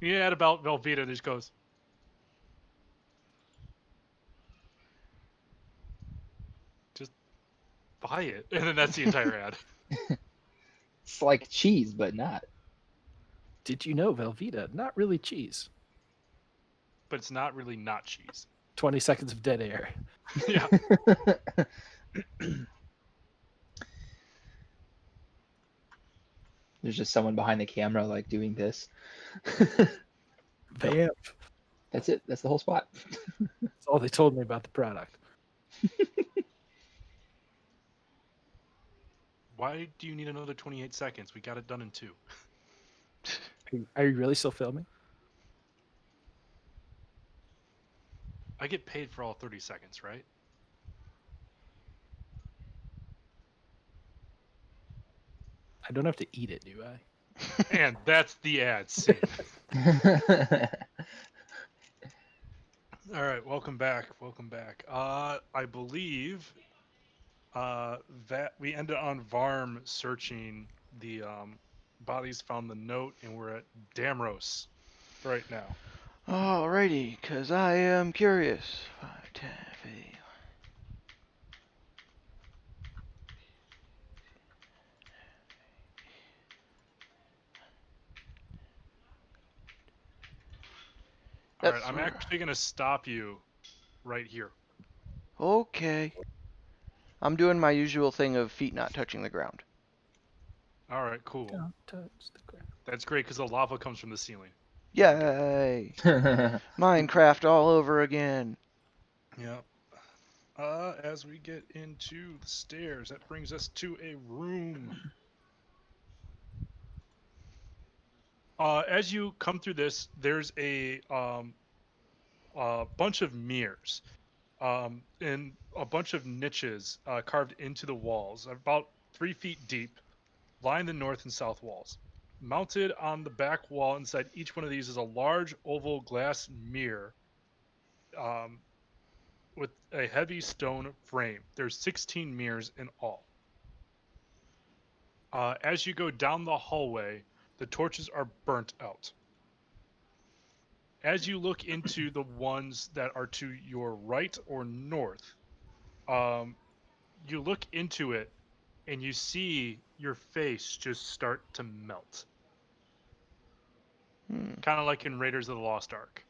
to add about Velveeta, and just goes. Just buy it. And then that's the entire ad. It's like cheese, but not. Did you know Velveeta? Not really cheese. But it's not really not cheese. 20 seconds of dead air. Yeah. There's just someone behind the camera like doing this. Vamp. That's it. That's the whole spot. That's all they told me about the product. Why do you need another 28 seconds? We got it done in 2. Are you really still filming? I get paid for all 30 seconds, right? I don't have to eat it, do I? And that's the ad scene. All right, welcome back. Welcome back. I believe that we ended on Varm searching the bodies, found the note, and we're at Damros right now. Alrighty, because I am curious. 5, 10, 15. All right, I'm actually going to stop you right here. Okay. I'm doing my usual thing of feet not touching the ground. All right, cool. Don't touch the ground. That's great because the lava comes from the ceiling. Yay! Minecraft all over again. Yep. As we get into the stairs, that brings us to a room. As you come through this, there's a bunch of mirrors and a bunch of niches carved into the walls, about 3 feet deep, line the north and south walls. Mounted on the back wall inside each one of these is a large oval glass mirror um, with a heavy stone frame. There's 16 mirrors in all. As you go down the hallway, the torches are burnt out. As you look into the ones that are to your right or north, you look into it and you see your face just start to melt. Kind of like in Raiders of the Lost Ark.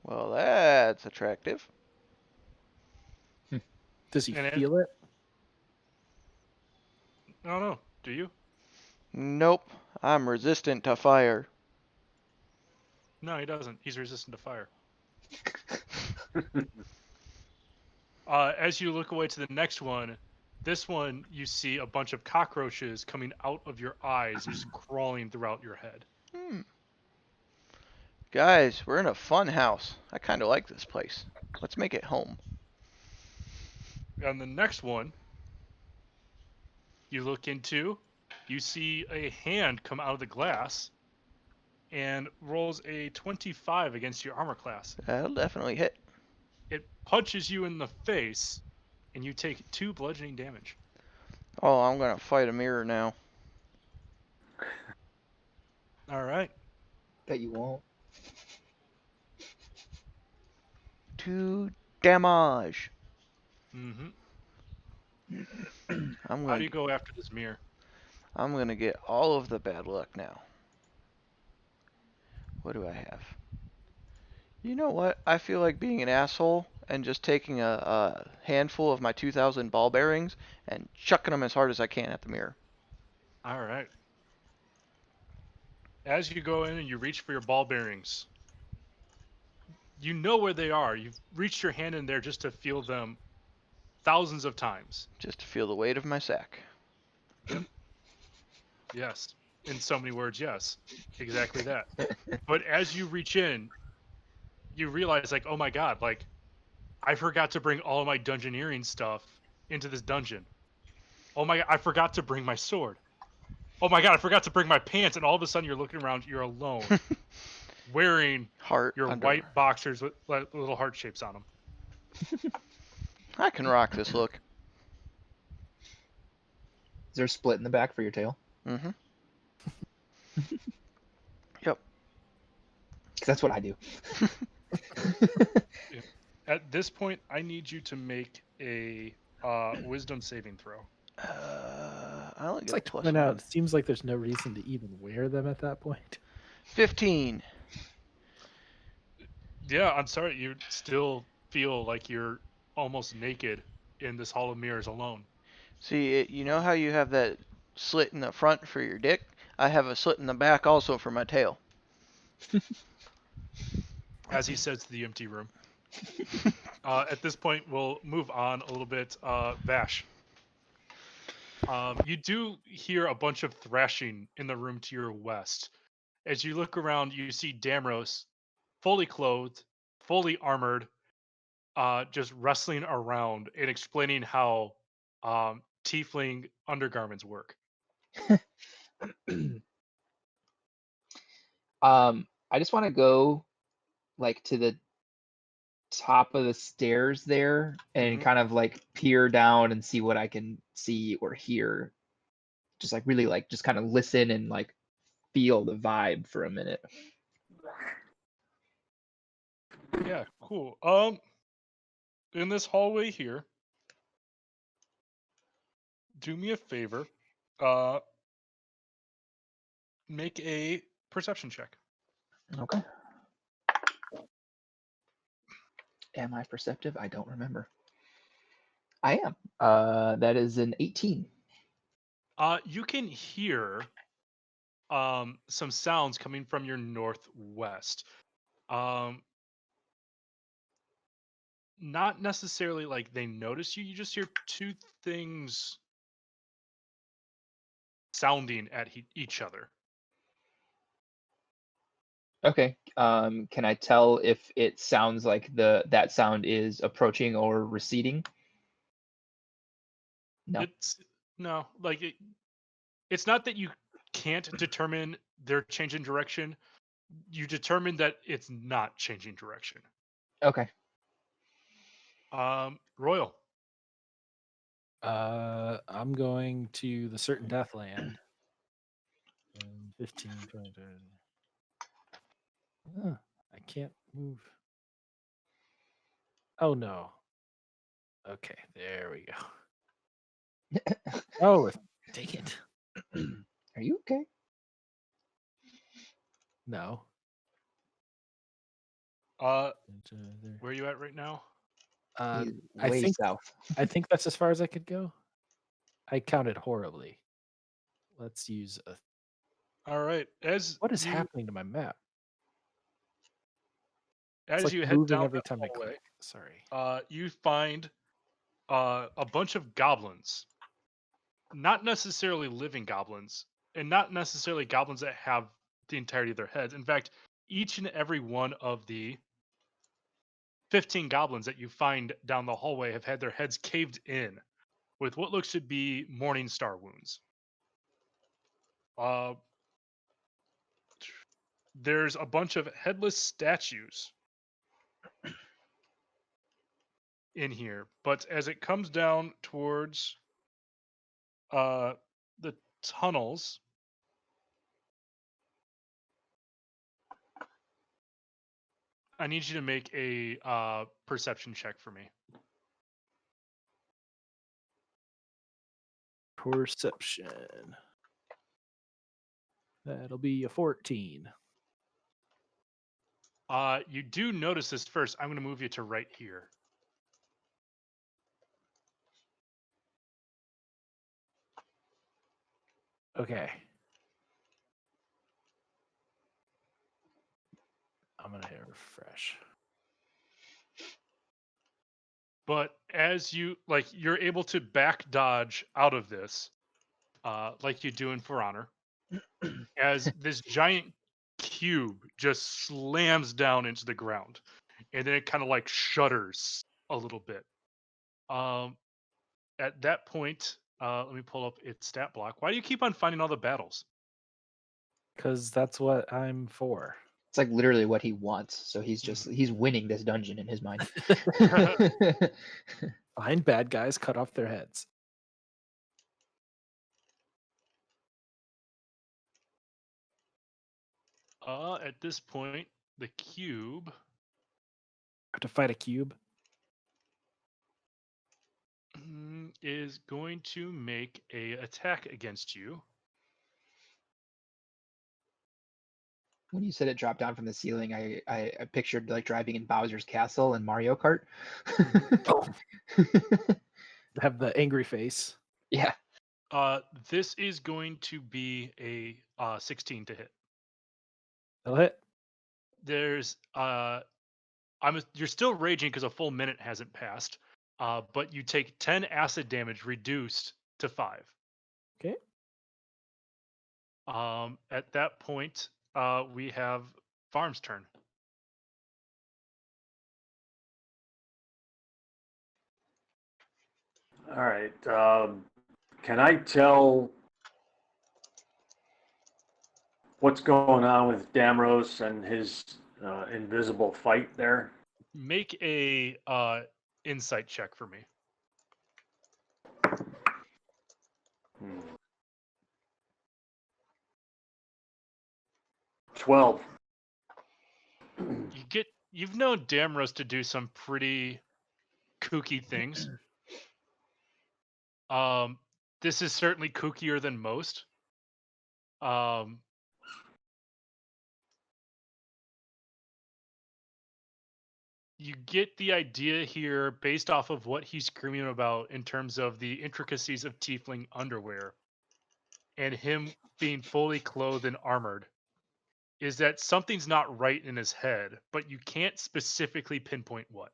Well, that's attractive. Does he And feel it? I don't know. Do you? Nope, I'm resistant to fire. No, he doesn't. He's resistant to fire. As you look away to the next one, this one you see a bunch of cockroaches coming out of your eyes, just crawling throughout your head. Guys, we're in a fun house. I kind of like this place. Let's make it home. And the next one you look into, you see a hand come out of the glass and rolls a 25 against your armor class. That'll definitely hit. It punches you in the face, and you take 2 bludgeoning damage. Oh, I'm gonna fight a mirror now. All right. Bet you won't. 2 damage. Mm-hmm. I'm How do gonna you go after this mirror? get all of the bad luck now. What do I have? You know what? I feel like being an asshole and just taking a handful of my 2,000 ball bearings and chucking them as hard as I can at the mirror. All right. As you go in and you reach for your ball bearings, you know where they are. You've reached your hand in there just to feel them thousands of times. Just to feel the weight of my sack. Yep. Yes. In so many words, yes. Exactly that. But as you reach in, you realize, like, oh my god, like, I forgot to bring all of my dungeoneering stuff into this dungeon. Oh my god, I forgot to bring my sword. Oh my god, I forgot to bring my pants. And all of a sudden, you're looking around, you're alone, wearing Heart your under. white boxers with little heart shapes on them. I can rock this look. Is there a split in the back for your tail? Mm-hmm. Yep. 'Cause that's what I do. At this point, I need you to make a wisdom saving throw. I only It's get like a plus point out. 1. It seems like there's no reason to even wear them at that point. 15. Yeah, I'm sorry. You still feel like you're almost naked in this hall of mirrors alone. See, you know how you have that slit in the front for your dick? I have a slit in the back also for my tail. As he says to the empty room. At this point, we'll move on a little bit. Vash. You do hear a bunch of thrashing in the room to your west. As you look around, you see Damros, fully clothed, fully armored, just wrestling around and explaining how tiefling undergarments work. I just want to go like to the top of the stairs there and Mhm. kind of like peer down and see what I can see or hear. Just like really like just kind of listen and like feel the vibe for a minute. Yeah, cool. In this hallway here, do me a favor. Make a perception check. Okay. Am I perceptive? I don't remember. I am. That is an 18. You can hear some sounds coming from your northwest. not necessarily like they notice you. You just hear two things sounding at each other. Okay. Can I tell if it sounds like that sound is approaching or receding? No. It's not that you can't determine their change in direction. You determine that it's not changing direction. Okay. Royal. I'm going to the certain death land. 15, 20, 30. I can't move. Oh no. Okay, there we go. Oh, take it. Are you okay? No. Where are you at right now? He's I way think south. I think that's as far as I could go. I counted horribly. Let's use a. All right. What is happening to my map? It's As like you head moving down every that time I hallway, click. Sorry. you find a bunch of goblins. Not necessarily living goblins, and not necessarily goblins that have the entirety of their heads. In fact, each and every one of the 15 goblins that you find down the hallway have had their heads caved in with what looks to be Morning Star wounds. There's a bunch of headless statues in here, but as it comes down towards the tunnels, I need you to make a perception check for me. Perception. That'll be a 14. You do notice this first. I'm going to move you to right here. Okay. I'm gonna hit refresh. But as you're able to back dodge out of this, like you do in For Honor, as this giant cube just slams down into the ground, and then it kind of like shudders a little bit. At that point, let me pull up its stat block. Why do you keep on finding all the battles? Because that's what I'm for. It's like literally what he wants. So he's winning this dungeon in his mind. Find bad guys, cut off their heads. At this point, the cube Have to fight a cube. is going to make a attack against you. When you said it dropped down from the ceiling, I pictured like driving in Bowser's Castle and Mario Kart. Have the angry face. Yeah. This is going to be a 16 to hit. That'll hit. There's you're still raging because a full minute hasn't passed. But you take 10 acid damage reduced to 5. Okay. At that point, we have Farm's turn. All right. Can I tell what's going on with Damros and his invisible fight there? Make a insight check for me. 12. You've known Damros to do some pretty kooky things. This is certainly kookier than most. You get the idea here based off of what he's screaming about in terms of the intricacies of tiefling underwear and him being fully clothed and armored, is that something's not right in his head, but you can't specifically pinpoint what.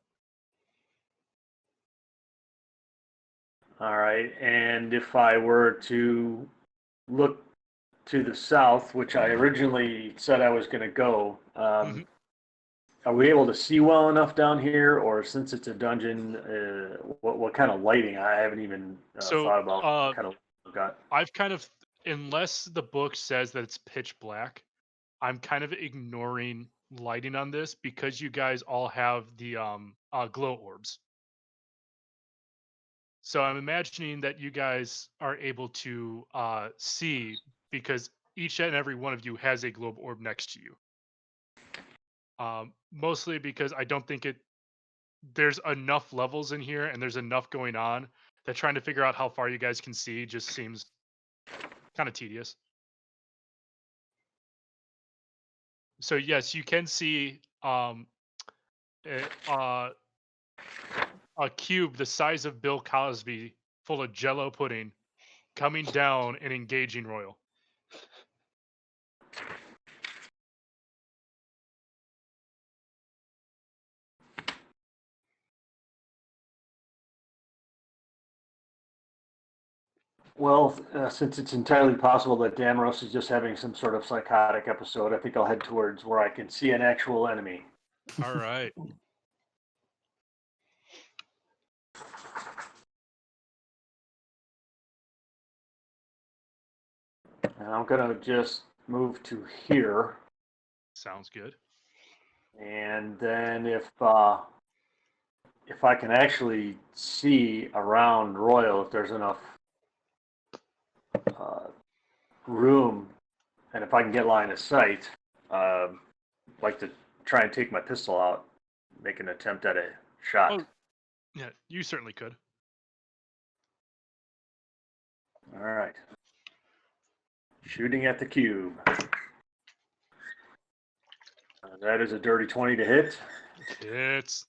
All right. And if I were to look to the south, which I originally said I was going to go, Mhm. are we able to see well enough down here, or since it's a dungeon, what kind of lighting? I haven't even So thought about what kind of lighting I've got. I've kind of, unless the book says that it's pitch black, I'm kind of ignoring lighting on this because you guys all have the glow orbs. So I'm imagining that you guys are able to see because each and every one of you has a globe orb next to you. Mostly because I don't think there's enough levels in here and there's enough going on that trying to figure out how far you guys can see just seems kind of tedious. So yes, you can see a, uh, a cube the size of Bill Cosby full of Jello pudding coming down and engaging Royal. Well, since it's entirely possible that Damaros is just having some sort of psychotic episode, I think I'll head towards where I can see an actual enemy. All right. And I'm gonna just move to here, Sounds good. and then if I can actually see around Royal, if there's enough uh, room, and if I can get line of sight, I'd like to try and take my pistol out, make an attempt at a shot. Oh, yeah, you certainly could. All right. Shooting at the cube. That is a dirty 20 to hit. It's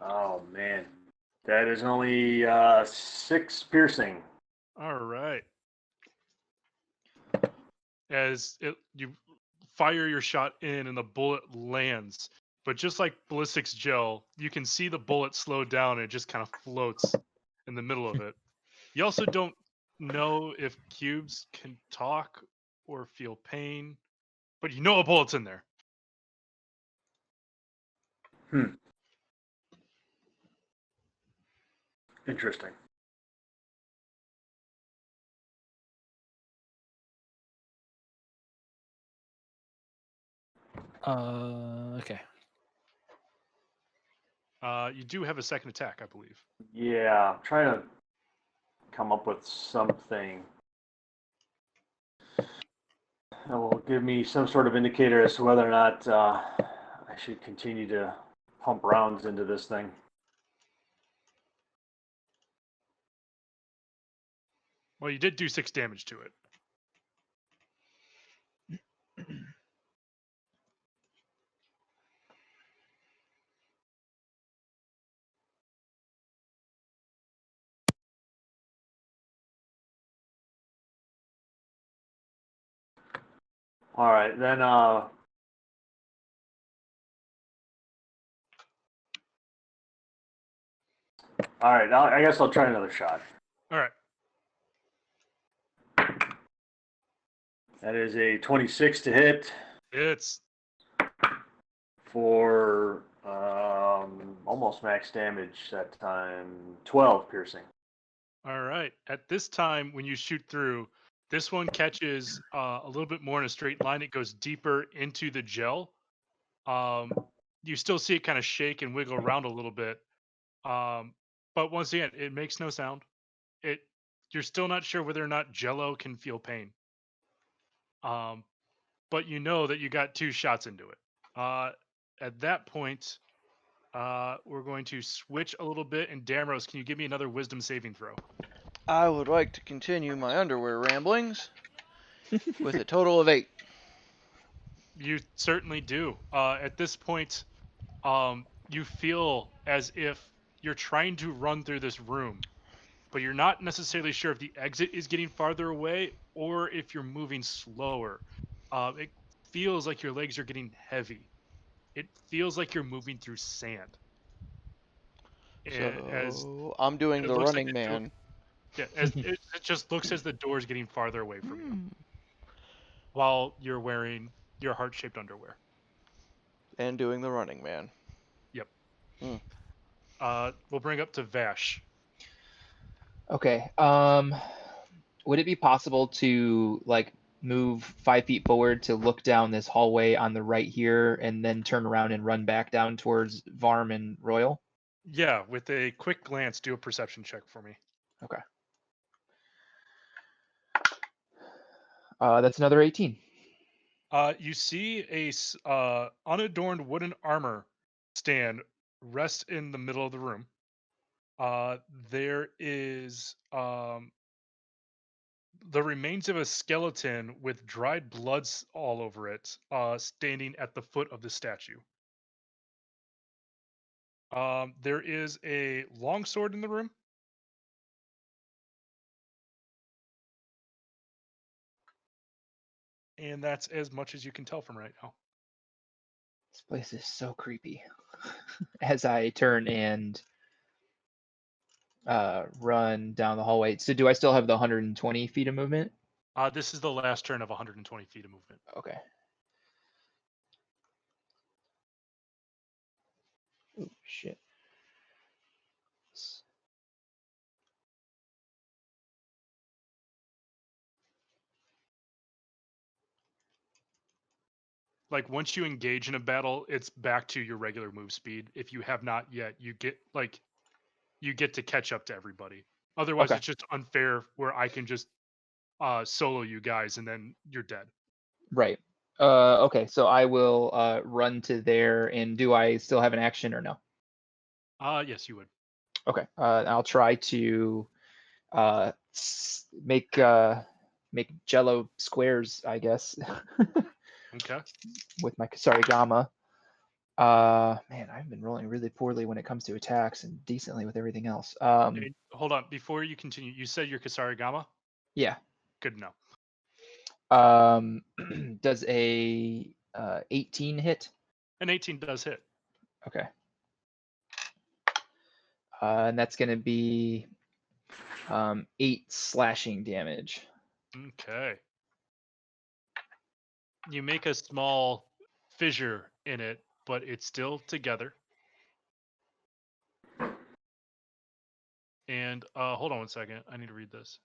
Oh, man. That is only 6 piercing. all right. As you fire your shot in and the bullet lands, but just like ballistics gel, you can see the bullet slow down and it just kind of floats in the middle of it. You also don't know if cubes can talk or feel pain, but you know a bullet's in there. Interesting. Okay. You do have a second attack, I believe. Yeah, I'm trying to come up with something that will give me some sort of indicator as to whether or not I should continue to pump rounds into this thing. Well, you did do 6 damage to it. All right, then. All right, I guess I'll try another shot. All right. That is a 26 to hit It's for almost max damage that time. 12 piercing. all right. At this time, when you shoot through, this one catches a little bit more in a straight line. It goes deeper into the gel. You still see it kind of shake and wiggle around a little bit. But once again, it makes no sound. You're still not sure whether or not Jello can feel pain. But you know that you got 2 shots into it. At that point, we're going to switch a little bit. And Damaros, can you give me another wisdom saving throw? I would like to continue my underwear ramblings with a total of 8. You certainly do. At this point, you feel as if you're trying to run through this room, but you're not necessarily sure if the exit is getting farther away or if you're moving slower. It feels like your legs are getting heavy. It feels like you're moving through sand. As So I'm doing it the looks like running the door, man. yeah, as it just looks as the door is getting farther away from you, Hmm. while you're wearing your heart-shaped underwear. And doing the running man. Yep. Hmm. We'll bring up to Vash. Okay. Would it be possible to like move 5 feet forward to look down this hallway on the right here, and then turn around and run back down towards Varm and Royal? Yeah, with a quick glance, do a perception check for me. Okay. That's another 18. You see a unadorned wooden armor stand rest in the middle of the room. There is the remains of a skeleton with dried bloods all over it, standing at the foot of the statue. There is a long sword in the room. And that's as much as you can tell from right now. This place is so creepy. As I turn and run down the hallway. So do I still have the 120 feet of movement? This is the last turn of 120 feet of movement. Okay. Oh shit. Like once you engage in a battle, it's back to your regular move speed. If you have not yet, you get to catch up to everybody. Otherwise, Okay. it's just unfair where I can just solo you guys and then you're dead. Right. Okay, so I will run to there, and do I still have an action or no? Yes, you would. Okay. I'll try to make Jello squares, I guess, Okay. with my Kasarigama. Man, I've been rolling really poorly when it comes to attacks and decently with everything else. Hey, hold on, before you continue, you said you're Kasarigama? Yeah. Good to know. Does a 18 hit? An 18 does hit. Okay. And that's going to be 8 slashing damage. Okay. You make a small fissure in it, but it's still together. And hold on one second. I need to read this.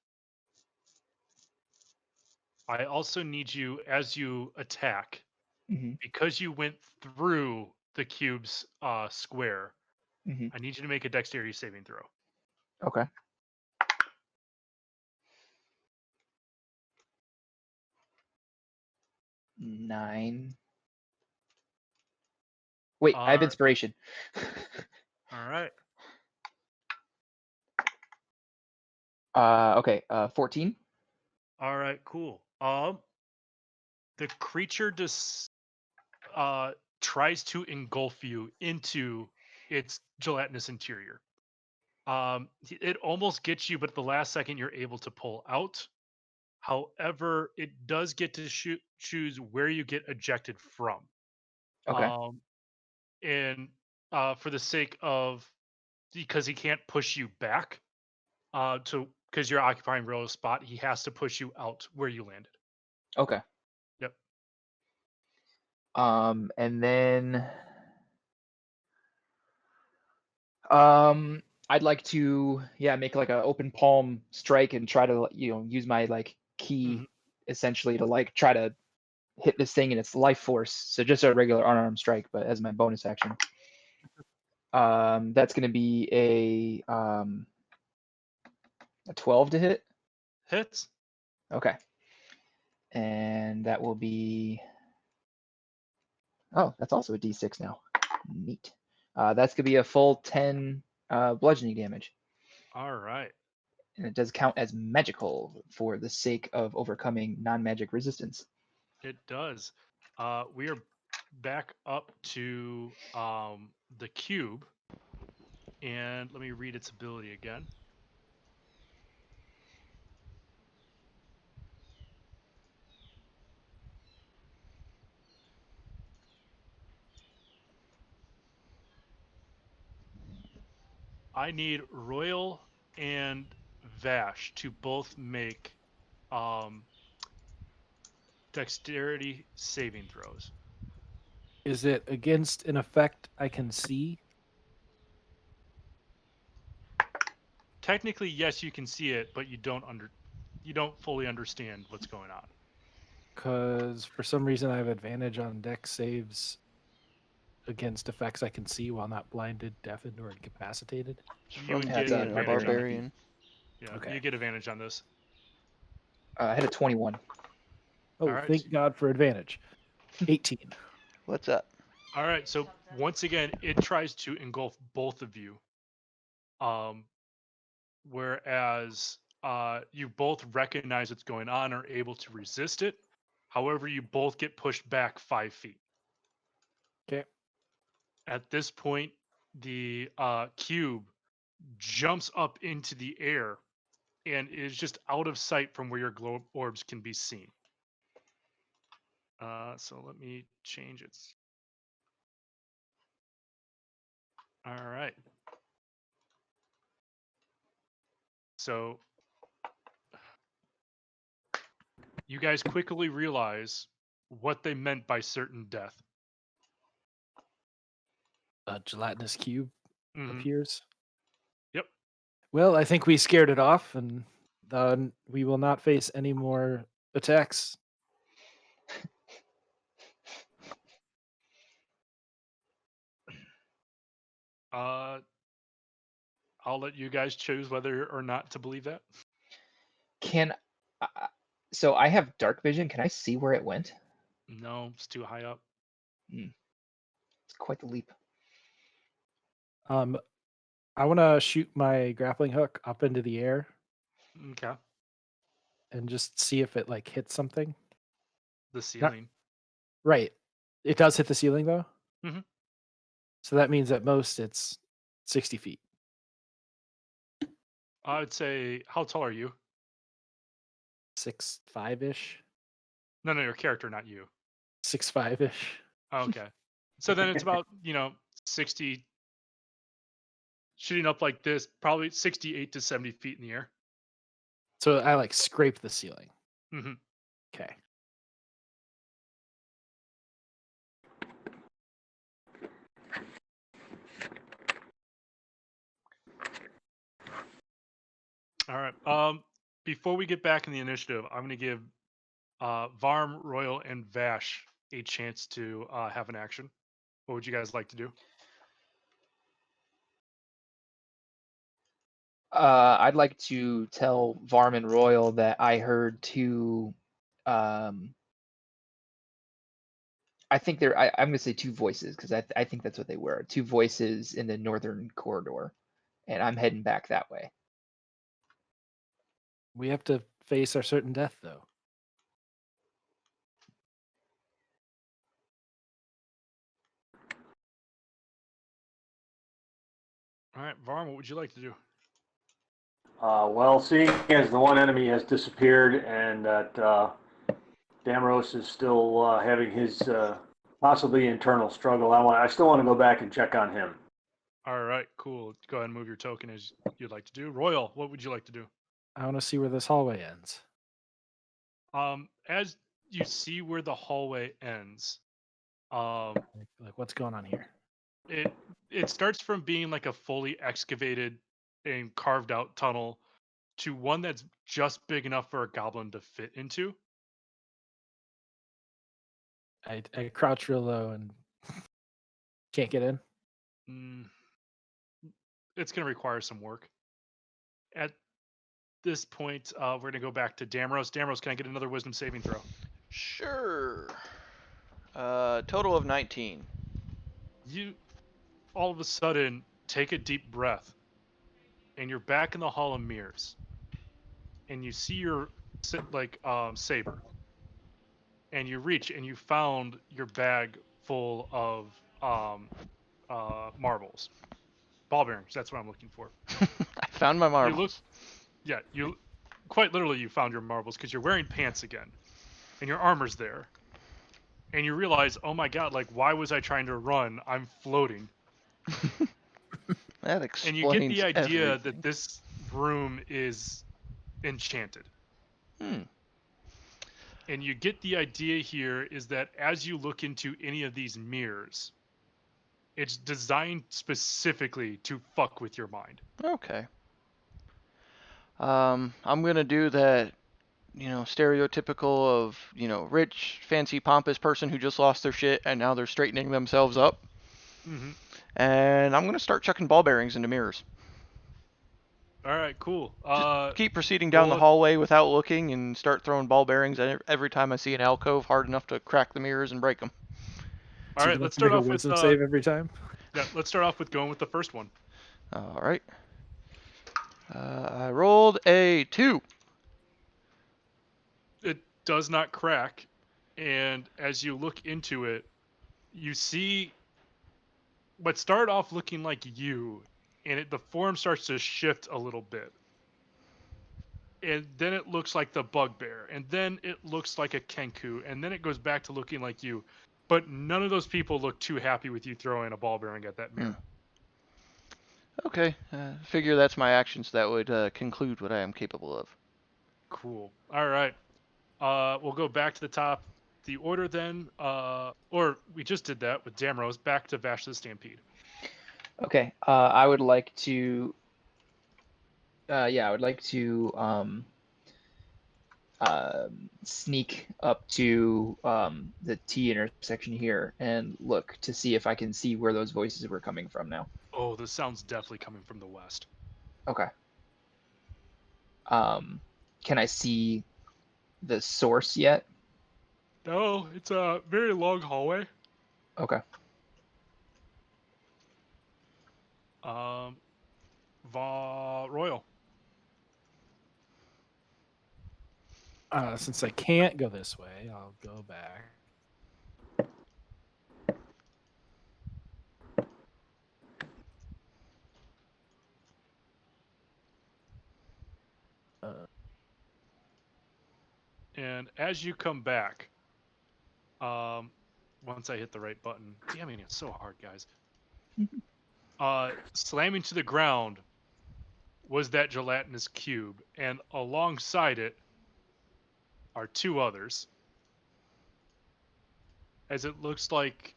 I also need you, as you attack, Hmm. because you went through the cube's square, Hmm. I need you to make a dexterity saving throw. Okay. Nine. Wait, I have All inspiration. right. Okay. 14. All right, cool. The creature just tries to engulf you into its gelatinous interior. It almost gets you, but at the last second you're able to pull out. However, it does get to choose where you get ejected from. Okay. And for the sake of, because he can't push you back, to because you're occupying real spot, he has to push you out where you landed. Okay. Yep. And then I'd like to make like an open palm strike and try to use my like key Mhm. essentially to like try to hit this thing in its life force. So just a regular unarmed strike, but as my bonus action. That's going to be a 12 to hit. Hits. Okay. And that will be, oh, that's also a d6 now. Neat. That's going to be a full 10 bludgeoning damage. All right. And it does count as magical for the sake of overcoming non-magic resistance. It does. We are back up to the cube, and let me read its ability again. I need Royal and Vash to both make dexterity saving throws. Is it against an effect I can see? Technically, yes, you can see it, but you don't fully understand what's going on. Because for some reason I have advantage on dex saves against effects I can see while not blinded, deafened, or incapacitated. It's You from would Yeah, get it's a being a advantage on it. barbarian. Yeah, Okay. you get advantage on this. I had a 21. Oh, All right. thank God for advantage. 18. What's up? All right. So once again, it tries to engulf both of you. Whereas you both recognize what's going on, are able to resist it. However, you both get pushed back 5 feet. Okay. At this point, the cube jumps up into the air and is just out of sight from where your glow orbs can be seen. So let me change it. All right. So you guys quickly realize what they meant by certain death. A gelatinous cube Mhm. appears. Yep. Well, I think we scared it off, and we will not face any more attacks. I'll let you guys choose whether or not to believe that. Can so I have dark vision. Can I see where it went? No, it's too high up. It's quite the leap. I want to shoot my grappling hook up into the air Okay. and just see if it like hits something. The ceiling. Right. It does hit the ceiling though. Mhm. So that means at most it's 60 feet. I would say, how tall are you? 6'5" ish. No, your character, not you. 6'5" ish. Oh, okay. So then it's about, 60, shooting up like this, probably 68 to 70 feet in the air. So I like scrape the ceiling. Mhm. Okay. All right. Before we get back in the initiative, I'm going to give Varm, Royal, and Vash a chance to have an action. What would you guys like to do? I'd like to tell Varm and Royal that I heard two. I think they're. I'm going to say two voices because I think that's what they were. Two voices in the northern corridor, and I'm heading back that way. We have to face our certain death though. All right, Varm, what would you like to do? Well, seeing as the one enemy has disappeared and that Damaros is still having his possibly internal struggle, I still want to go back and check on him. All right, cool. Go ahead and move your token as you'd like to do. Royal, what would you like to do? I want to see where this hallway ends. As you see where the hallway ends, Like what's going on here? it starts from being like a fully excavated and carved out tunnel to one that's just big enough for a goblin to fit into. I crouch real low and can't get in. Mm, it's going to require some work. At this point, we're going to go back to Damaros. Damaros, can I get another wisdom saving throw? Sure. Total of 19. You all of a sudden take a deep breath and you're back in the Hall of Mirrors and you see your saber and you reach and you found your bag full of marbles, ball bearings. That's what I'm looking for. I found my You marbles. look, yeah, you quite literally you found your marbles because you're wearing pants again and your armor's there and you realize, oh my god, like why was I trying to run? I'm floating. That And you get explains the idea everything. that this room is enchanted. Hmm. And you get the idea here is that as you look into any of these mirrors, it's designed specifically to fuck with your mind. Okay. I'm gonna do that, stereotypical of, rich, fancy, pompous person who just lost their shit and now they're straightening themselves up. Mm-hmm. And I'm gonna start chucking ball bearings into mirrors. All right, cool. Just keep proceeding down the roll a- hallway without looking and start throwing ball bearings every time I see an alcove hard enough to crack the mirrors and break them. All So right, you let's have to make start a off with wisdom save every time. yeah. Let's start off with going with the first one. All right. I rolled a 2. It does not crack, and as you look into it, you see what started off looking like you, and the form starts to shift a little bit. And then it looks like the bugbear, and then it looks like a Kenku, and then it goes back to looking like you. But none of those people look too happy with you throwing a ball bearing at that mirror. Okay. Figure that's my action, so that would conclude what I am capable of. Cool. All right. We'll go back to the top. The order then, or we just did that with Damrose. Back to Vash the Stampede. Okay. I would like to. Yeah, I would like to sneak up to the T intersection here and look to see if I can see where those voices were coming from now. Oh, this sounds definitely coming from the west. Okay. Can I see the source yet? No, it's a very long hallway. Okay. Royal. Since I can't go this way, I'll go back. And as you come back, once I hit the right button, damn it, it's so hard, guys. Slamming to the ground was that gelatinous cube, and alongside it are two others. As it looks like,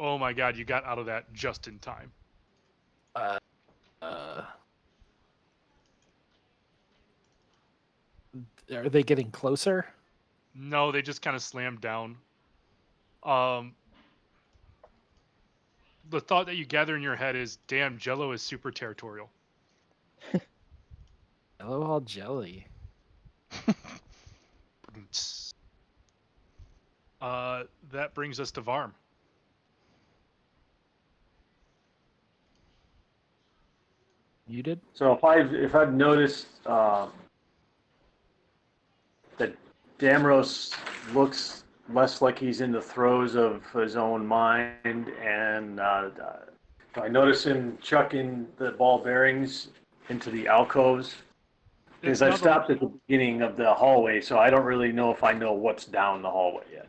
oh my god, you got out of that just in time. Uh, uh, are they getting closer? No, they just kind of slammed down. Um, the thought that you gather in your head is, damn, Jello is super territorial. Hello, all jelly. That brings us to Varm. You did? So if I've noticed that Damros looks less like he's in the throes of his own mind, and I notice him chucking the ball bearings into the alcoves. Because I stopped at the beginning of the hallway, so I don't really know if I know what's down the hallway yet.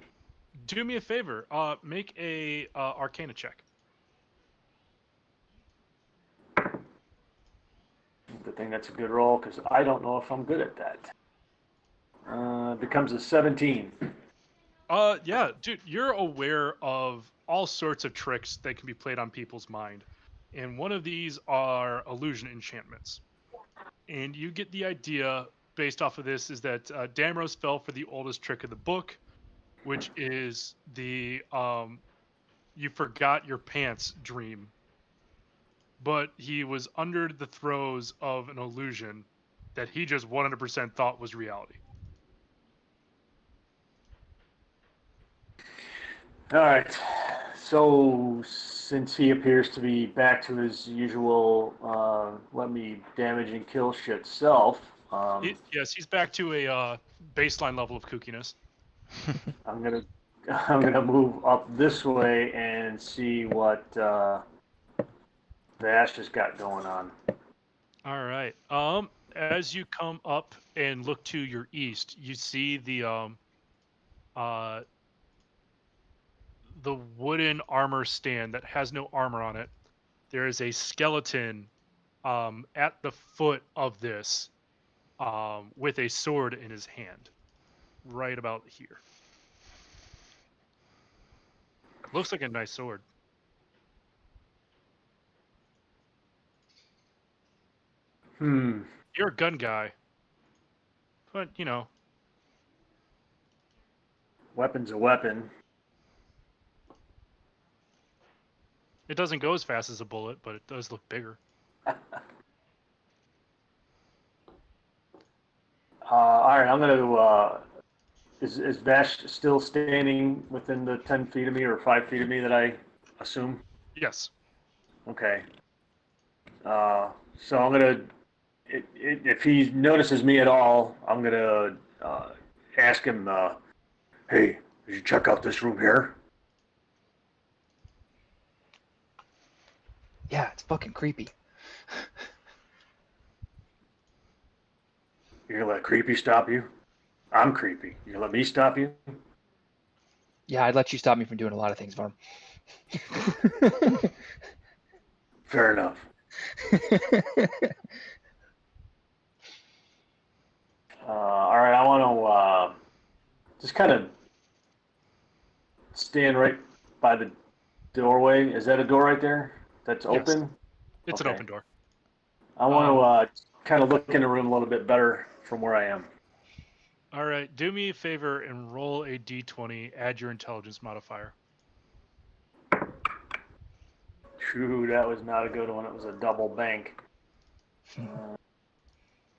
Do me a favor. Make a Arcana check. Good thing that's a good roll, because I don't know if I'm good at that. Becomes a 17. Yeah, dude, you're aware of all sorts of tricks that can be played on people's mind, and one of these are illusion enchantments. And you get the idea based off of this is that Damrose fell for the oldest trick of the book, which is the you forgot your pants dream. But he was under the throes of an illusion that he just 100% thought was reality. All right. So since he appears to be back to his usual let me damage and kill shit self, Yes, he's back to a baseline level of kookiness. I'm gonna move up this way and see what Vash has got going on. All right. As you come up and look to your east, you see the wooden armor stand that has no armor on it, there is a skeleton at the foot of this with a sword in his hand, right about here. Looks like a nice sword. You're a gun guy, but you know, Weapon's a weapon. it doesn't go as fast as a bullet, but it does look bigger. All right, I'm gonna. Is Vash still standing within the 10 feet of me or 5 feet of me that I assume? Yes. Okay. So I'm gonna. If he notices me at all, I'm gonna ask him. Hey, did you check out this room here? Yeah, it's fucking creepy. You're gonna let creepy stop you? I'm creepy. You gonna let me stop you? Yeah, I'd let you stop me from doing a lot of things, Varm. Fair enough. All right, I want to just kind of stand right by the doorway. Is that a door right there that's Yes. open? It's an Okay. open door. I want to kind of look in the room a little bit better from where I am. All right, do me a favor and roll a d20, add your intelligence modifier. True, that was not a good one. It was a double bank.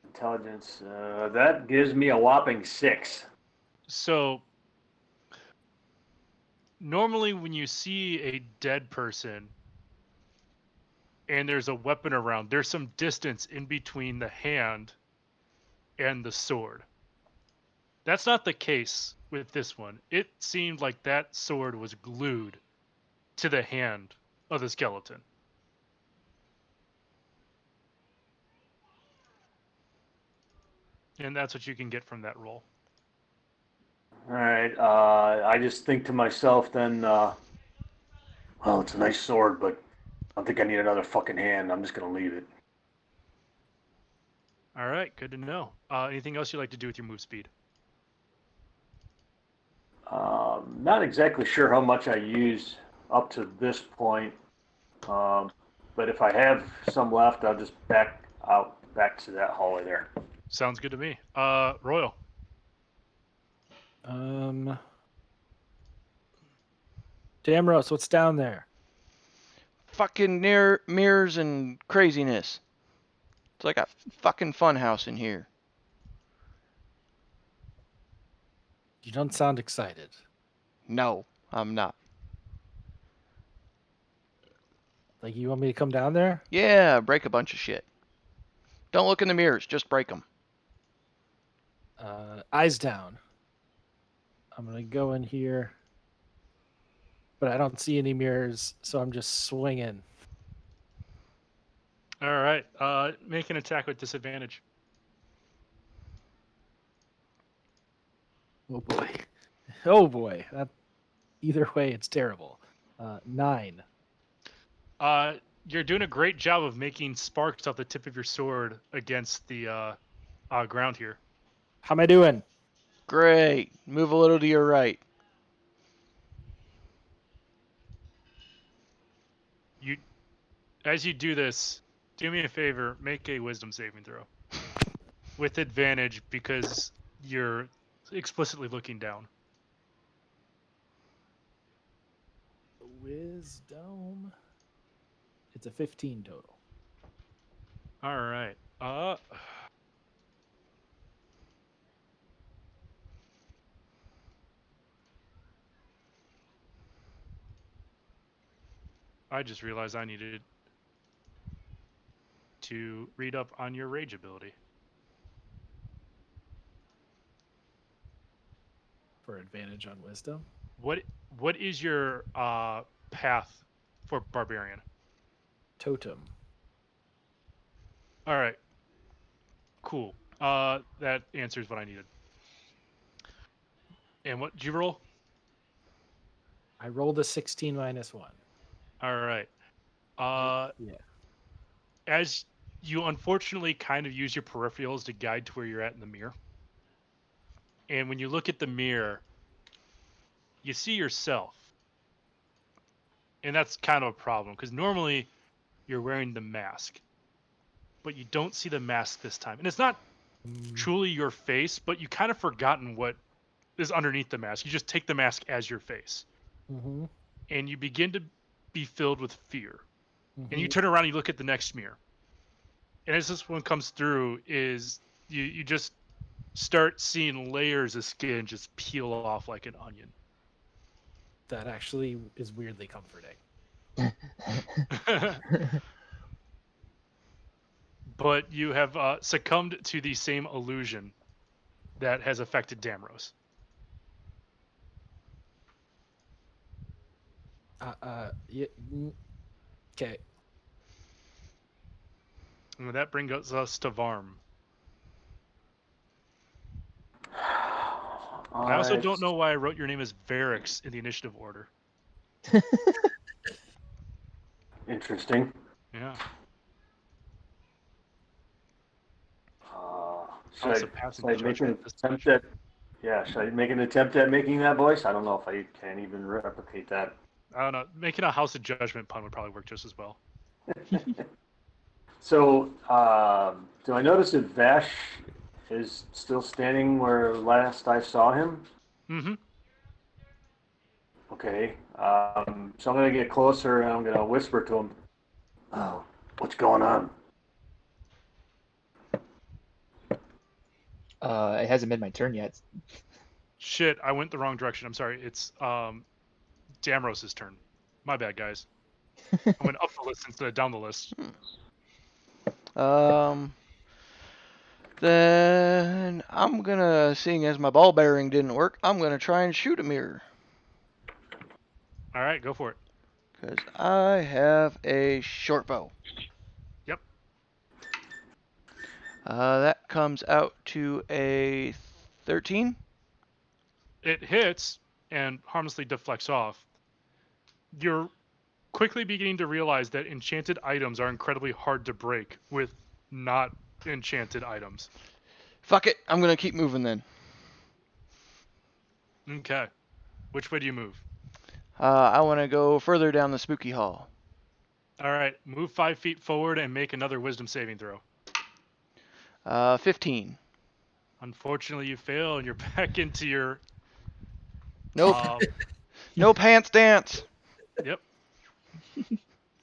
Intelligence. That gives me a whopping 6. So, normally when you see a dead person and there's a weapon around, there's some distance in between the hand and the sword. That's not the case with this one. It seemed like that sword was glued to the hand of the skeleton. And that's what you can get from that roll. All right. I just think to myself then, well, it's a nice sword, but I don't think I need another fucking hand. I'm just going to leave it. All right, good to know. Anything else you'd like to do with your move speed? Not exactly sure how much I used up to this point, but if I have some left, I'll just back out back to that hallway there. Sounds good to me. Royal. Damros, what's down there? Fucking near mirrors and craziness. It's like a fucking fun house in here. You don't sound excited. No, I'm not. Like, you want me to come down there? Yeah, break a bunch of shit. Don't look in the mirrors, just break them. Eyes down. I'm going to go in here, but I don't see any mirrors, so I'm just swinging. All right. Make an attack with disadvantage. Oh boy. Oh boy. Either way, it's terrible. 9. You're doing a great job of making sparks off the tip of your sword against the ground here. How am I doing? Great. Move a little to your right. As you do this, do me a favor, make a wisdom saving throw. With advantage because you're explicitly looking down. Wisdom. It's a 15 total. All right. I just realized I needed to read up on your rage ability. For advantage on wisdom. What is your path for barbarian? Totem. All right. Cool. That answers what I needed. And what did you roll? I rolled a 16 minus 1. All right. Yeah. Yeah. As you unfortunately kind of use your peripherals to guide to where you're at in the mirror. And when you look at the mirror, you see yourself. And that's kind of a problem because normally you're wearing the mask, but you don't see the mask this time. And it's not truly your face, but you kind of forgotten what is underneath the mask. You just take the mask as your face. Mm-hmm. And you begin to be filled with fear. Mm-hmm. And you turn around and you look at the next mirror. And as this one comes through, is you just start seeing layers of skin just peel off like an onion. That actually is weirdly comforting. But you have succumbed to the same illusion that has affected Damros. Yeah. Okay. And that brings us to Varm. I also don't know why I wrote your name as Varix in the initiative order. Interesting. Yeah. Should Also I, passing should I make an judgment this attempt at? Yeah, should I make an attempt at making that voice? I don't know if I can even replicate that. I don't know. Making a House of Judgment pun would probably work just as well. So, do I notice that Vash is still standing where last I saw him? Mm-hmm. Okay. So I'm gonna get closer and I'm gonna whisper to him. Oh, what's going on? It hasn't been my turn yet. Shit, I went the wrong direction. I'm sorry. It's Damros' turn. My bad, guys. I went up the list instead of down the list. Then I'm gonna, seeing as my ball bearing didn't work, I'm gonna try and shoot a mirror. All right, go for it. Because I have a short bow. Yep. That comes out to a 13. It hits and harmlessly deflects off. You're quickly beginning to realize that enchanted items are incredibly hard to break with not enchanted items. Fuck it, I'm gonna keep moving then. Okay. Which way do you move? I want to go further down the spooky hall. All right, move 5 feet forward and make another wisdom saving throw. 15. Unfortunately, you fail and you're back into your. Nope. No pants dance. Yep.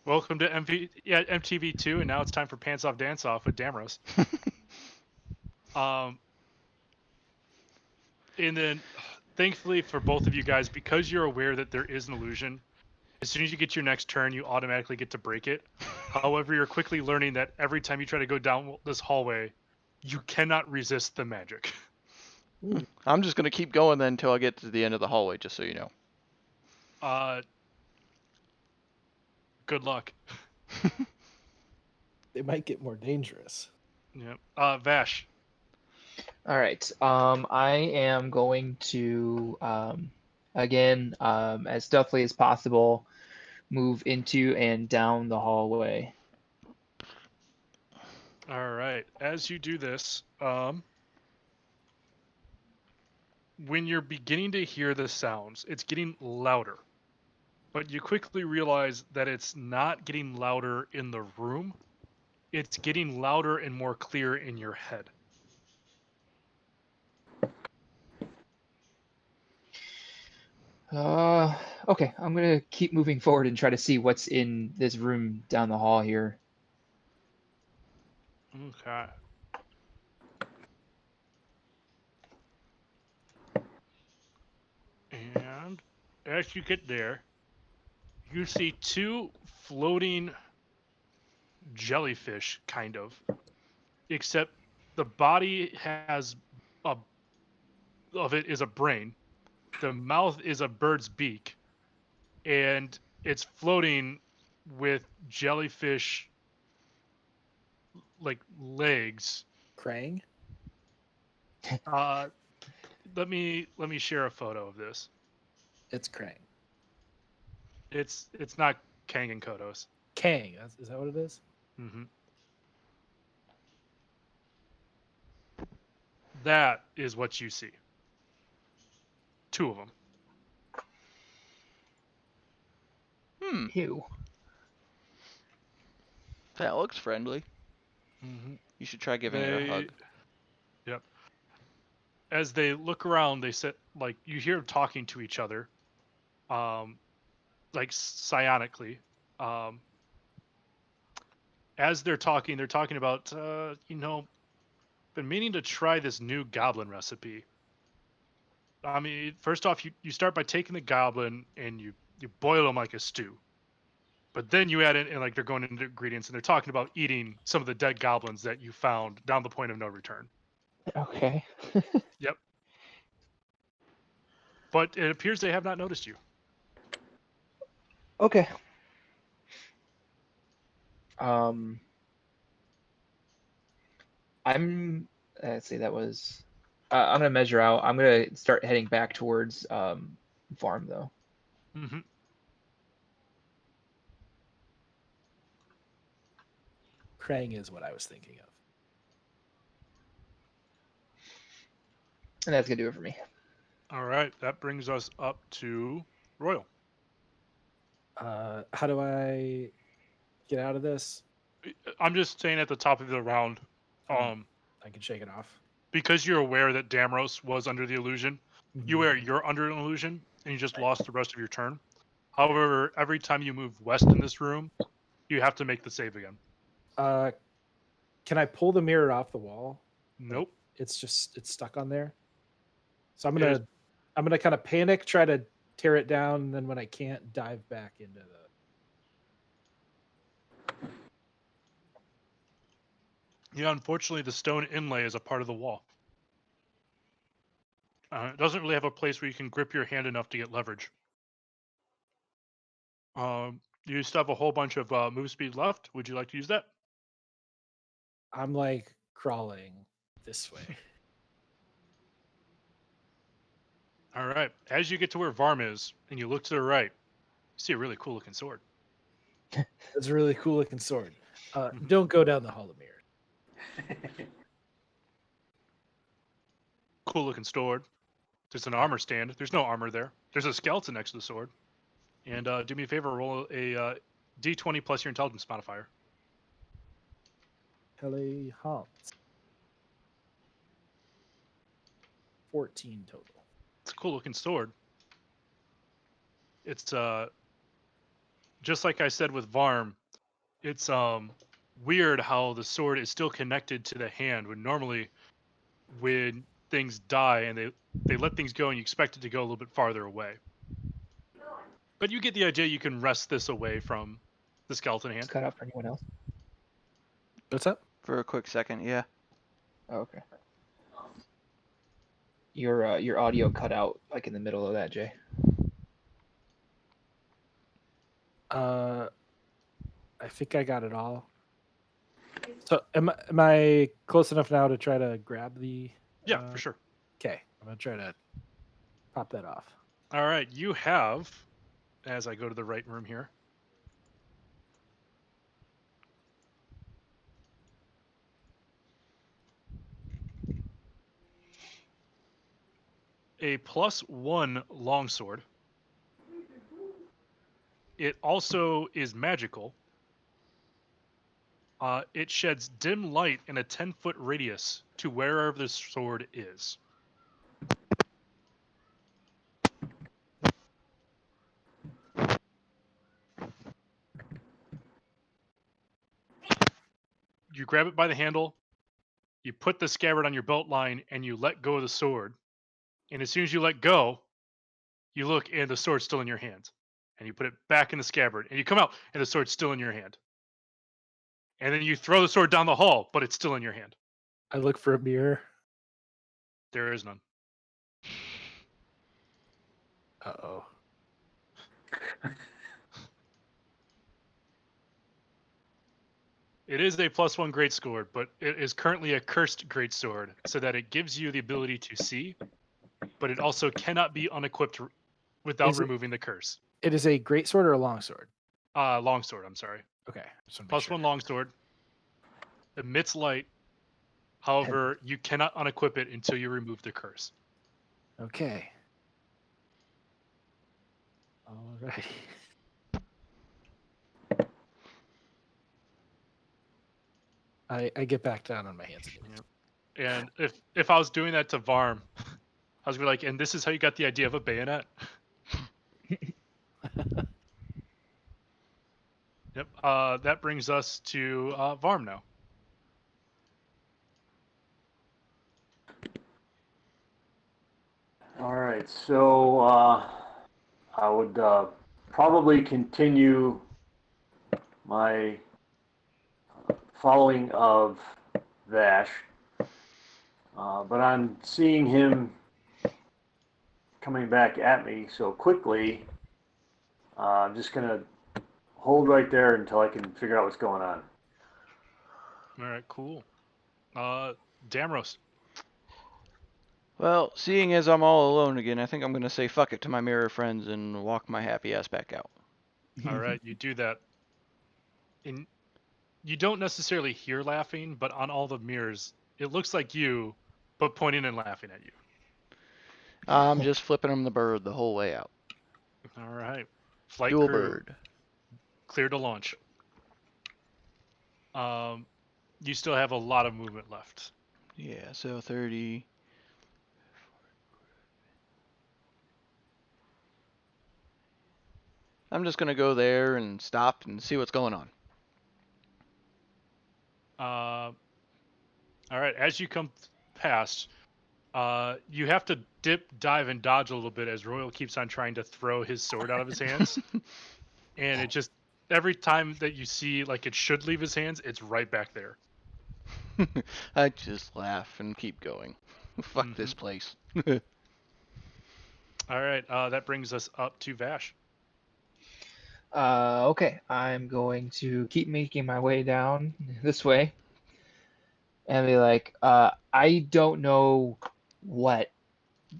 Welcome to MTV2, and now it's time for Pants Off Dance Off with Damros. And then, thankfully for both of you guys, because you're aware that there is an illusion, as soon as you get your next turn, you automatically get to break it. However, you're quickly learning that every time you try to go down this hallway, you cannot resist the magic. I'm just gonna keep going then until I get to the end of the hallway, just so you know. Good luck. They might get more dangerous. Yep. Vash. All right. I am going to again, as stealthily as possible, move into and down the hallway. All right. As you do this, when you're beginning to hear the sounds, it's getting louder. But you quickly realize that it's not getting louder in the room. It's getting louder and more clear in your head. Okay, I'm gonna keep moving forward and try to see what's in this room down the hall here. Okay. And as you get there, you see two floating jellyfish, kind of, except the body has of it is a brain, the mouth is a bird's beak, and it's floating with jellyfish like legs. Krang? Let me share a photo of this. It's Krang. It's not Kang and Kodos. Kang. Is that what it is? Mm-hmm. That is what you see. 2 of them. Ew. That looks friendly. Mm-hmm. You should try giving it a hug. Yep. As they look around, they sit like you hear them talking to each other, like psionically. As they're talking about, been meaning to try this new goblin recipe. I mean, first off, you start by taking the goblin and you boil them like a stew. But then you add in, and like they're going into ingredients and they're talking about eating some of the dead goblins that you found down the point of no return. Okay. Yep. But it appears they have not noticed you. Okay. Let's see, that was. I'm gonna measure out. I'm gonna start heading back towards farm though. Mm-hmm. Krang is what I was thinking of. And that's gonna do it for me. All right, that brings us up to Royal. How do I get out of this? I'm just saying at the top of the round, I can shake it off. because you're aware that Damros was under the illusion, you're under an illusion, and you just lost the rest of your turn. However, every time you move west in this room, you have to make the save again. Can I pull the mirror off the wall? Nope. It's stuck on there. So I'm It gonna kind of panic, try to tear it down, and then when I can't, dive back into the. Yeah, unfortunately, the stone inlay is a part of the wall. It doesn't really have a place where you can grip your hand enough to get leverage. You still have a whole bunch of move speed left. Would you like to use that? I'm like crawling this way. All right. As you get to where Varm is, and you look to the right, you see a really cool looking sword. It's a really cool looking sword. Don't go down the hall of mirrors. Cool looking sword. There's an armor stand. There's no armor there. There's a skeleton next to the sword. And do me a favor, roll a d20 plus your intelligence modifier. Kelly Hans. 14 total. It's a cool looking sword. It's just like I said with Varm, it's weird how the sword is still connected to the hand when normally when things die and they let things go and you expect it to go a little bit farther away. But you get the idea. You can wrest this away from the skeleton hand. It's cut out for anyone else. What's up? For a quick second, yeah. Oh, okay. Your audio cut out like in the middle of that, Jay. I think I got it all. So am I close enough now to try to grab the? Yeah, for sure. Okay, I'm gonna try to pop that off. All right, you have, as I go to the right room here, a +1 longsword. It also is magical. It sheds dim light in a 10-foot radius to wherever the sword is. You grab it by the handle, you put the scabbard on your belt line, and you let go of the sword. And as soon as you let go, you look and the sword's still in your hand. And you put it back in the scabbard, and you come out and the sword's still in your hand. And then you throw the sword down the hall, but it's still in your hand. I look for a mirror. There is none. Uh-oh. It is a +1 greatsword, but it is currently a cursed greatsword, so that it gives you the ability to see, but it also cannot be unequipped without removing the curse. It is a great sword or a long sword? Longsword, I'm sorry. Okay. Just wanna make Plus sure. 1 longsword. Emits light. However, you cannot unequip it until you remove the curse. Okay. Alrighty. I get back down on my hands and knees. And if I was doing that to Varm, I was gonna be like, and this is how you got the idea of a bayonet? Yep. That brings us to Varm now. All right, so I would probably continue my following of Vash, but I'm seeing him coming back at me so quickly. I'm just gonna hold right there until I can figure out what's going on. All right, cool. Damros. Well, seeing as I'm all alone again, I think I'm gonna say fuck it to my mirror friends and walk my happy ass back out. All right, you do that. And you don't necessarily hear laughing, but on all the mirrors, it looks like you, but pointing and laughing at you. I'm just flipping them the bird the whole way out. All right. Flight Dual crew bird. clear to launch. You still have a lot of movement left. Yeah, so 30. I'm just gonna go there and stop and see what's going on. All right, as you come past, you have to dip, dive, and dodge a little bit as Royal keeps on trying to throw his sword out of his hands. And it just, every time that you see like it should leave his hands, it's right back there. I just laugh and keep going. Fuck this place. All right, that brings us up to Vash. Okay, I'm going to keep making my way down this way and be like, I don't know what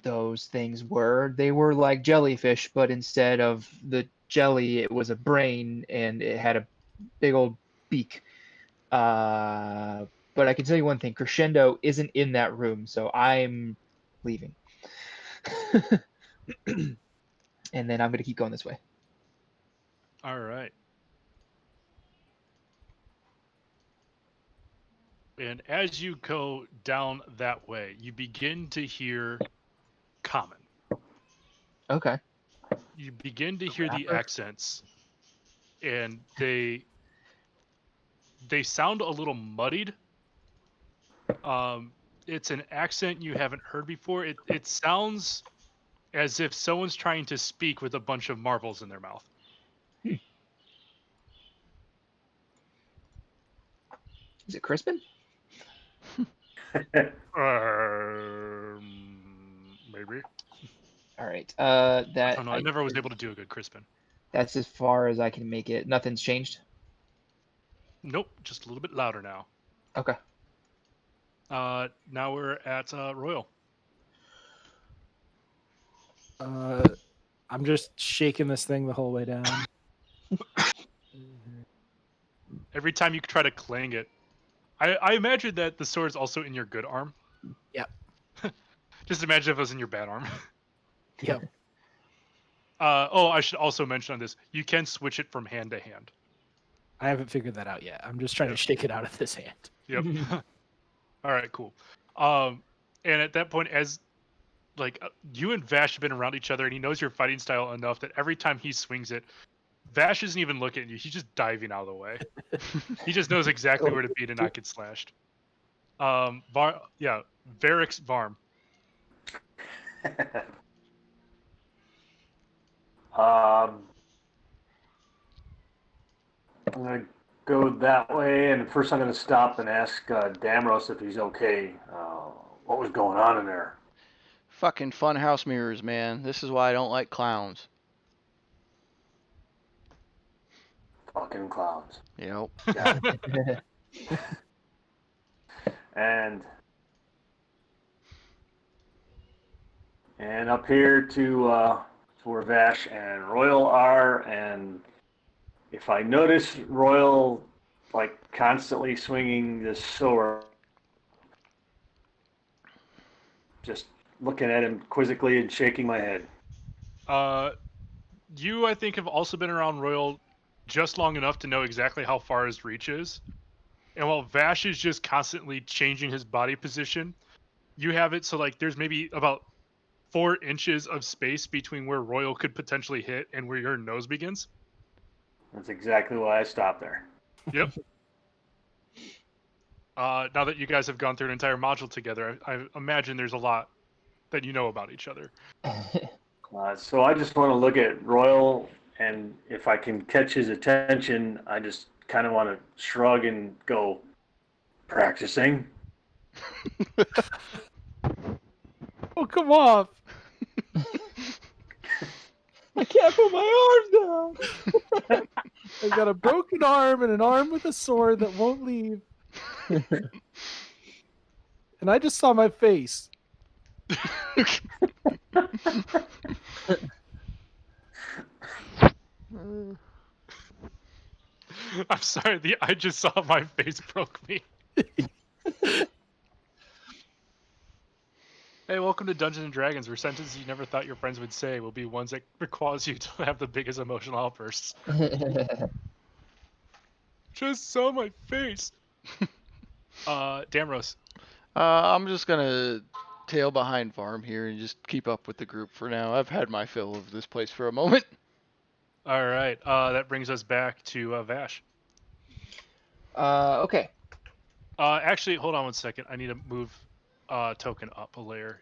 those things were. They were like jellyfish, but instead of the jelly, it was a brain and it had a big old beak. But I can tell you one thing, Crescendo isn't in that room, so I'm leaving. And then I'm going to keep going this way. All right. And as you go down that way, you begin to hear common. Okay. You begin to hear the accents, and they sound a little muddied. It's an accent you haven't heard before. It sounds as if someone's trying to speak with a bunch of marbles in their mouth. Is it Crispin? Maybe. All right. I That don't know. I never was able to do a good Crispin. that's as far as I can make it. Nothing's changed. Nope, just a little bit louder now. Okay. Now we're at Royal. I'm just shaking this thing the whole way down. Every time you try to clang it, I imagine that the sword's also in your good arm. Yep. Just imagine if it was in your bad arm. Yep. I should also mention on this, you can switch it from hand to hand. I haven't figured that out yet. I'm just trying to shake it out of this hand. Yep. All right, cool. And at that point, as like you and Vash have been around each other, and he knows your fighting style enough that every time he swings it, Vash isn't even looking at you. He's just diving out of the way. He just knows exactly where to be to not get slashed. Varric's Varm. I'm gonna go that way, and first I'm gonna stop and ask Damros if he's okay. What was going on in there? Fucking funhouse mirrors, man. This is why I don't like clowns. Fucking clowns. Yep. Got it. And up here to where Vash and Royal are, and if I notice Royal like constantly swinging this sword, just looking at him quizzically and shaking my head. You, I think, have also been around Royal just long enough to know exactly how far his reach is. And while Vash is just constantly changing his body position, you have it so like there's maybe about 4 inches of space between where Royal could potentially hit and where your nose begins. That's exactly why I stopped there. Yep. Now that you guys have gone through an entire module together, I imagine there's a lot that you know about each other. So I just want to look at Royal, and if I can catch his attention, I just kind of want to shrug and go, practicing. Oh, come off! I can't put my arms down. I've got a broken arm and an arm with a sword that won't leave. And I just saw my face. I'm sorry, I just saw my face broke me. Hey, welcome to Dungeons and Dragons, where sentences you never thought your friends would say will be ones that cause you to have the biggest emotional outbursts. Just saw my face. Damros. I'm just gonna tail behind Varm here and just keep up with the group for now. I've had my fill of this place for a moment. All right. That brings us back to Vash. Okay. Actually, hold on one second. I need to move token up a layer.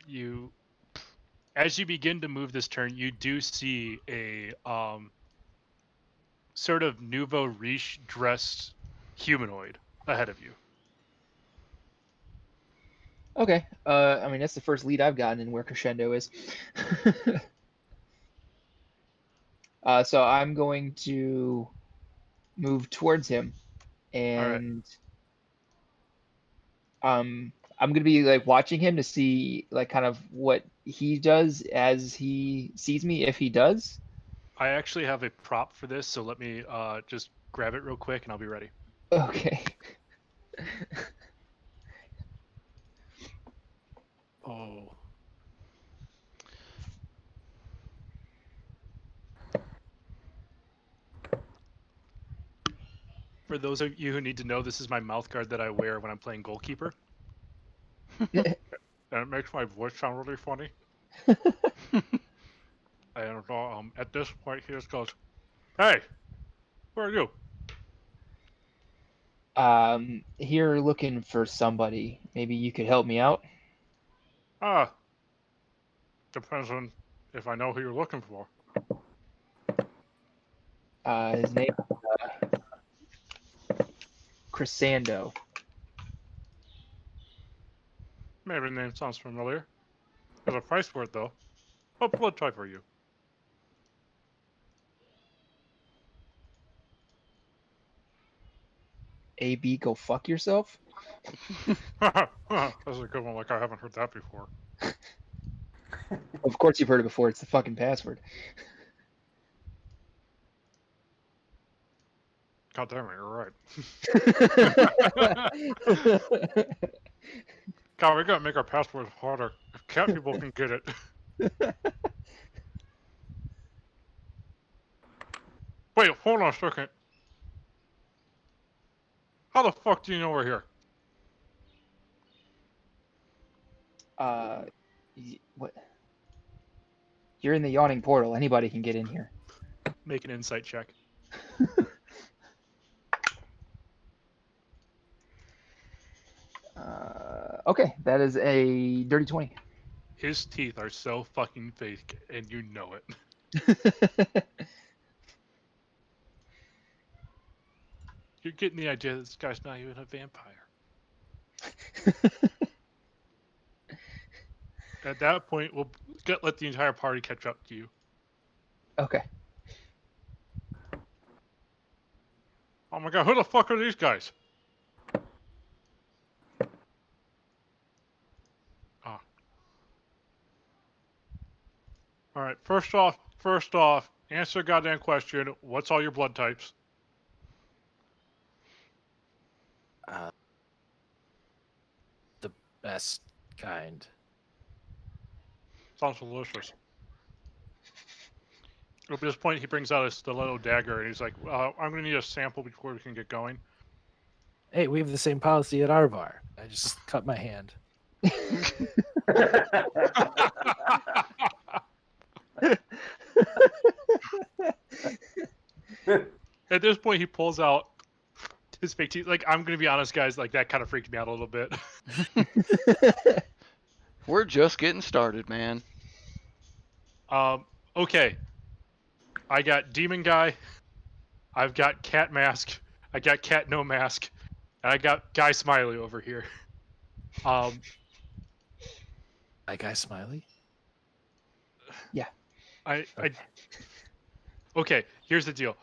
As you begin to move this turn, you do see a sort of nouveau riche dressed humanoid ahead of you. Okay. I mean, that's the first lead I've gotten in where Crescendo is. So I'm going to move towards him, and I'm gonna be like watching him to see like kind of what he does as he sees me, if he does. I actually have a prop for this, so let me just grab it real quick and I'll be ready. Okay. Oh. For those of you who need to know, this is my mouth guard that I wear when I'm playing goalkeeper. And it makes my voice sound really funny. And at this point, he just goes, "Hey, who are you?" Here looking for somebody. Maybe you could help me out. Ah, depends on if I know who you're looking for. His name Crescendo. Maybe the name sounds familiar. There's a price for it, though. What blood type are you? AB, go fuck yourself. That's a good one. Like I haven't heard that before. Of course you've heard it before. It's the fucking password. God damn it, you're right. God, we gotta make our passwords harder. If cat people can get it. Wait, hold on a second. How the fuck do you know we're here? What? You're in the Yawning Portal. Anybody can get in here. Make an insight check. Okay, that is a dirty 20. His teeth are so fucking fake, and you know it. You're getting the idea that this guy's not even a vampire. At that point, we'll let the entire party catch up to you. Okay. Oh my god, who the fuck are these guys? Ah. Alright, first off, answer the goddamn question. What's all your blood types? The best kind. Sounds delicious. At this point, he brings out a stiletto dagger, and he's like, I'm going to need a sample before we can get going. Hey, we have the same policy at our bar. I just cut my hand. At this point, he pulls out his fake teeth. Like, I'm going to be honest, guys, like, that kind of freaked me out a little bit. We're just getting started, man. Okay. I got Demon Guy. I've got Cat Mask. I got Cat No Mask. And I got Guy Smiley over here. That guy Smiley? Okay, here's the deal.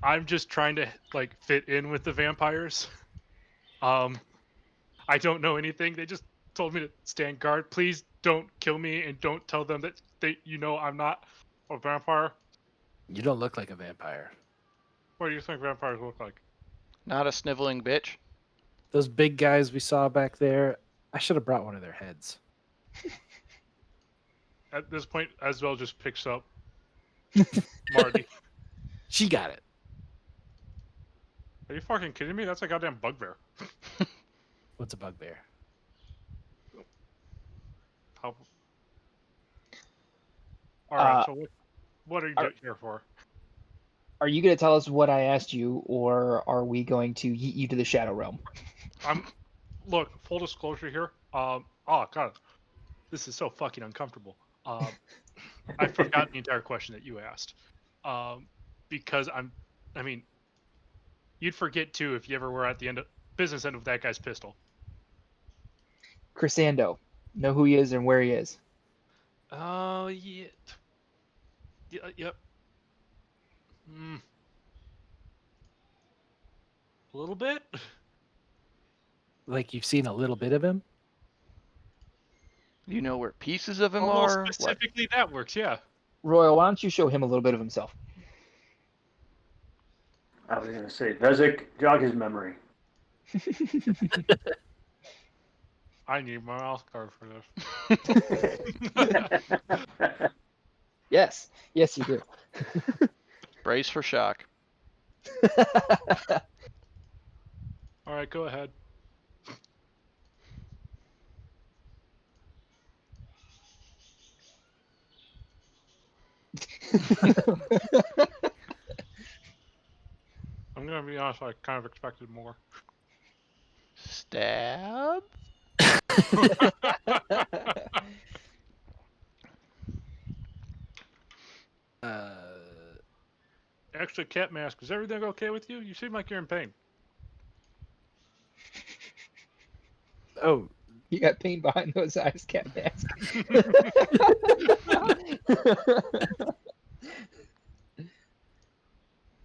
I'm just trying to like fit in with the vampires. I don't know anything. They just told me to stand guard. Please don't kill me and don't tell them that I'm not a vampire. You don't look like a vampire. What do you think vampires look like? Not a sniveling bitch. Those big guys we saw back there, I should have brought one of their heads. At this point, Asbel just picks up Marty. She got it. Are you fucking kidding me? That's a goddamn bugbear. What's a bugbear? How... Alright, so what are you here for? Are you going to tell us what I asked you, or are we going to yeet you to the Shadow Realm? Look, full disclosure here. Oh god, this is so fucking uncomfortable. I forgot the entire question that you asked. Because you'd forget too if you ever were at the business end of that guy's pistol. Chrysando. Know who he is and where he is. Oh, yeah. Yep. A little bit. Like you've seen a little bit of him? You know where pieces of him Well, are? specifically that works, yeah. Royal, why don't you show him a little bit of himself? I was going to say, Vezek, jog his memory. I need my mouth guard for this. Yes, you do. Brace for shock. All right, go ahead. I'm gonna be honest, I kind of expected more. Stab? Actually, Cat Mask, is everything okay with you? You seem like you're in pain. Oh, You got pain behind those eyes, Cat Mask.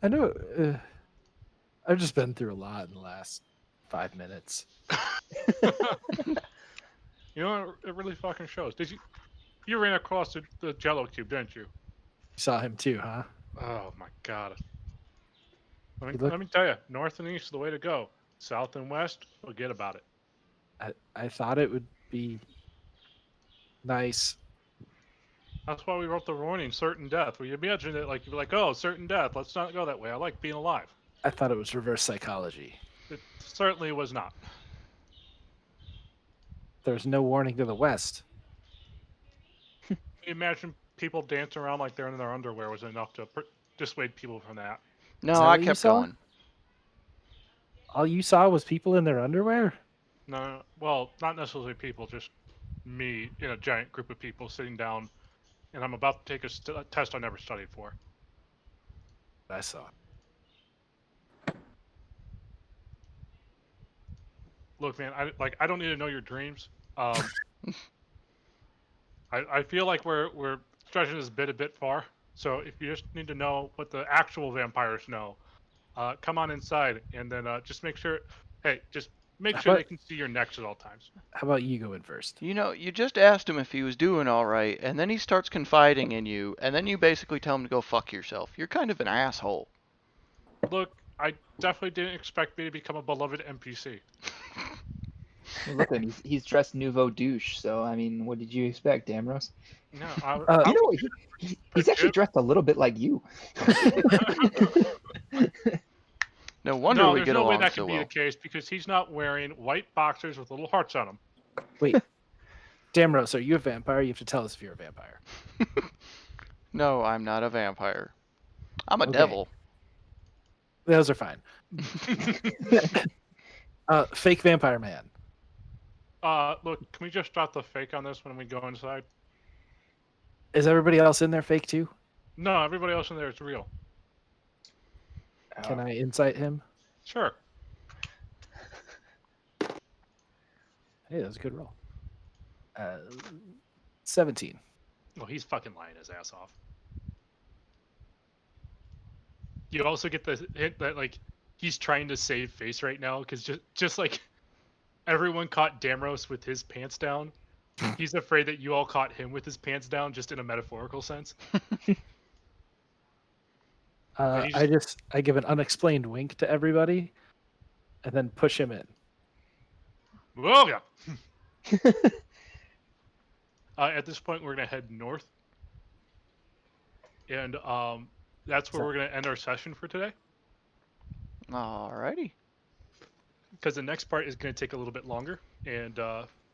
I know. I've just been through a lot in the last 5 minutes. You know, it really fucking shows. You ran across the Jello cube, didn't you? You saw him too, huh? Oh my god. He Let me tell you, north and east is the way to go. South and west, forget about it. I thought it would be nice. That's why we wrote the warning, certain death. Where you imagine it like you'd be like, oh, certain death. Let's not go that way. I like being alive. I thought it was reverse psychology. It certainly was not. There's no warning to the west. Can you imagine people dancing around like they're in their underwear was enough to dissuade people from that. Is No, that I what you kept saw? going. All you saw was people in their underwear? No, well, not necessarily people, just me in a giant group of people sitting down, and I'm about to take a test I never studied for. I saw. Look, man, I don't need to know your dreams. I feel like we're stretching this bit a bit far. So if you just need to know what the actual vampires know, come on inside and then just make sure. Hey, just make sure they can see your necks at all times. How about you go in first? You know, you just asked him if he was doing all right, and then he starts confiding in you, and then you basically tell him to go fuck yourself. You're kind of an asshole. Look, I definitely didn't expect me to become a beloved NPC. Well, look at him. He's dressed nouveau douche. So I mean, what did you expect, Damros? No, You know, he's actually Jim- dressed a little bit like you. No wonder no, we there's get no way along that so can be the well. case because he's not wearing white boxers with little hearts on them. Wait, Damros, are you a vampire? You have to tell us if you're a vampire. No, I'm not a vampire. I'm a Okay. devil. Those are fine. Fake vampire man. Look, can we just drop the fake on this when we go inside? Is everybody else in there fake too? No, everybody else in there is real. Can I insight him? Sure. Hey, that was a good roll. 17. Well, he's fucking lying his ass off. You also get the hint that like he's trying to save face right now because just like everyone caught Damros with his pants down, he's afraid that you all caught him with his pants down, just in a metaphorical sense. I give an unexplained wink to everybody, and then push him in. Oh yeah. At this point, we're gonna head north, and that's where we're gonna end our session for today. Alrighty. Because the next part is gonna take a little bit longer, and